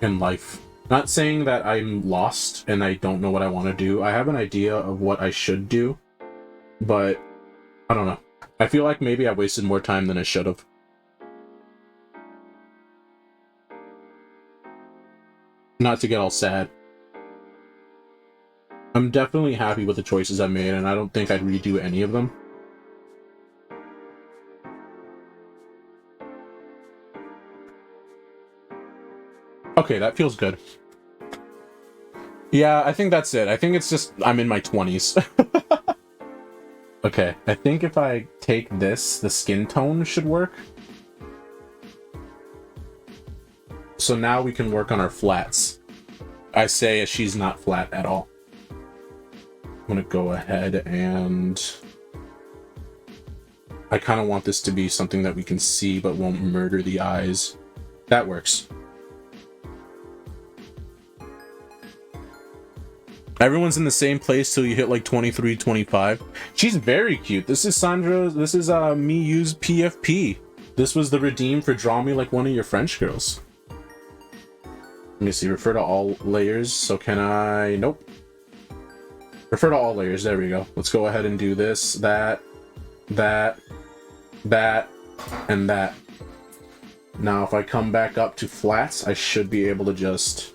in life. Not saying that I'm lost and I don't know what I want to do. I have an idea of what I should do, but I don't know. I feel like maybe I wasted more time than I should have. Not to get all sad. I'm definitely happy with the choices I made, and I don't think I'd redo any of them. Okay, that feels good. Yeah, I think that's it. I think it's just I'm in my 20s. Okay, I think if I take this, the skin tone should work. So now we can work on our flats. I say she's not flat at all. I'm gonna go ahead and... I kind of want this to be something that we can see but won't murder the eyes. That works. Everyone's in the same place till you hit like 23, 25. She's very cute. This is Sandra. This is Miyu's PFP. This was the redeem for Draw Me Like One of Your French Girls. Let me see. Refer to all layers. So can I... Nope. Refer to all layers. There we go. Let's go ahead and do this, that, that, that, and that. Now if I come back up to flats, I should be able to just...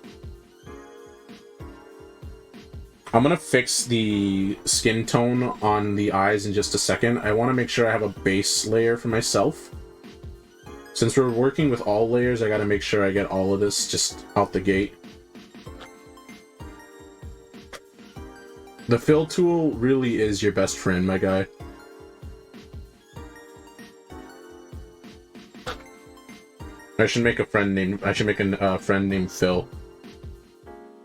I'm gonna fix the skin tone on the eyes in just a second. I want to make sure I have a base layer for myself. Since we're working with all layers, I gotta make sure I get all of this just out the gate. The fill tool really is your best friend, my guy. I should make a friend named Phil.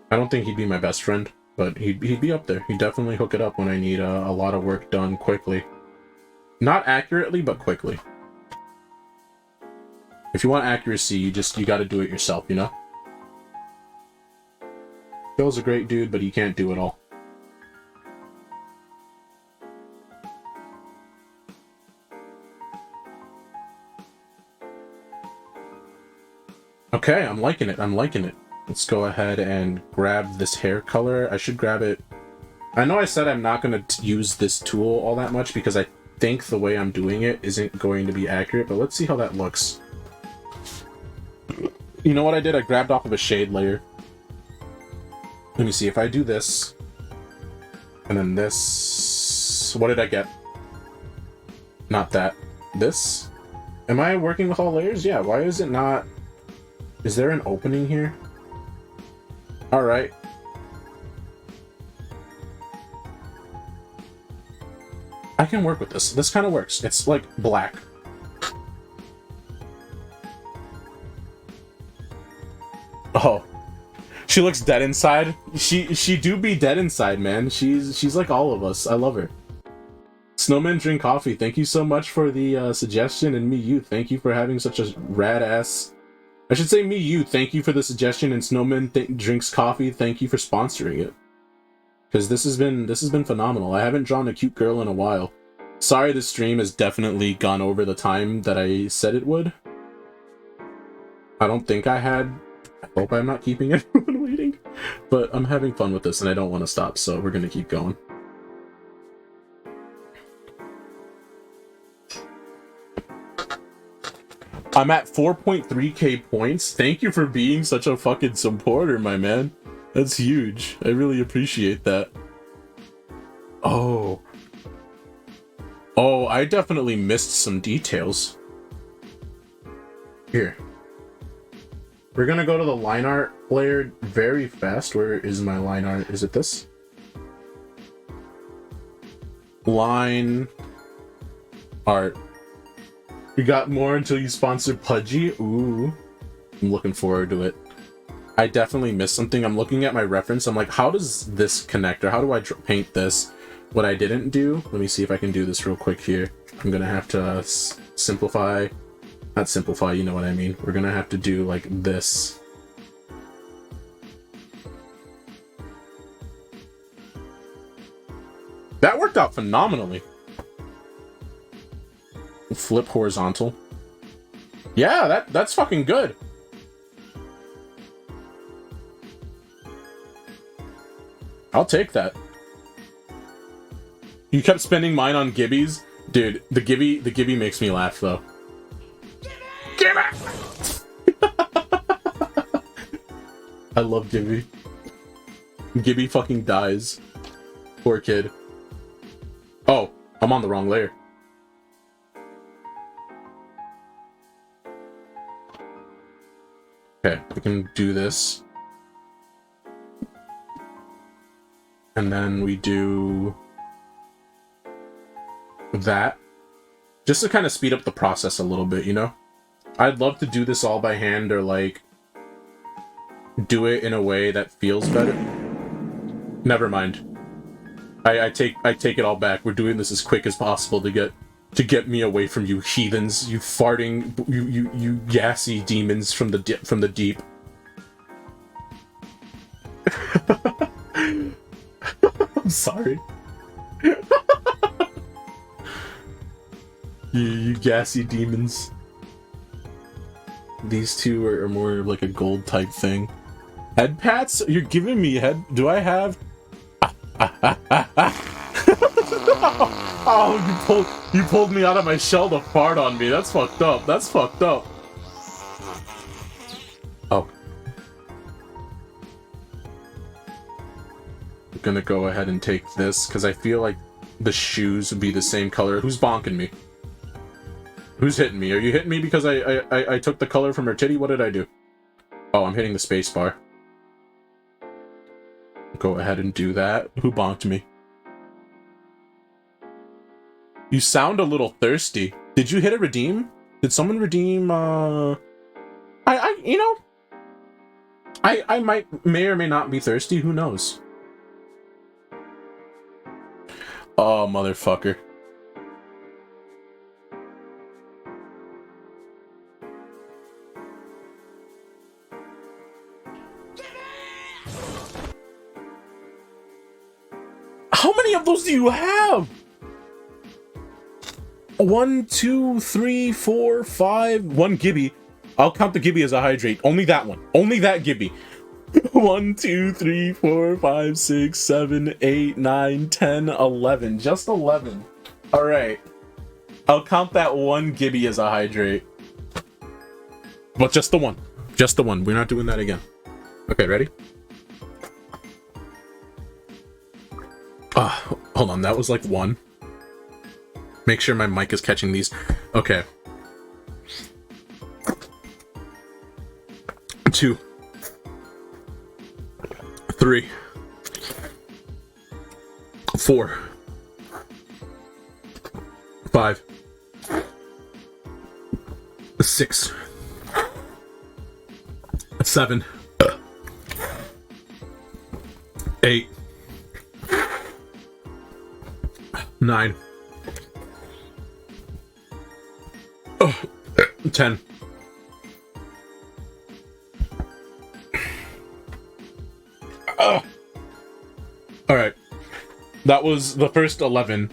I don't think he'd be my best friend. But he'd be up there. He'd definitely hook it up when I need a lot of work done quickly. Not accurately, but quickly. If you want accuracy, you gotta do it yourself, you know? Phil's a great dude, but he can't do it all. Okay, I'm liking it. I'm liking it. Let's go ahead and grab this hair color. I should grab it. I know I said I'm not going to use this tool all that much because I think the way I'm doing it isn't going to be accurate, but let's see how that looks. You know what I did? I grabbed off of a shade layer. Let me see. If I do this, and then this... What did I get? Not that. This? Am I working with all layers? Yeah, why is it not... Is there an opening here? Alright. I can work with this. This kind of works. It's like black. Oh. She looks dead inside. She do be dead inside, man. She's like all of us. I love her. Snowman Drink Coffee, thank you so much for the suggestion, and you, thank you for having such a rad ass... I should say you, thank you for the suggestion, and Snowman Drinks Coffee, thank you for sponsoring it. Because this has been phenomenal. I haven't drawn a cute girl in a while. Sorry this stream has definitely gone over the time that I said it would. I don't think I had... I hope I'm not keeping everyone waiting. But I'm having fun with this and I don't want to stop, so we're gonna keep going. I'm at 4.3k points. Thank you for being such a fucking supporter, my man. That's huge. I really appreciate that. Oh. Oh, I definitely missed some details. Here. We're gonna go to the line art layer very fast. Where is my line art? Is it this? Line art. You got more until you sponsor Pudgy? Ooh. I'm looking forward to it. I definitely missed something. I'm looking at my reference. I'm like, how does this connect? Or how do I paint this? What I didn't do, let me see if I can do this real quick here. I'm gonna have to simplify. Not simplify, you know what I mean. We're gonna have to do like this. That worked out phenomenally. Flip horizontal. Yeah, that's fucking good. I'll take that. You kept spending mine on Gibbies? Dude, the Gibby makes me laugh, though. Gibby! I love Gibby. Gibby fucking dies. Poor kid. Oh, I'm on the wrong layer. Okay, we can do this. And then we do that. Just to kind of speed up the process a little bit, you know? I'd love to do this all by hand or like do it in a way that feels better. Never mind. I take it all back. We're doing this as quick as possible to get me away from you heathens, you farting, you gassy demons from the deep. I'm sorry. you gassy demons. These two are more like a gold type thing. Head pats? You're giving me head. Do I have? Oh, you pulled me out of my shell to fart on me. That's fucked up. That's fucked up. Oh. I'm gonna go ahead and take this because I feel like the shoes would be the same color. Who's bonking me? Who's hitting me? Are you hitting me because I took the color from her titty? What did I do? Oh, I'm hitting the space bar. Go ahead and do that. Who bonked me? You sound a little thirsty. Did you hit a redeem? Did someone redeem, you know, I may or may not be thirsty. Who knows? Oh, motherfucker. How many of those do you have? 1, 2, 3, 4, 5. 1 Gibby. I'll count the Gibby as a hydrate. Only that one. Only that Gibby. 1, 2, 3, 4, 5, 6, 7, 8, 9, 10, 11. Just 11. Alright. I'll count that 1 Gibby as a hydrate. But just the one. Just the one. We're not doing that again. Okay, ready? Hold on. That was like 1. Make sure my mic is catching these. Okay. 2. 3. 4. 5. 6. 7. 8. 9. 10. Alright. That was the first 11.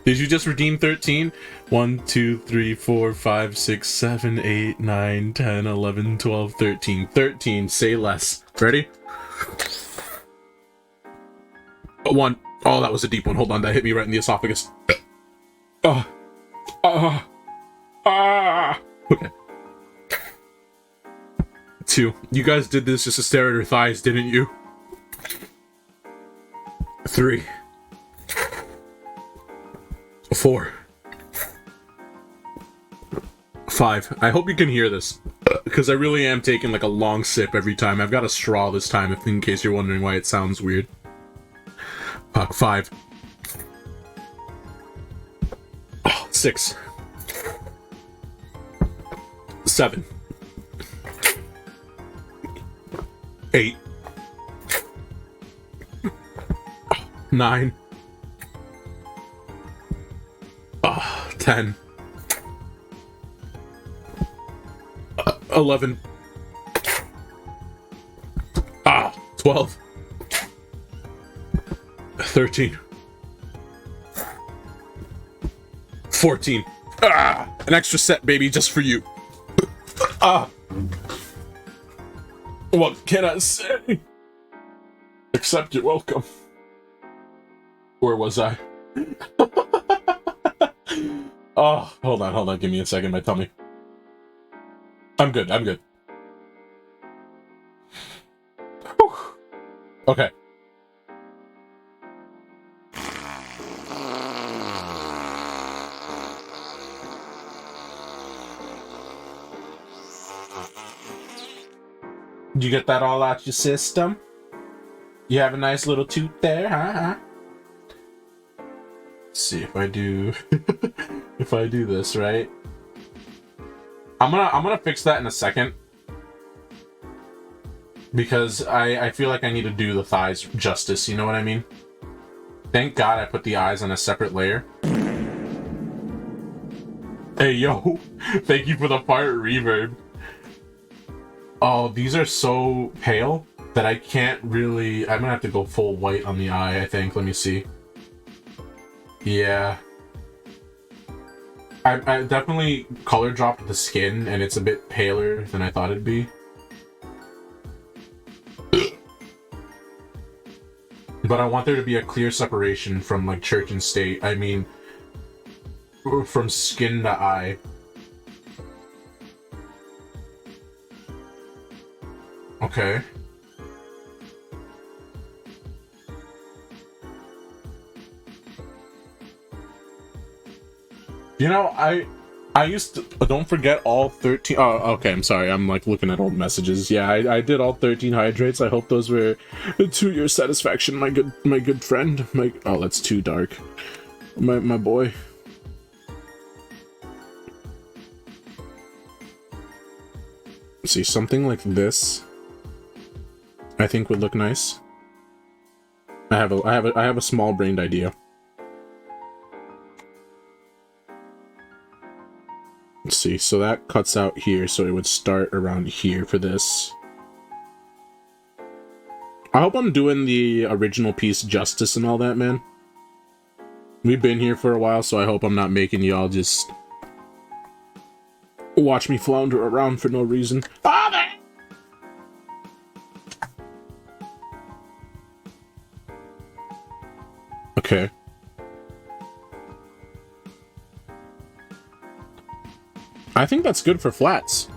Did you just redeem 13? 1, 2, 3, 4, 5, 6, 7, 8, 9, 10, 11, 12, 13. 13. Say less. Ready? 1. Oh, that was a deep one. Hold on. That hit me right in the esophagus. Okay. 2. You guys did this just to stare at her thighs, didn't you? 3. 4. 5. I hope you can hear this, because I really am taking like a long sip every time. I've got a straw this time, in case you're wondering why it sounds weird. 5. 6. 7. 8. 9. 10. 11. 12. 13. 14. An extra set, baby, just for you. What can I say? Accept it, welcome. Where was I? Oh, hold on, give me a second, my tummy. I'm good. Whew. Okay. Did you get that all out your system? You have a nice little toot there, huh? Let's see if I do if I do this right. I'm gonna fix that in a second. Because I feel like I need to do the thighs justice, you know what I mean? Thank God I put the eyes on a separate layer. Hey yo, thank you for the fart reverb. Oh, these are so pale that I can't really... I'm gonna have to go full white on the eye, I think. Let me see. Yeah. I definitely color dropped the skin, and it's a bit paler than I thought it'd be. But I want there to be a clear separation from, like, church and state. I mean, from skin to eye. Okay. You know, I used to... Don't forget all 13... Oh, okay, I'm sorry. I'm, like, looking at old messages. Yeah, I did all 13 hydrates. I hope those were to your satisfaction, my good friend. Oh, that's too dark. My boy. See, something like this, I think would look nice. I have a small-brained idea. Let's see, so that cuts out here, so it would start around here for this. I hope I'm doing the original piece justice and all that, man. We've been here for a while, so I hope I'm not making y'all just watch me flounder around for no reason. Father! Okay. I think that's good for flats.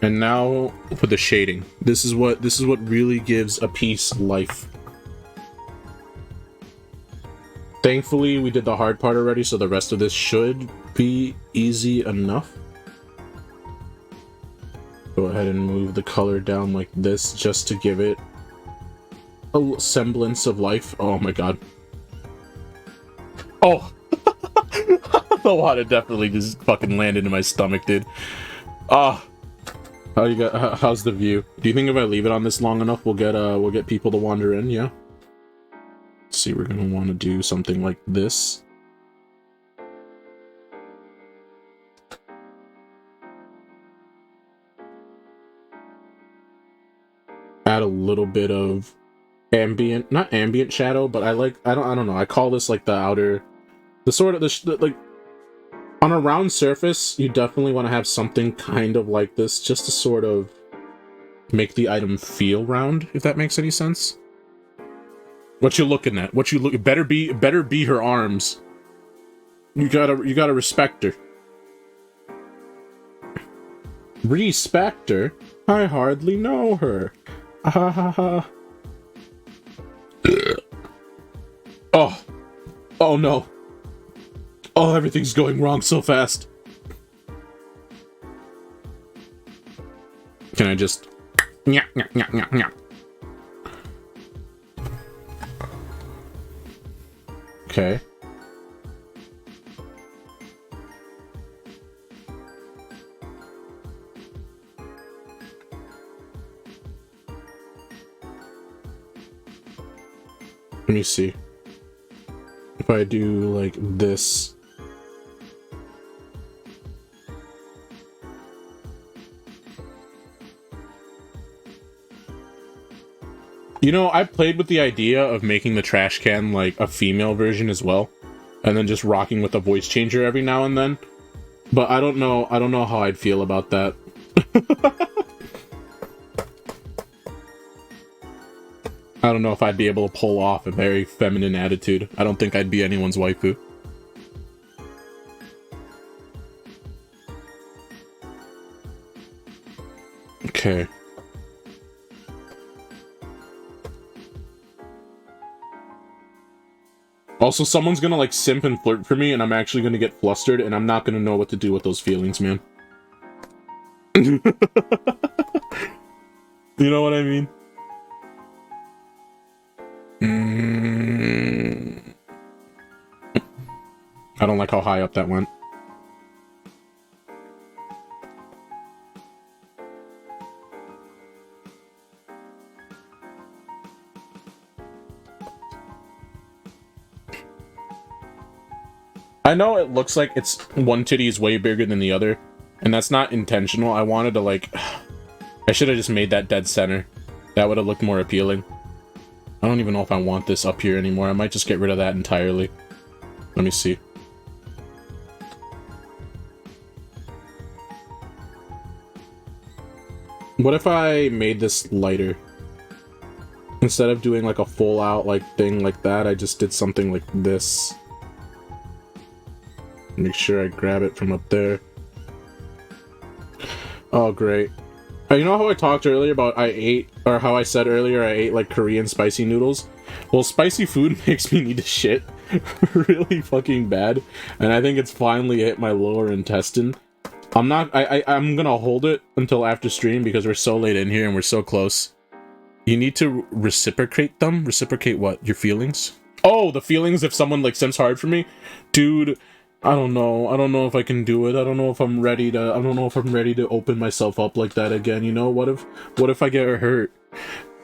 And now for the shading. This is what really gives a piece life. Thankfully, we did the hard part already, so the rest of this should be easy enough. Go ahead and move the color down like this just to give it a semblance of life. Oh my god. Oh! The water definitely just fucking landed in my stomach, dude. Ah. How's the view? Do you think if I leave it on this long enough, we'll get people to wander in? Yeah. Let's see, we're gonna want to do something like this. Add a little bit of ambient, not ambient shadow, but I don't know. I call this like the sort of like on a round surface. You definitely want to have something kind of like this, just to sort of make the item feel round, if that makes any sense. What you looking at? Better be her arms. You gotta respect her. Respect her? I hardly know her. Ha ha ha. Oh. Oh no. Oh, everything's going wrong so fast. Can I just... Nya, nya, nya, nya, nya. Okay. Let me see. If I do like this... You know, I've played with the idea of making the trash can like a female version as well, and then just rocking with a voice changer every now and then. But I don't know how I'd feel about that. I don't know if I'd be able to pull off a very feminine attitude. I don't think I'd be anyone's waifu. Okay. Also, someone's gonna like simp and flirt for me, and I'm actually gonna get flustered, and I'm not gonna know what to do with those feelings, man. You know what I mean? I don't like how high up that went. I know it looks like it's one titty is way bigger than the other, and that's not intentional. I wanted to like... I should have just made that dead center. That would have looked more appealing. I don't even know if I want this up here anymore. I might just get rid of that entirely. Let me see. What if I made this lighter? Instead of doing like a full out like thing like that, I just did something like this. Make sure I grab it from up there. Oh, great. You know how I talked earlier about how I said earlier I ate like Korean spicy noodles? Well, spicy food makes me need to shit really fucking bad, and I think it's finally hit my lower intestine. I'm gonna hold it until after stream because we're so late in here and we're so close. You need to reciprocate them? Reciprocate what? Your feelings? Oh, the feelings if someone like simps hard for me? Dude, I don't know. I don't know if I can do it. I don't know if I'm ready to... I don't know if I'm ready to open myself up like that again, you know? What if I get hurt?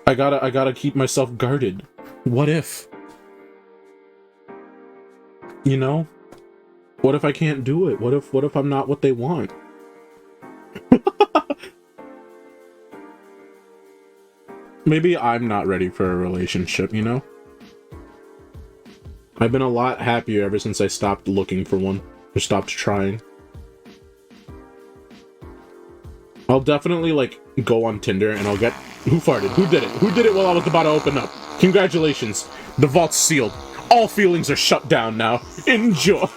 I gotta keep myself guarded. What if? You know? What if I can't do it? What if I'm not what they want? Maybe I'm not ready for a relationship, you know? I've been a lot happier ever since I stopped looking for one, or stopped trying. I'll definitely, like, go on Tinder and I'll get... Who farted? Who did it? Who did it while I was about to open up? Congratulations. The vault's sealed. All feelings are shut down now. Enjoy.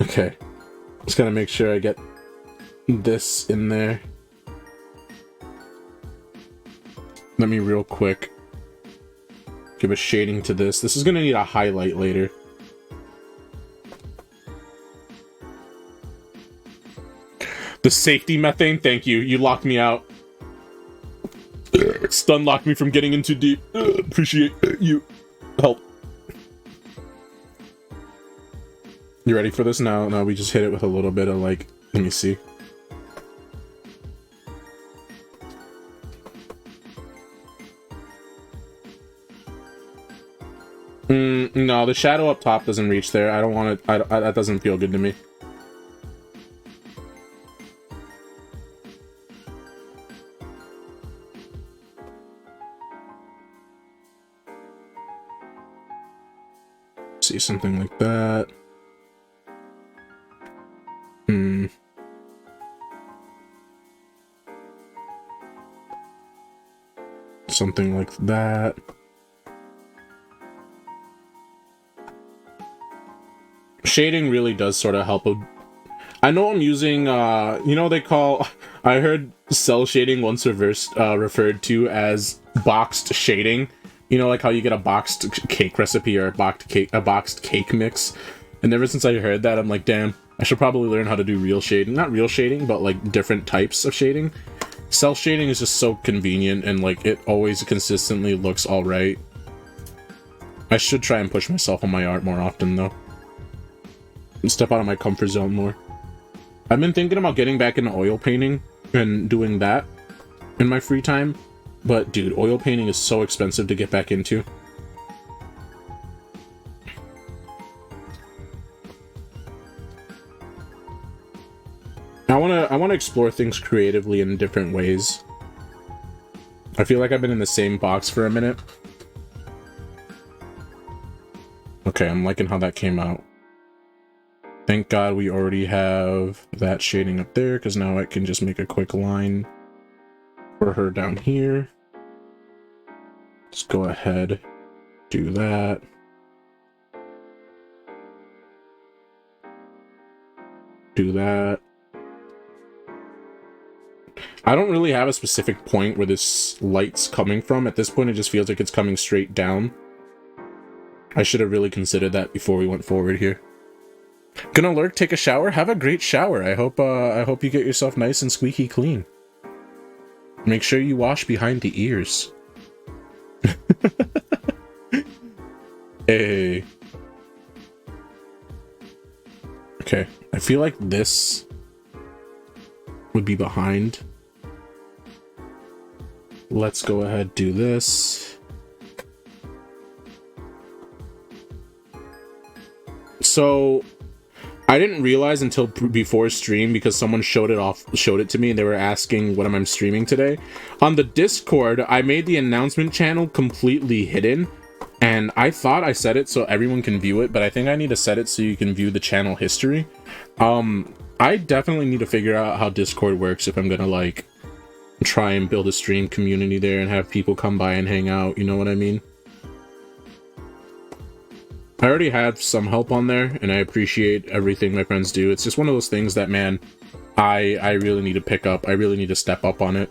Okay. Just gotta make sure I get this in there. Let me real quick give a shading to this. This is gonna need a highlight later. The safety methane, thank you. You locked me out. Stun locked me from getting in too deep. Appreciate you. Help. You ready for this now? No, we just hit it with a little bit of like, let me see. No, the shadow up top doesn't reach there. I don't want it. That doesn't feel good to me. See something like that. Something like that. Shading really does sort of help. I know I'm using, you know, they call, I heard cell shading once referred to as boxed shading. You know, like how you get a boxed cake recipe or a boxed cake mix. And ever since I heard that, I'm like, damn, I should probably learn how to do real shading. Not real shading, but like different types of shading. Cell shading is just so convenient and like it always consistently looks alright. I should try and push myself on my art more often though. And step out of my comfort zone more. I've been thinking about getting back into oil painting and doing that in my free time. But dude, oil painting is so expensive to get back into. I wanna explore things creatively in different ways. I feel like I've been in the same box for a minute. Okay, I'm liking how that came out. Thank God we already have that shading up there, because now I can just make a quick line for her down here. Let's go ahead, do that. Do that. I don't really have a specific point where this light's coming from. At this point, it just feels like it's coming straight down. I should have really considered that before we went forward here. Gonna lurk, take a shower? Have a great shower. I hope you get yourself nice and squeaky clean. Make sure you wash behind the ears. Hey. Okay, I feel like this would be behind. Let's go ahead, do this. So I didn't realize until before stream, because someone showed it to me, and they were asking what am I streaming today. On the Discord, I made the announcement channel completely hidden, and I thought I set it so everyone can view it, but I think I need to set it so you can view the channel history. I definitely need to figure out how Discord works if I'm gonna like try and build a stream community there and have people come by and hang out, you know what I mean? I already have some help on there, and I appreciate everything my friends do. It's just one of those things that, man, I really need to pick up. I really need to step up on it.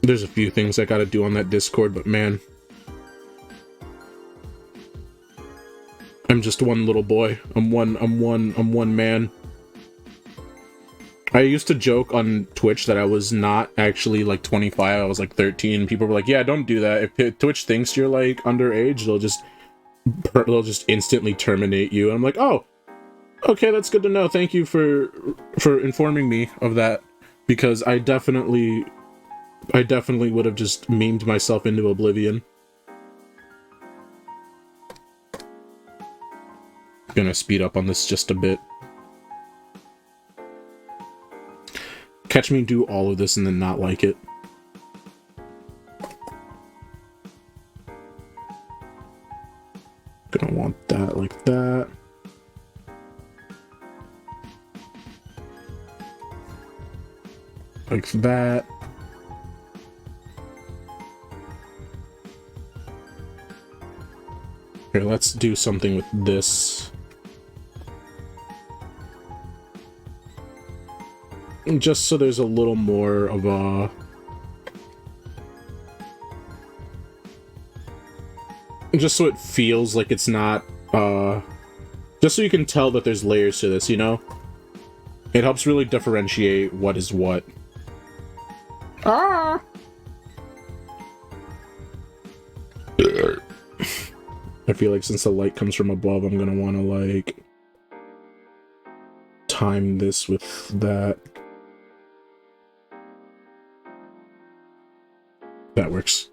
There's a few things I gotta do on that Discord, but man, I'm just one little boy. I'm one man. I used to joke on Twitch that I was not actually like 25, I was like 13. People were like, yeah, don't do that. If Twitch thinks you're like underage, they'll just instantly terminate you. And I'm like, oh, okay, that's good to know. Thank you for informing me of that, because I definitely would have just memed myself into oblivion. Gonna speed up on this just a bit. Catch me do all of this and then not like it. Gonna want that like that. Like that. Here, let's do something with this. Just so there's a little more of a... Just so it feels like it's not, just so you can tell that there's layers to this, you know? It helps really differentiate what is what. Ah! I feel like since the light comes from above, I'm gonna want to, like, time this with that. That works.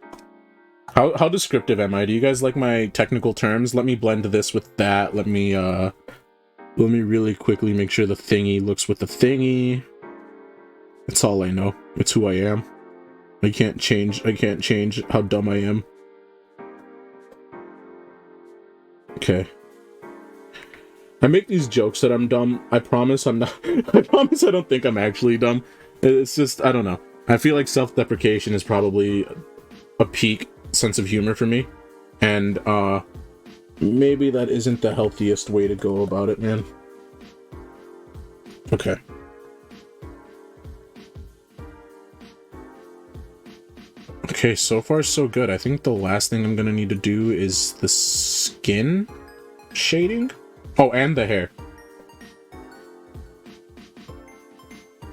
How descriptive am I? Do you guys like my technical terms? Let me blend this with that. Let me really quickly make sure the thingy looks with the thingy. That's all I know. It's who I am. I can't change how dumb I am. Okay. I make these jokes that I'm dumb. I promise I'm not. I promise I don't think I'm actually dumb. It's just, I don't know. I feel like self-deprecation is probably a peak sense of humor for me, and maybe that isn't the healthiest way to go about it, man. Okay. Okay, so far so good. I think the last thing I'm gonna need to do is the skin shading. Oh, and the hair.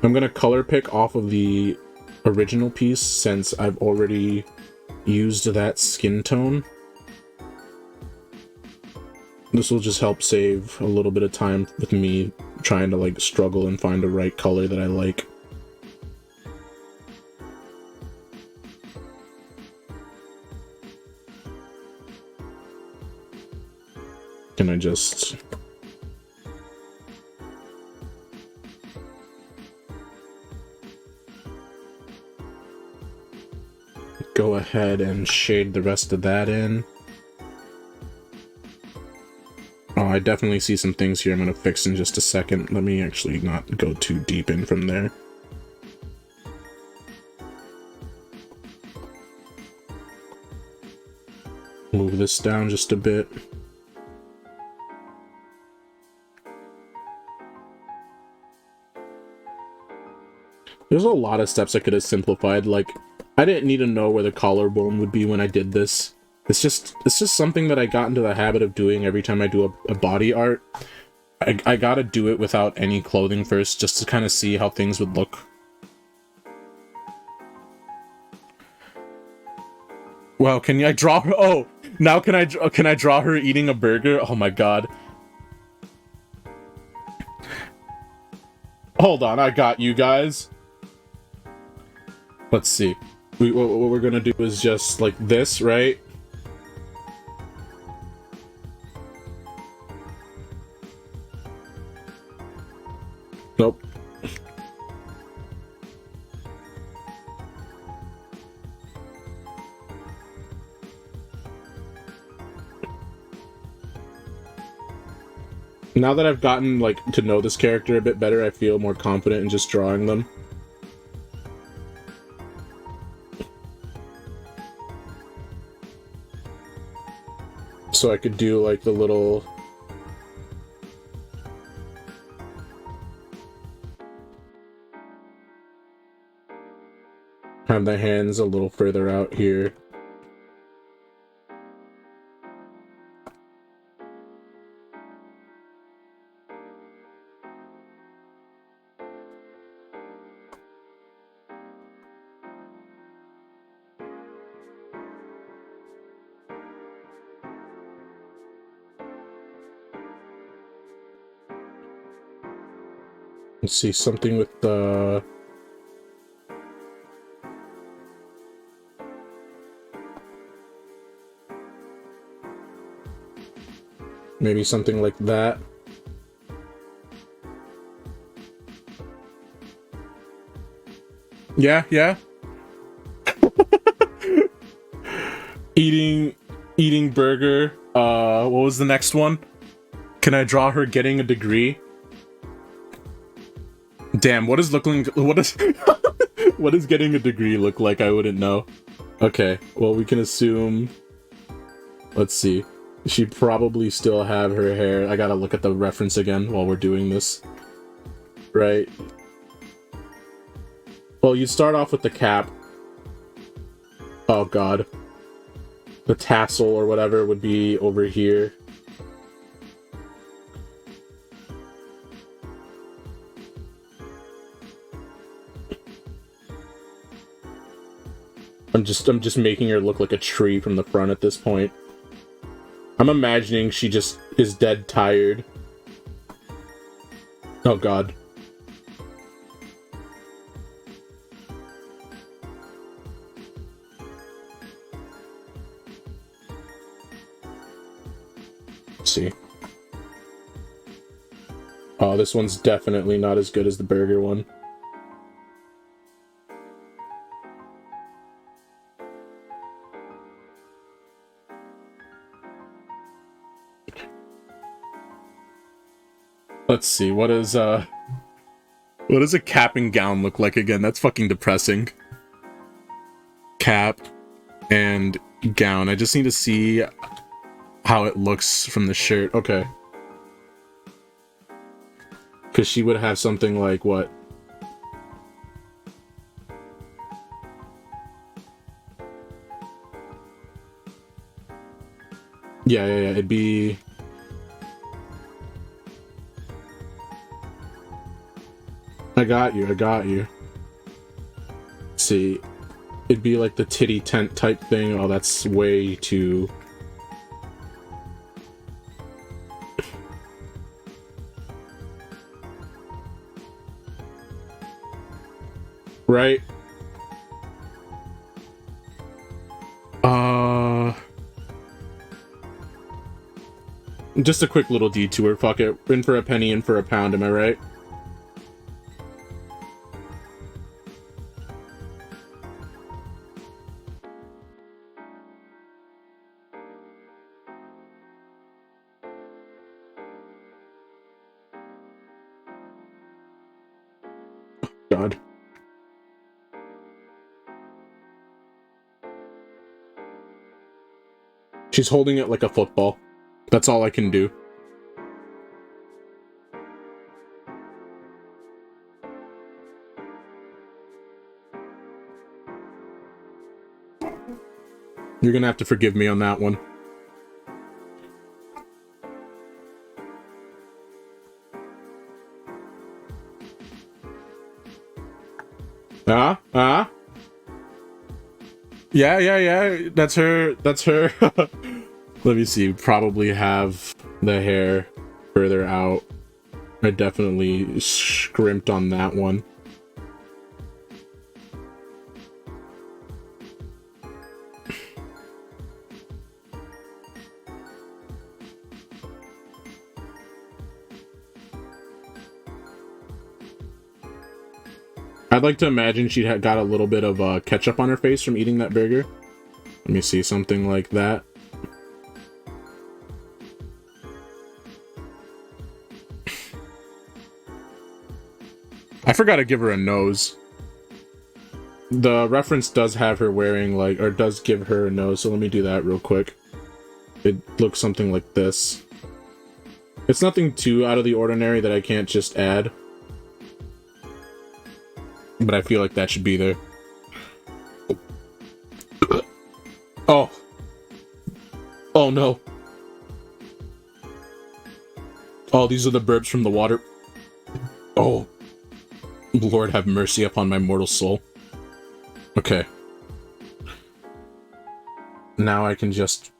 I'm gonna color pick off of the original piece since I've already used that skin tone. This will just help save a little bit of time with me trying to like struggle and find the right color that I like. Can I just... go ahead and shade the rest of that in. Oh, I definitely see some things here I'm going to fix in just a second. Let me actually not go too deep in from there. Move this down just a bit. There's a lot of steps I could have simplified. Like, I didn't need to know where the collarbone would be when I did this. It's just something that I got into the habit of doing every time I do a body art. I gotta do it without any clothing first, just to kind of see how things would look. Wow, can I draw her? Oh, now can I draw her eating a burger? Oh my god. Hold on, I got you guys. Let's see. What we're gonna do is just like this, right? Nope. Now that I've gotten like to know this character a bit better, I feel more confident in just drawing them. So I could do like the little... have the hands a little further out here. Let's see, something with the... maybe something like that. Yeah, yeah. Eating burger. What was the next one? Can I draw her getting a degree? Damn, what is what does getting a degree look like? I wouldn't know. Okay, well, we can assume... let's see. She'd probably still have her hair. I gotta look at the reference again while we're doing this. Right. Well, you start off with the cap. Oh god. The tassel or whatever would be over here. I'm just making her look like a tree from the front at this point. I'm imagining she just is dead tired. Oh god. Let's see. Oh, this one's definitely not as good as the burger one. Let's see, what does a cap and gown look like again? That's fucking depressing. Cap and gown. I just need to see how it looks from the shirt. Okay. Because she would have something like what? Yeah, it'd be... I got you. See, it'd be like the titty tent type thing. Oh, that's way too... right? Just a quick little detour, fuck it. In for a penny, in for a pound, am I right? god. She's holding it like a football. That's all I can do. You're gonna have to forgive me on that one. Yeah. That's her. Let me see. Probably have the hair further out. I definitely scrimped on that one. I'd like to imagine she had got a little bit of ketchup on her face from eating that burger. Let me see, something like that. I forgot to give her a nose. The reference does have her wearing, like, or does give her a nose, so let me do that real quick. It looks something like this. It's nothing too out of the ordinary that I can't just add. But I feel like that should be there. Oh. Oh no. Oh, these are the burps from the water. Oh. Lord have mercy upon my mortal soul. Okay. Now I can just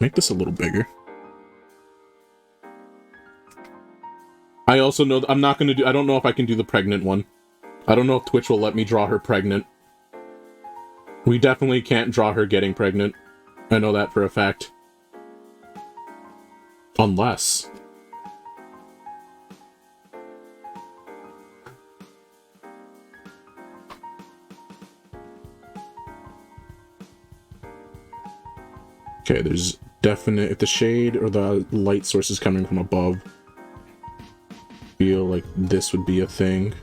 make this a little bigger. I also know I'm not gonna do, I don't know if I can do the pregnant one. I don't know if Twitch will let me draw her pregnant. We definitely can't draw her getting pregnant. I know that for a fact. Unless... Okay, there's definite... If the shade or the light source is coming from above, I feel like this would be a thing.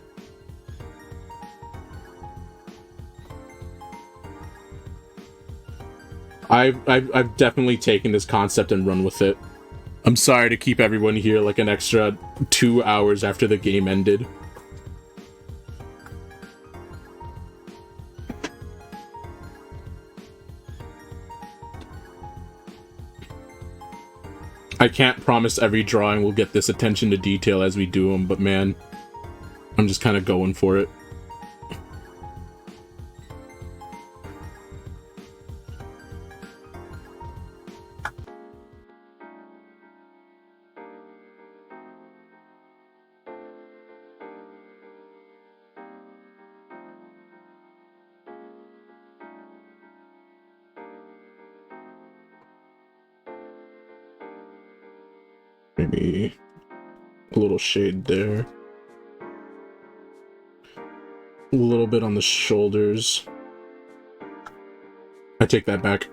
I've definitely taken this concept and run with it. I'm sorry to keep everyone here like an extra 2 hours after the game ended. I can't promise every drawing will get this attention to detail as we do them, but man, I'm just kind of going for it. Maybe a little shade there. A little bit on the shoulders. I take that back.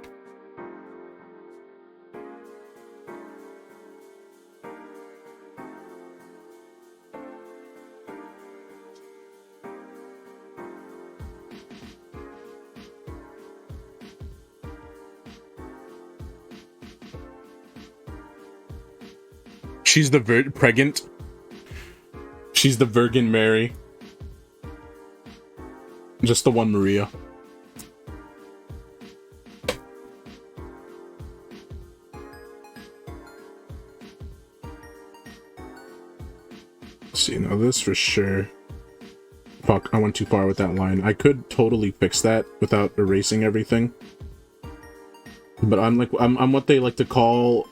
She's the pregnant. She's the Virgin Mary. Just the one Maria. Let's see, now this for sure. Fuck, I went too far with that line. I could totally fix that without erasing everything. But I'm like, I'm what they like to call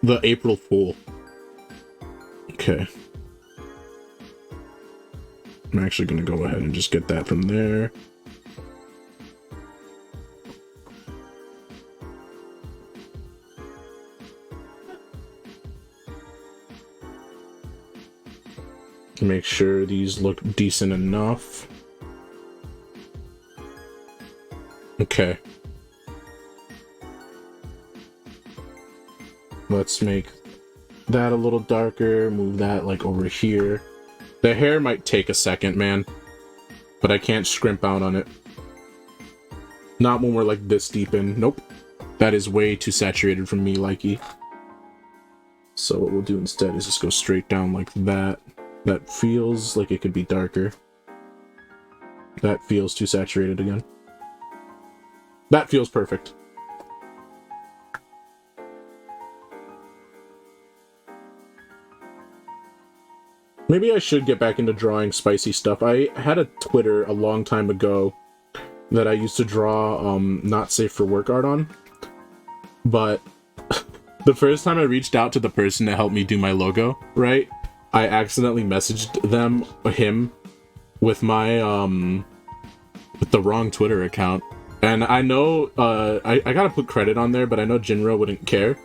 the April Fool. Okay. I'm actually gonna go ahead and just get that from there. Make sure these look decent enough. Okay. Let's make that a little darker, move that like over here. The hair might take a second, man. But I can't scrimp out on it. Not when we're like this deep in. Nope. That is way too saturated for me, likey. So what we'll do instead is just go straight down like that. That feels like it could be darker. That feels too saturated again. That feels perfect. Maybe I should get back into drawing spicy stuff. I had a Twitter a long time ago that I used to draw not safe for work art on. But the first time I reached out to the person to help me do my logo, right? I accidentally messaged him with my with the wrong Twitter account. And I know I gotta put credit on there, but I know Jinro wouldn't care.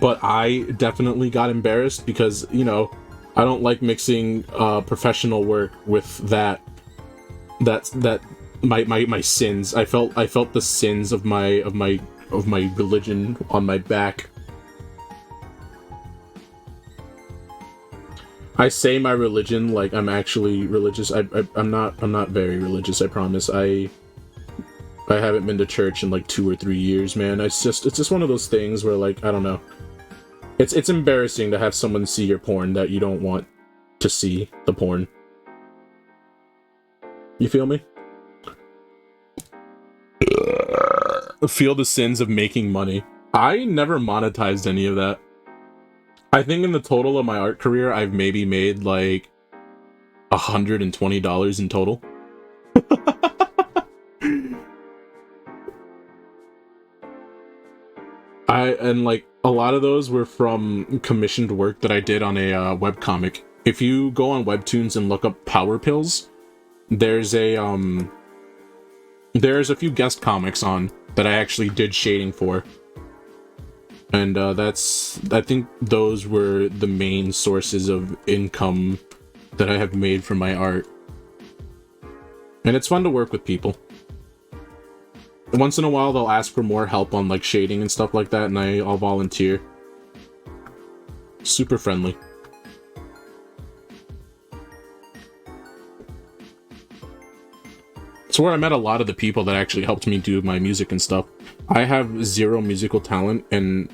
But I definitely got embarrassed because, you know, I don't like mixing professional work with that my sins. I felt the sins of my religion on my back. I say my religion like I'm actually religious. I'm not very religious, I promise. I haven't been to church in like 2 or 3 years, man. It's just one of those things where, like, I don't know. It's embarrassing to have someone see your porn that you don't want to see the porn. You feel me? Feel the sins of making money. I never monetized any of that. I think in the total of my art career, I've maybe made like $120 in total. And like a lot of those were from commissioned work that I did on a webcomic. If you go on Webtoons and look up Power Pills, there's a few guest comics on that I actually did shading for. And I think those were the main sources of income that I have made from my art. And it's fun to work with people. Once in a while, they'll ask for more help on like shading and stuff like that, and I'll volunteer. Super friendly. It's where I met a lot of the people that actually helped me do my music and stuff. I have zero musical talent, and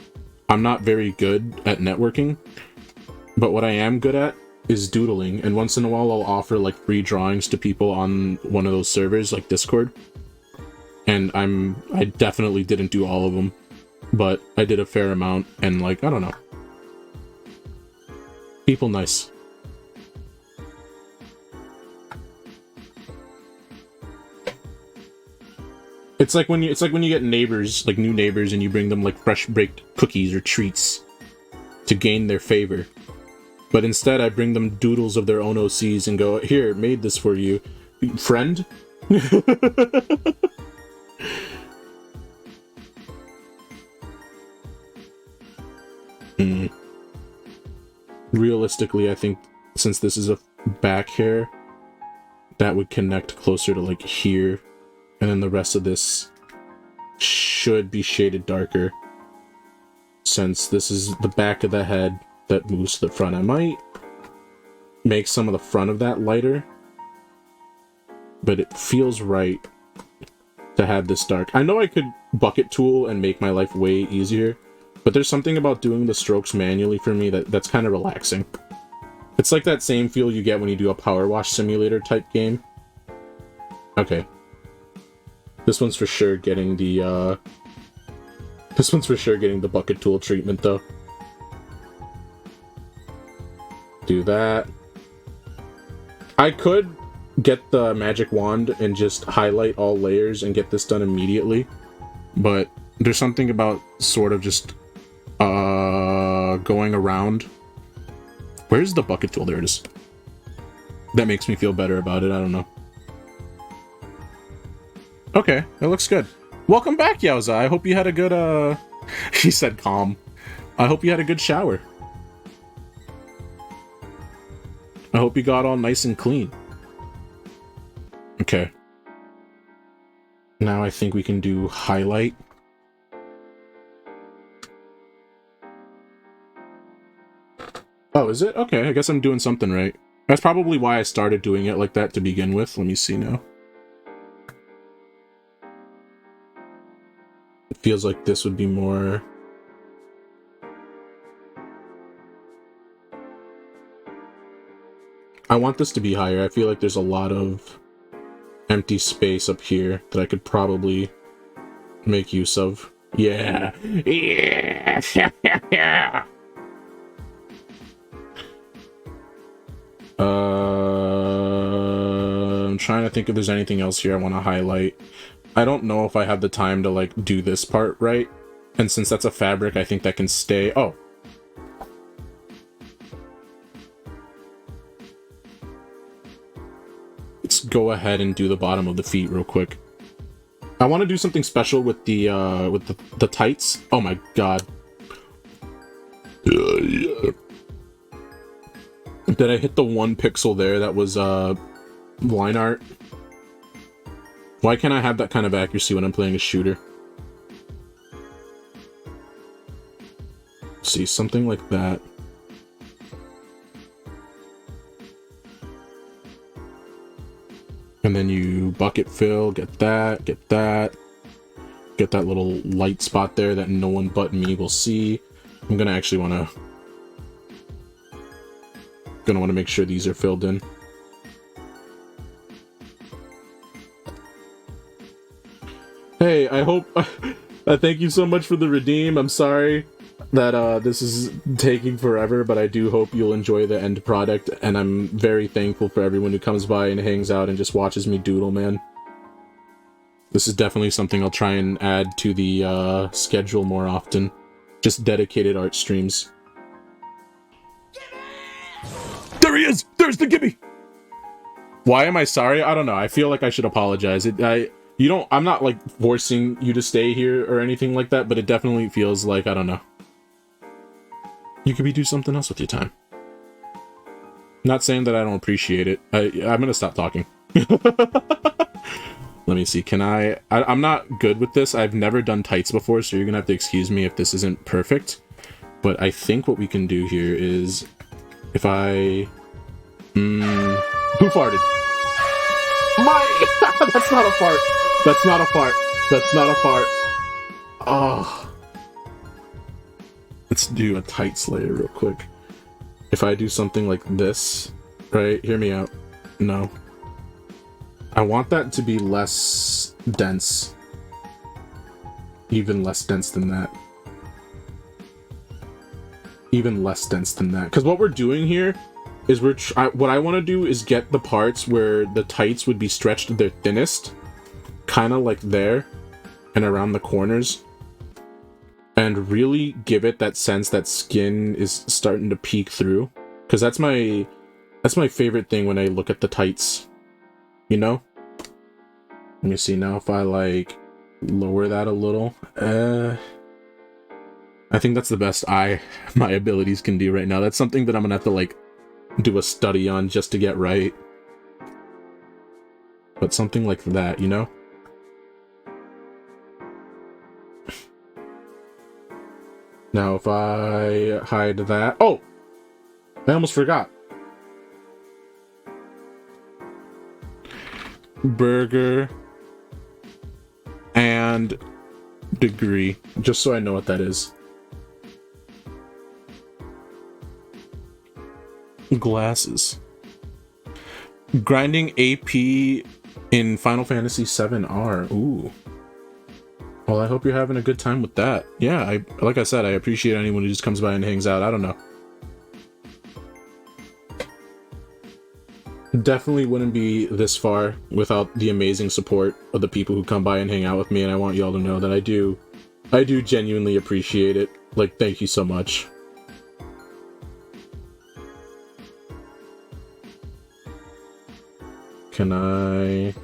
I'm not very good at networking. But what I am good at is doodling, and once in a while I'll offer like free drawings to people on one of those servers, like Discord. And I definitely didn't do all of them, but I did a fair amount, and like, I don't know. People nice. It's like when you get neighbors, like new neighbors, and you bring them like fresh baked cookies or treats to gain their favor. But instead I bring them doodles of their own OCs and go, "Here, made this for you, friend." Realistically, I think since this is a back hair, that would connect closer to like here, and then the rest of this should be shaded darker, since this is the back of the head that moves to the front. I might make some of the front of that lighter, but it feels right to have this dark. I know I could bucket tool and make my life way easier, but there's something about doing the strokes manually for me that's kind of relaxing. It's like that same feel you get when you do a power wash simulator type game. Okay. This one's for sure getting the bucket tool treatment though. Do that. I could get the magic wand and just highlight all layers and get this done immediately, but there's something about sort of just going around. Where's the bucket tool? There it is. That makes me feel better about it. I don't know. Okay, that looks good. Welcome back, Yowza. I hope you had a good, he said calm. I hope you had a good shower. I hope you got all nice and clean. Okay. Now I think we can do highlight. Oh, is it? Okay, I guess I'm doing something right. That's probably why I started doing it like that to begin with. Let me see now. It feels like this would be more... I want this to be higher. I feel like there's a lot of empty space up here that I could probably make use of. Yeah! Yeah! I'm trying to think if there's anything else here I want to highlight. I don't know if I have the time to, like, do this part right. And since that's a fabric, I think that can stay... Oh! Let's go ahead and do the bottom of the feet real quick. I want to do something special with the tights. Oh my god. Did I hit the 1 pixel there that was line art? Why can't I have that kind of accuracy when I'm playing a shooter? Let's see, something like that. And then you bucket fill, get that, get that. Get that little light spot there that no one but me will see. I'm gonna actually wanna make sure these are filled in. Hey, I hope... thank you so much for the redeem. I'm sorry that this is taking forever, but I do hope you'll enjoy the end product, and I'm very thankful for everyone who comes by and hangs out and just watches me doodle, man. This is definitely something I'll try and add to the schedule more often. Just dedicated art streams. There he is! There's the Gibby! Why am I sorry? I don't know. I feel like I should apologize. I'm not, like, forcing you to stay here or anything like that, but it definitely feels like, I don't know. You could do something else with your time. Not saying that I don't appreciate it. I'm gonna stop talking. Let me see, I'm not good with this. I've never done tights before, so you're gonna have to excuse me if this isn't perfect. But I think what we can do here is, if I... who farted? That's not a fart. That's not a fart. That's not a fart. Oh. Let's do a tights layer real quick. If I do something like this, right? Hear me out. No. I want that to be less dense. Even less dense than that. Even less dense than that. Because what we're doing here is what I want to do is get the parts where the tights would be stretched to their thinnest, kind of like there and around the corners, and really give it that sense that skin is starting to peek through. Because that's my favorite thing when I look at the tights, you know? Let me see now if I, like, lower that a little. I think that's the best my abilities can do right now. That's something that I'm gonna have to, like, do a study on just to get right. But something like that, you know? Now if I hide that... Oh! I almost forgot. Burger and degree, just so I know what that is. Glasses. Grinding AP in Final Fantasy VII-R. Ooh. Well, I hope you're having a good time with that. Yeah, like I said, I appreciate anyone who just comes by and hangs out. I don't know. Definitely wouldn't be this far without the amazing support of the people who come by and hang out with me, and I want y'all to know that I do genuinely appreciate it. Like, thank you so much. Can I...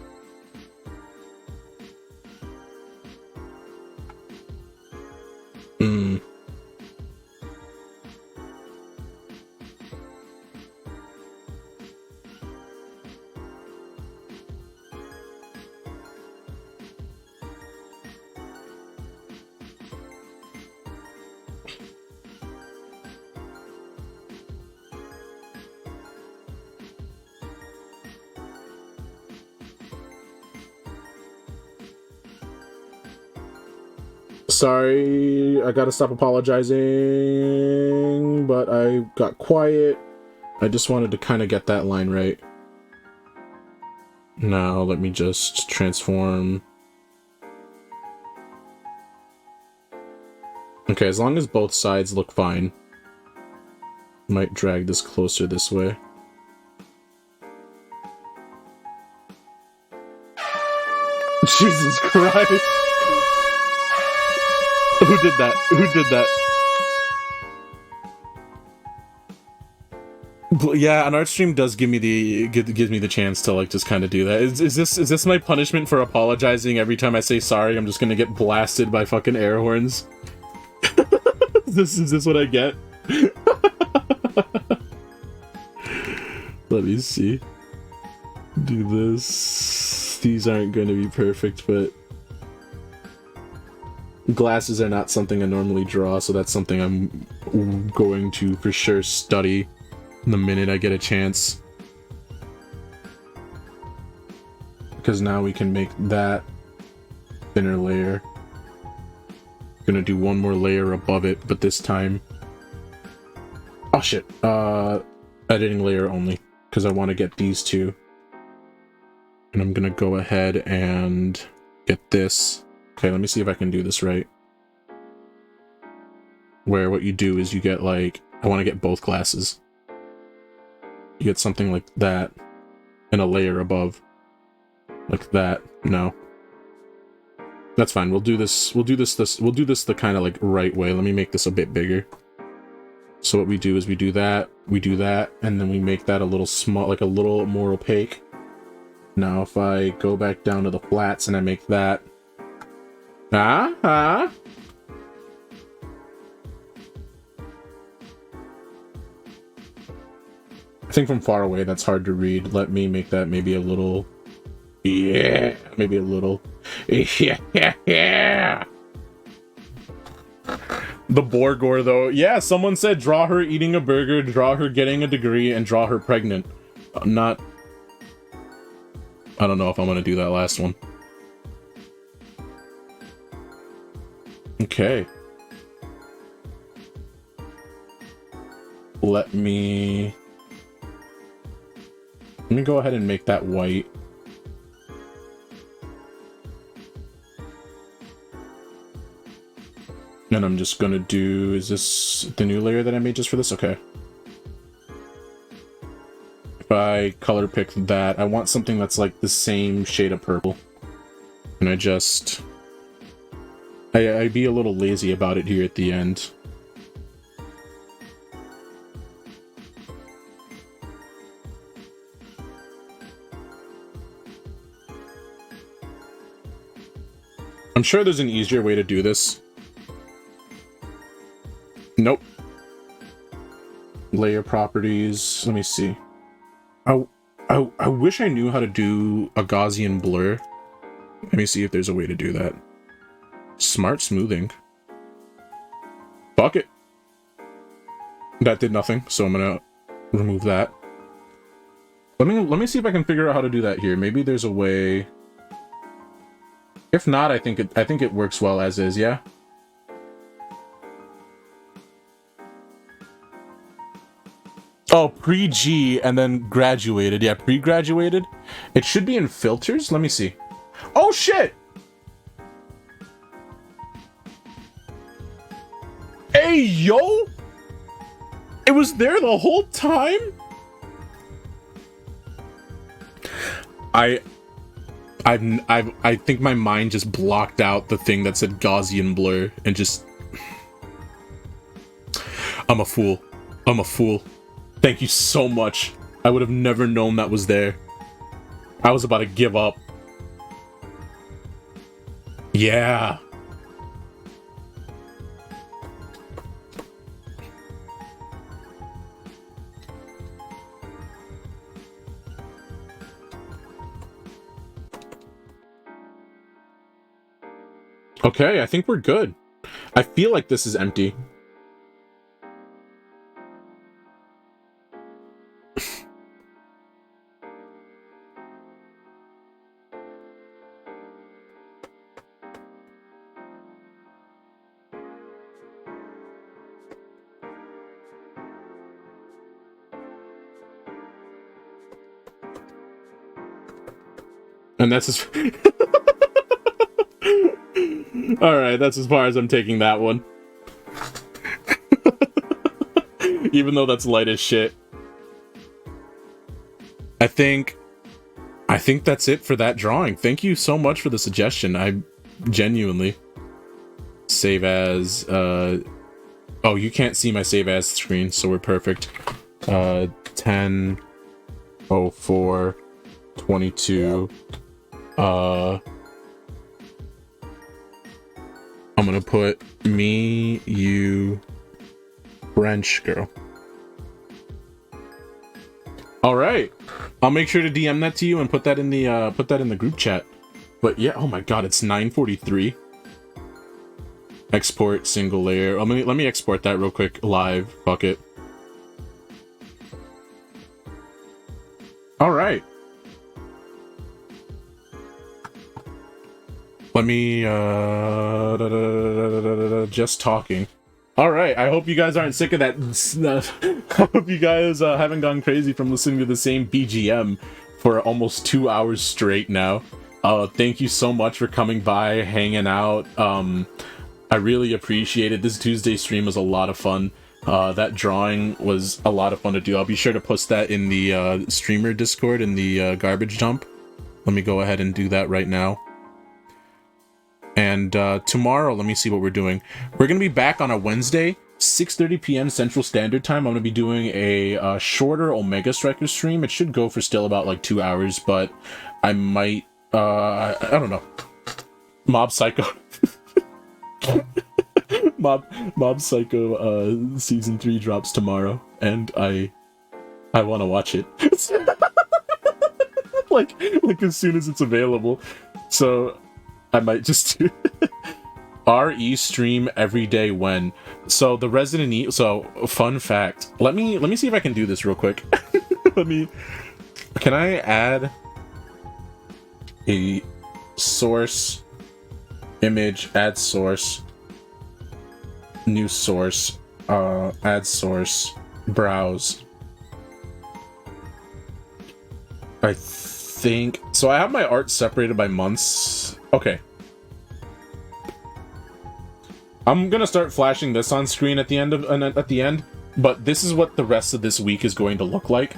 Sorry, I gotta stop apologizing, but I got quiet. I just wanted to kind of get that line right. Now, let me just transform. Okay, as long as both sides look fine. Might drag this closer this way. Jesus Christ! Who did that? Who did that? Yeah, an art stream does give me gives me the chance to like just kind of do that. Is this my punishment for apologizing every time I say sorry? I'm just gonna get blasted by fucking air horns. Is this what I get? Let me see. Do this. These aren't going to be perfect, but glasses are not something I normally draw, so that's something I'm going to for sure study the minute I get a chance. Because now we can make that thinner layer. Gonna do one more layer above it, but this time... Oh shit, editing layer only, because I want to get these two. And I'm gonna go ahead and get this. Okay, let me see if I can do this right. Where what you do is you get like, I want to get both glasses. You get something like that, and a layer above. Like that. No. That's fine. We'll do this the kind of like right way. Let me make this a bit bigger. So what we do is we do that, and then we make that a little small, like a little more opaque. Now if I go back down to the flats and I make that... I think from far away that's hard to read. Let me make that maybe a little... Yeah, maybe a little... Yeah. The Borgor, though. Yeah, someone said draw her eating a burger, draw her getting a degree, and draw her pregnant. Not... I don't know if I'm gonna do that last one. Okay. Let me go ahead and make that white. And I'm just gonna do... Is this the new layer that I made just for this? Okay. If I color pick that, I want something that's like the same shade of purple. And I just... I'd be a little lazy about it here at the end. I'm sure there's an easier way to do this. Nope. Layer properties. Let me see. I wish I knew how to do a Gaussian blur. Let me see if there's a way to do that. Smart smoothing. Fuck it. That did nothing, so I'm gonna remove that. Let me see if I can figure out how to do that here. Maybe there's a way. If not, I think it works well as is, yeah? Oh, pre-G and then graduated. Yeah, pre-graduated. It should be in filters. Let me see. Oh, shit! Hey, yo! It was there the whole time? I think my mind just blocked out the thing that said Gaussian blur and just... I'm a fool. I'm a fool. Thank you so much. I would have never known that was there. I was about to give up. Yeah. Okay, I think we're good. I feel like this is empty. And that's as... Alright, that's as far as I'm taking that one. Even though that's light as shit. I think that's it for that drawing. Thank you so much for the suggestion. I genuinely... Save as... Oh, you can't see my save as screen, so we're perfect. 10:04:22. I'm gonna put me, you, French girl. All right, I'll make sure to DM that to you and put that in the group chat. But yeah, oh my god, it's 9:43. Export single layer. Let me export that real quick live. Fuck it. All right. Let me just talking. All right. I hope you guys aren't sick of that. I hope you guys haven't gone crazy from listening to the same BGM for almost 2 hours straight now. Thank you so much for coming by, hanging out. I really appreciate it. This Tuesday stream was a lot of fun. That drawing was a lot of fun to do. I'll be sure to post that in the streamer Discord in the garbage dump. Let me go ahead and do that right now. And tomorrow, let me see what we're doing. We're going to be back on a Wednesday, 6:30 p.m. Central Standard Time. I'm going to be doing a shorter Omega Striker stream. It should go for still about like 2 hours, but I might, I don't know. Mob Psycho. Mob Psycho season 3 drops tomorrow, and I want to watch it. like as soon as it's available. So I might just do RE stream every day when. So the Resident Evil. So fun fact. Let me see if I can do this real quick. Can I add a source image? Add source. New source. Add source. Browse. I think so. I have my art separated by months. Okay. I'm gonna start flashing this on screen at the end but this is what the rest of this week is going to look like.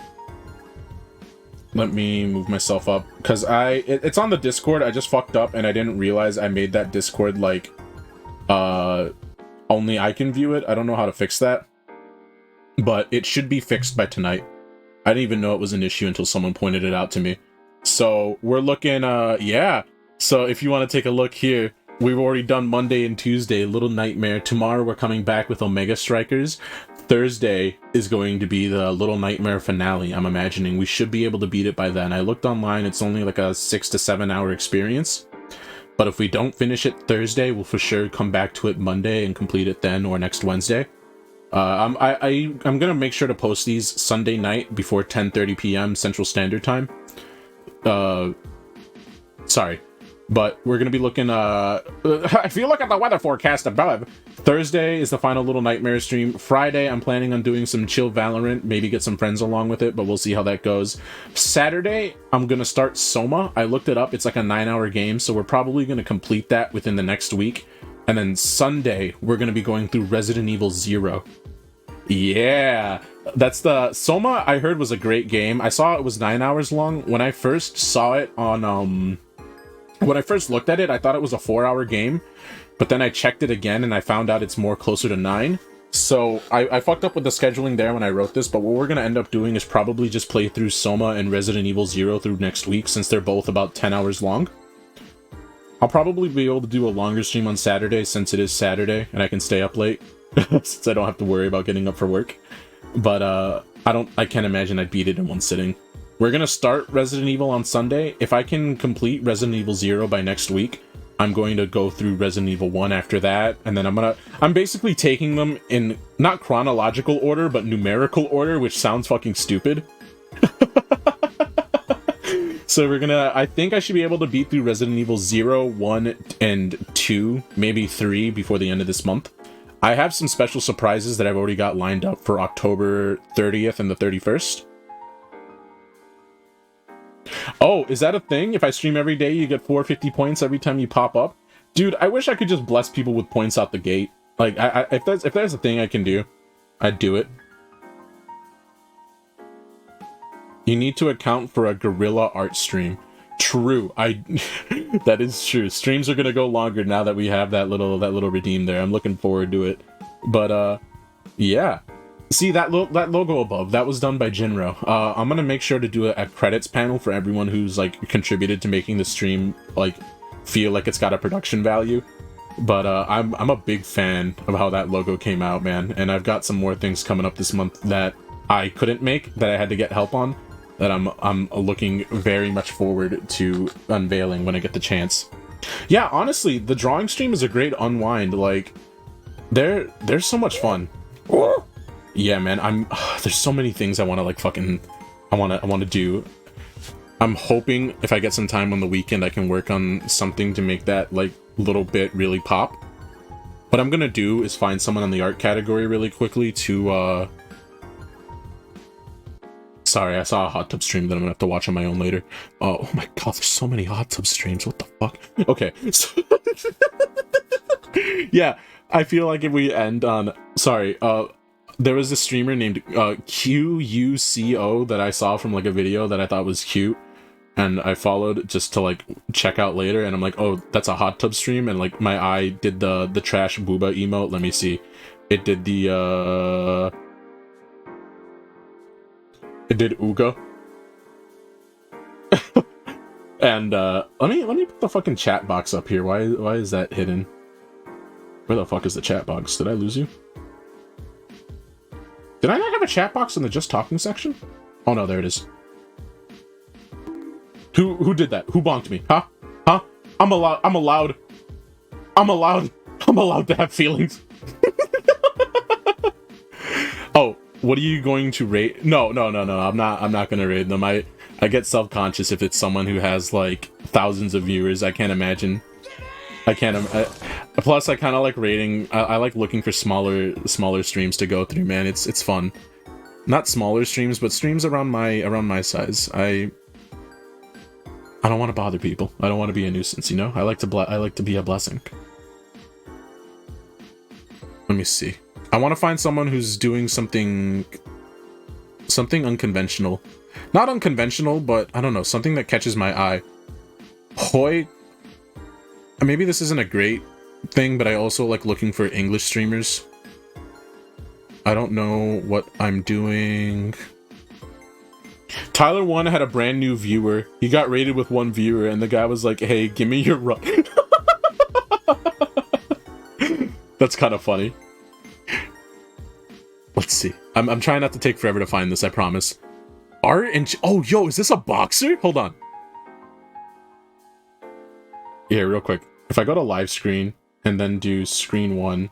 Let me move myself up because it's on the Discord. I just fucked up and I didn't realize I made that Discord like only I can view it. I don't know how to fix that, but it should be fixed by tonight. I didn't even know it was an issue until someone pointed it out to me. So we're looking, yeah. So if you want to take a look here, we've already done Monday and Tuesday, Little Nightmare. Tomorrow we're coming back with Omega Strikers. Thursday is going to be the Little Nightmare finale, I'm imagining. We should be able to beat it by then. I looked online, it's only like a 6 to 7 hour experience. But if we don't finish it Thursday, we'll for sure come back to it Monday and complete it then, or next Wednesday. I'm gonna make sure to post these Sunday night before 10:30 p.m. Central Standard Time. Sorry. But we're gonna be looking, if you look at the weather forecast above, Thursday is the final Little Nightmare stream. Friday, I'm planning on doing some chill Valorant, maybe get some friends along with it, but we'll see how that goes. Saturday, I'm gonna start Soma. I looked it up, it's like a 9-hour game, so we're probably gonna complete that within the next week. And then Sunday, we're gonna be going through Resident Evil 0. Yeah! That's the... Soma, I heard, was a great game. I saw it was 9 hours long. When I first saw it on, when I first looked at it, I thought it was a 4-hour game, but then I checked it again and I found out it's more closer to 9. So I fucked up with the scheduling there when I wrote this, but what we're going to end up doing is probably just play through Soma and Resident Evil 0 through next week, since they're both about 10 hours long. I'll probably be able to do a longer stream on Saturday, since it is Saturday and I can stay up late, since I don't have to worry about getting up for work. But I can't imagine I'd beat it in one sitting. We're gonna start Resident Evil on Sunday. If I can complete Resident Evil 0 by next week, I'm going to go through Resident Evil 1 after that, and then I'm basically taking them in, not chronological order, but numerical order, which sounds fucking stupid. So I think I should be able to beat through Resident Evil 0, 1, and 2, maybe 3 before the end of this month. I have some special surprises that I've already got lined up for October 30th and the 31st. Oh, is that a thing? If I stream every day, you get 450 points every time you pop up? Dude, I wish I could just bless people with points out the gate. Like, if there's a thing I can do, I'd do it. You need to account for a guerrilla art stream. True, that is true. Streams are gonna go longer now that we have that little redeem there. I'm looking forward to it. But yeah. See that logo above? That was done by Jinro. I'm gonna make sure to do a credits panel for everyone who's like contributed to making the stream like feel like it's got a production value. But I'm a big fan of how that logo came out, man. And I've got some more things coming up this month that I couldn't make, that I had to get help on, that I'm looking very much forward to unveiling when I get the chance. Yeah, honestly, the drawing stream is a great unwind. Like, they're so much fun. Yeah, man, there's so many things I want to like I want to do. I'm hoping if I get some time on the weekend, I can work on something to make that like little bit really pop. What I'm gonna do is find someone in the art category really quickly to sorry, I saw a hot tub stream that I'm gonna have to watch on my own later. Oh my god, there's so many hot tub streams, what the fuck? Okay, so yeah, I feel like if we end on, sorry, there was a streamer named QUCO that I saw from like a video that I thought was cute, and I followed just to like check out later, and I'm like, oh, that's a hot tub stream, and like my eye did the trash booba emote. Let me see, it did the it did Uga. And let me put the fucking chat box up here. Why is that hidden? Where the fuck is the chat box? Did I lose you? Did I not have a chat box in the just talking section? Oh no, there it is. Who did that? Who bonked me? Huh? Huh? I'm allowed to have feelings. Oh, what are you going to rate? No. I'm not gonna raid them. I get self-conscious if it's someone who has like thousands of viewers. I can't imagine. Plus, I kind of like rating. I like looking for smaller streams to go through. Man, it's fun. Not smaller streams, but streams around my size. I don't want to bother people. I don't want to be a nuisance. You know, I like to be a blessing. Let me see. I want to find someone who's doing something unconventional. Not unconventional, but I don't know, something that catches my eye. Hoi. Maybe this isn't a great thing, but I also like looking for English streamers. I don't know what I'm doing. Tyler 1 had a brand new viewer. He got rated with 1 viewer, and the guy was like, hey, give me your run. That's kind of funny. Let's see. I'm trying not to take forever to find this, I promise. Art and... Oh, yo, is this a boxer? Hold on. Yeah, real quick. If I go to live screen and then do screen 1,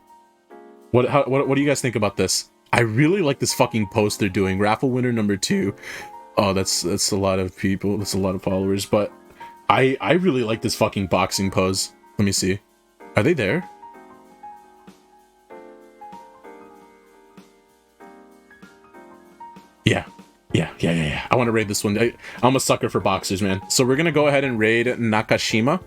what do you guys think about this? I really like this fucking post they're doing. Raffle winner number 2. Oh, that's a lot of people. That's a lot of followers. But I really like this fucking boxing pose. Let me see. Are they there? Yeah. I want to raid this one. I'm a sucker for boxers, man. So we're gonna go ahead and raid Nakashima.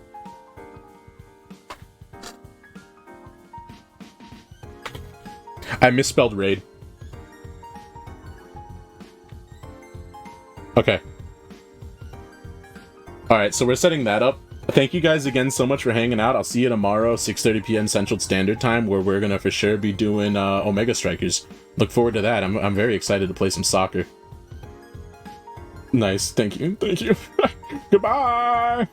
I misspelled raid. Okay. Alright, so we're setting that up. Thank you guys again so much for hanging out. I'll see you tomorrow, 6:30 p.m. Central Standard Time, where we're gonna for sure be doing Omega Strikers. Look forward to that. I'm very excited to play some soccer. Nice. Thank you. Goodbye!